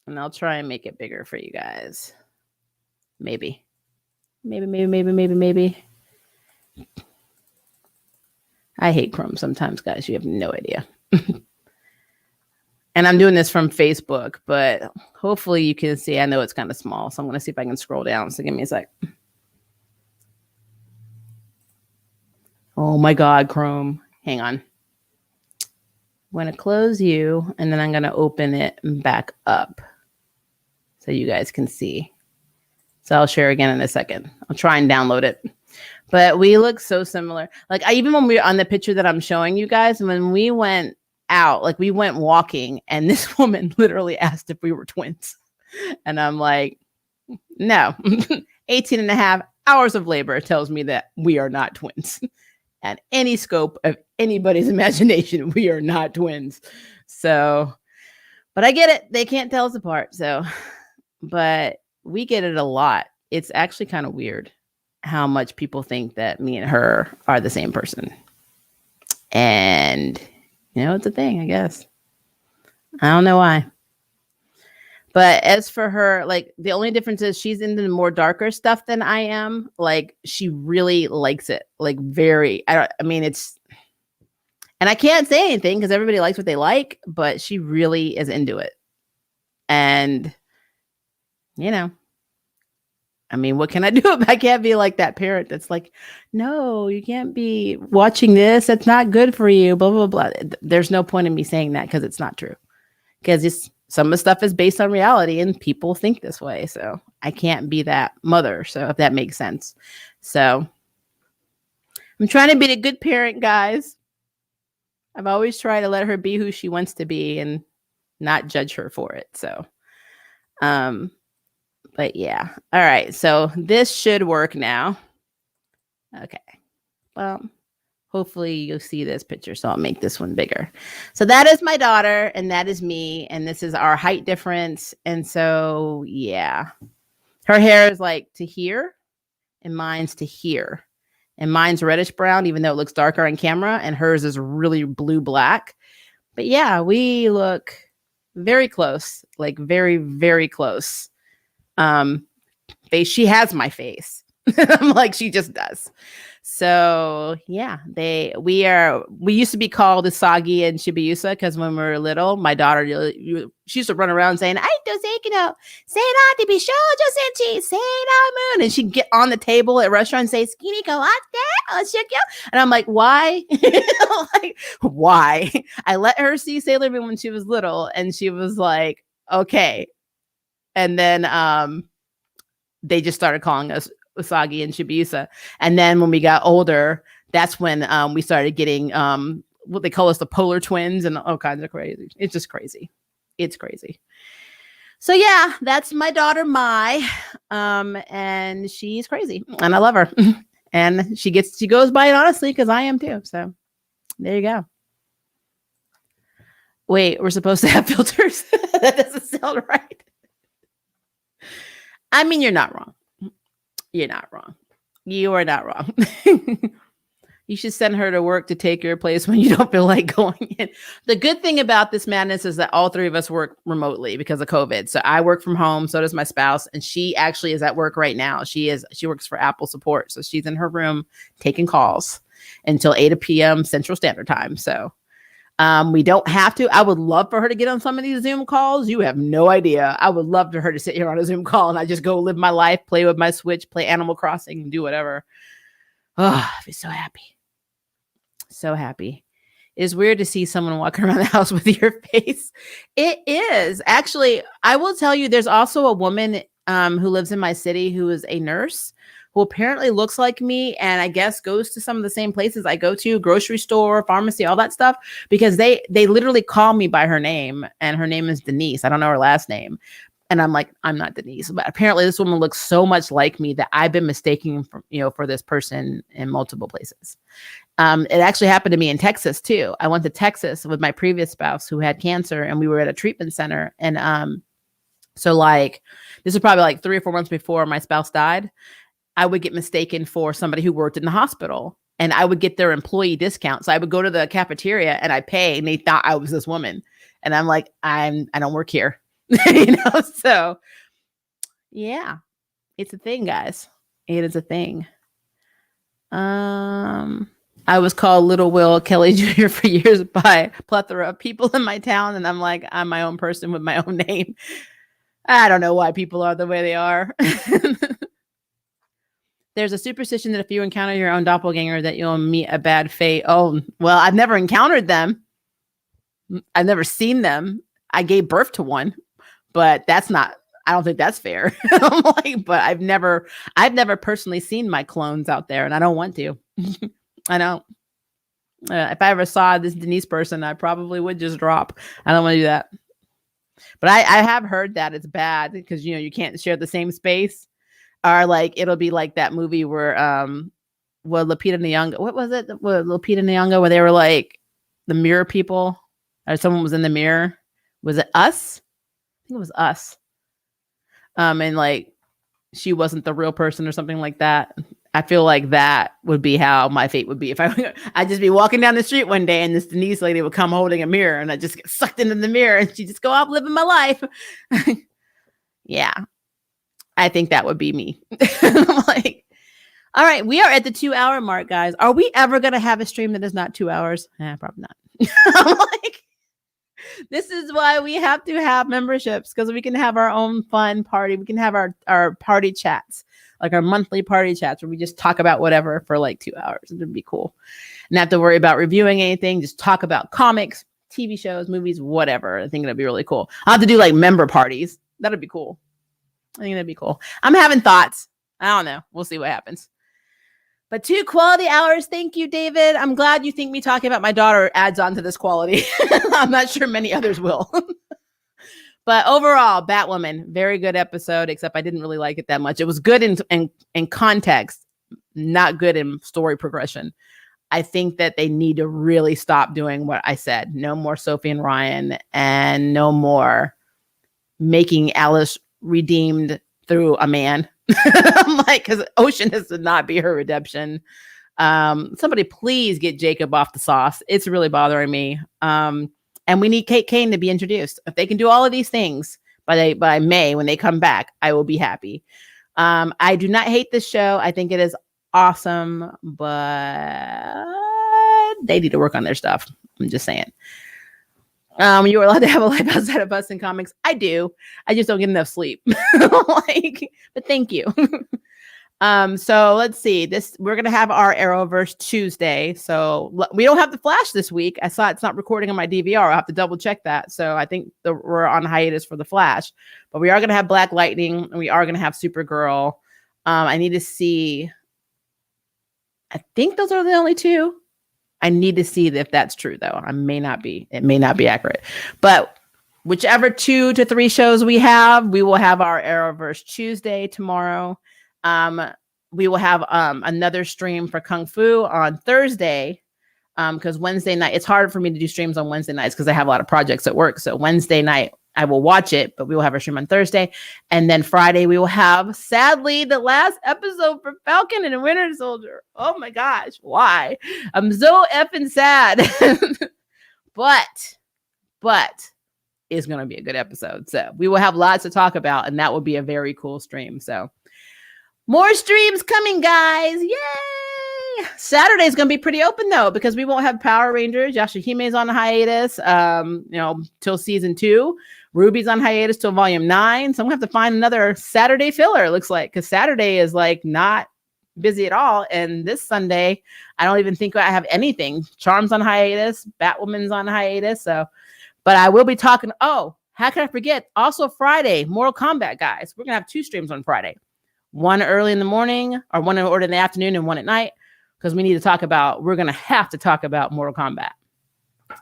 and I'll try and make it bigger for you guys. Maybe. Maybe. I hate Chrome sometimes, guys. You have no idea. And I'm doing this from Facebook, but hopefully you can see. I know it's kind of small, so I'm going to see if I can scroll down. So give me a sec. Oh my God, Chrome. Hang on. I'm going to close you, and then I'm going to open it back up so you guys can see. So I'll share again in a second. I'll try and download it. But we look so similar. Like, even when we were on the picture that I'm showing you guys, when we went out, like, we went walking, and this woman literally asked if we were twins. And I'm like, no. 18 and a half hours of labor tells me that we are not twins. At any scope of anybody's imagination, we are not twins. So, but I get it. They can't tell us apart. So, but we get it a lot. It's actually kind of weird how much people think that me and her are the same person. And, you know, it's a thing, I guess. I don't know why. But as for her, like, the only difference is she's into the more darker stuff than I am. Like, she really likes it. Like, very, I mean, it's, and I can't say anything because everybody likes what they like, but she really is into it. And, you know, I mean, what can I do? I can't be like that parent that's like, no, you can't be watching this. That's not good for you, blah, blah, blah. There's no point in me saying that because it's not true. Because some of the stuff is based on reality and people think this way. So I can't be that mother. So if that makes sense. So I'm trying to be a good parent, guys. I've always tried to let her be who she wants to be and not judge her for it. So, but yeah. All right. So this should work now. Okay. Well, hopefully you'll see this picture. So I'll make this one bigger. So that is my daughter and that is me. And this is our height difference. And so, yeah, her hair is like to here and mine's to here. And mine's reddish brown, even though it looks darker on camera. And hers is really blue black. But yeah, we look very close, like very, very close. Face. She has my face. I'm like, she just does. So yeah, we used to be called Usagi and Shibuya because when we were little, my daughter, she used to run around saying, "I don't say, say not to be shoujo senshi, say no moon," and she'd get on the table at restaurants and say, "Skinny go out there, and I'm like, why? Like, why? I let her see Sailor Moon when she was little, and she was like, okay, and then they just started calling us Usagi and Shibuya. And then when we got older, that's when we started getting what they call us the polar twins and all kinds of crazy. It's just crazy. It's crazy. So yeah, that's my daughter Mai. And she's crazy and I love her. And she goes by it honestly because I am too. So there you go. Wait, we're supposed to have filters? That doesn't sound right. I mean, you're not wrong. You're not wrong. You are not wrong. You should send her to work to take your place when you don't feel like going in. The good thing about this madness is that all three of us work remotely because of COVID. So I work from home. So does my spouse. And she actually is at work right now. She works for Apple support. So she's in her room taking calls until 8 p.m. Central Standard Time. So We don't have to. I would love for her to get on some of these Zoom calls. You have no idea. I would love for her to sit here on a Zoom call and I just go live my life, play with my Switch, play Animal Crossing, and do whatever. Oh, I'd be so happy. So happy. It's weird to see someone walking around the house with your face. It is. Actually, I will tell you, there's also a woman who lives in my city who is a nurse who apparently looks like me and I guess goes to some of the same places I go to, grocery store, pharmacy, all that stuff, because they literally call me by her name, and her name is Denise. I don't know her last name. And I'm like, I'm not Denise, but apparently this woman looks so much like me that I've been mistaken for this person in multiple places. It actually happened to me in Texas too. I went to Texas with my previous spouse who had cancer, and we were at a treatment center. And so like, this was probably like 3 or 4 months before my spouse died. I would get mistaken for somebody who worked in the hospital, and I would get their employee discount. So I would go to the cafeteria and I pay, and they thought I was this woman. And I'm like, I don't work here, So yeah, it's a thing, guys. It is a thing. I was called Little Will Kelly Jr. for years by a plethora of people in my town. And I'm like, I'm my own person with my own name. I don't know why people are the way they are. There's a superstition that if you encounter your own doppelganger, that you'll meet a bad fate. Oh, well, I've never encountered them. I've never seen them. I gave birth to one, but I don't think that's fair. I'm like, but I've never personally seen my clones out there, and I don't want to. I don't. If I ever saw this Denise person, I probably would just drop. I don't want to do that. But I have heard that it's bad because, you can't share the same space. Or like, it'll be like that movie where, Lupita Nyong'o, what was it? Lupita Nyong'o, where they were like the mirror people, or someone was in the mirror. Was it Us? I think it was Us. And like, she wasn't the real person or something like that. I feel like that would be how my fate would be. If I'd just be walking down the street one day and this Denise lady would come holding a mirror, and I just get sucked into the mirror and she just go out living my life. Yeah. I think that would be me. I'm like, all right, we are at the 2-hour mark, guys. Are we ever going to have a stream that is not 2 hours? Probably not. I'm like, this is why we have to have memberships, because we can have our own fun party. We can have our party chats, like our monthly party chats where we just talk about whatever for like 2 hours. It'd be cool. Not have to worry about reviewing anything. Just talk about comics, TV shows, movies, whatever. I think it'd be really cool. I'll have to do like member parties. That'd be cool. I think that'd be cool. I'm having thoughts. I don't know. We'll see what happens. But 2 quality hours. Thank you, David. I'm glad you think me talking about my daughter adds on to this quality. I'm not sure many others will. But overall, Batwoman, very good episode, except I didn't really like it that much. It was good in context, not good in story progression. I think that they need to really stop doing what I said. No more Sophie and Ryan, and no more making Alice redeemed through a man. I'm like, because Ocean has to not be her redemption. Somebody please get Jacob off the sauce. It's really bothering me. And we need Kate Kane to be introduced. If they can do all of these things by May, when they come back, I will be happy. I do not hate this show. I think it is awesome, but they need to work on their stuff. I'm just saying. You are allowed to have a life outside of Boston Comics. I do. I just don't get enough sleep. But thank you. So let's see. We're gonna have our Arrowverse Tuesday. So we don't have the Flash this week. I saw it's not recording on my DVR. I'll have to double check that. So I think we're on hiatus for the Flash, but we are gonna have Black Lightning, and we are gonna have Supergirl. I need to see. I think those are the only 2. I need to see if that's true, though. It may not be accurate, but whichever 2 to 3 shows we have, we will have our Arrowverse Tuesday tomorrow. We will have another stream for Kung Fu on Thursday, because Wednesday night, it's hard for me to do streams on Wednesday nights because I have a lot of projects at work. So Wednesday night, I will watch it, but we will have a stream on Thursday. And then Friday, we will have, sadly, the last episode for Falcon and the Winter Soldier. Oh my gosh, why? I'm so effing sad. But it's going to be a good episode. So we will have lots to talk about, and that will be a very cool stream. So more streams coming, guys. Yay! Saturday is going to be pretty open though, because we won't have Power Rangers. Yashihime's on hiatus, till season 2. Ruby's on hiatus till volume 9. So I'm going to have to find another Saturday filler, it looks like, because Saturday is like not busy at all. And this Sunday, I don't even think I have anything. Charm's on hiatus. Batwoman's on hiatus. So, but I will be talking. Oh, how can I forget? Also Friday, Mortal Kombat, guys. We're going to have 2 streams on Friday. One early in the morning, or one in the afternoon, and one at night. Because we're going to have to talk about Mortal Kombat.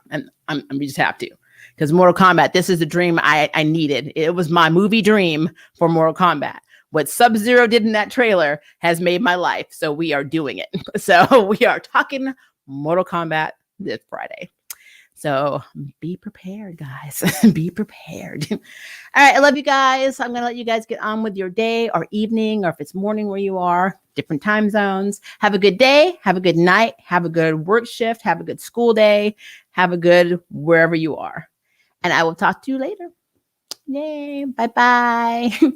And we just have to. Because Mortal Kombat, this is the dream I needed. It was my movie dream for Mortal Kombat. What Sub-Zero did in that trailer has made my life. So we are doing it. So we are talking Mortal Kombat this Friday. So be prepared, guys. Be prepared. All right. I love you guys. I'm going to let you guys get on with your day or evening, or if it's morning where you are, different time zones. Have a good day. Have a good night. Have a good work shift. Have a good school day. Have a good wherever you are. And I will talk to you later. Yay. Bye-bye.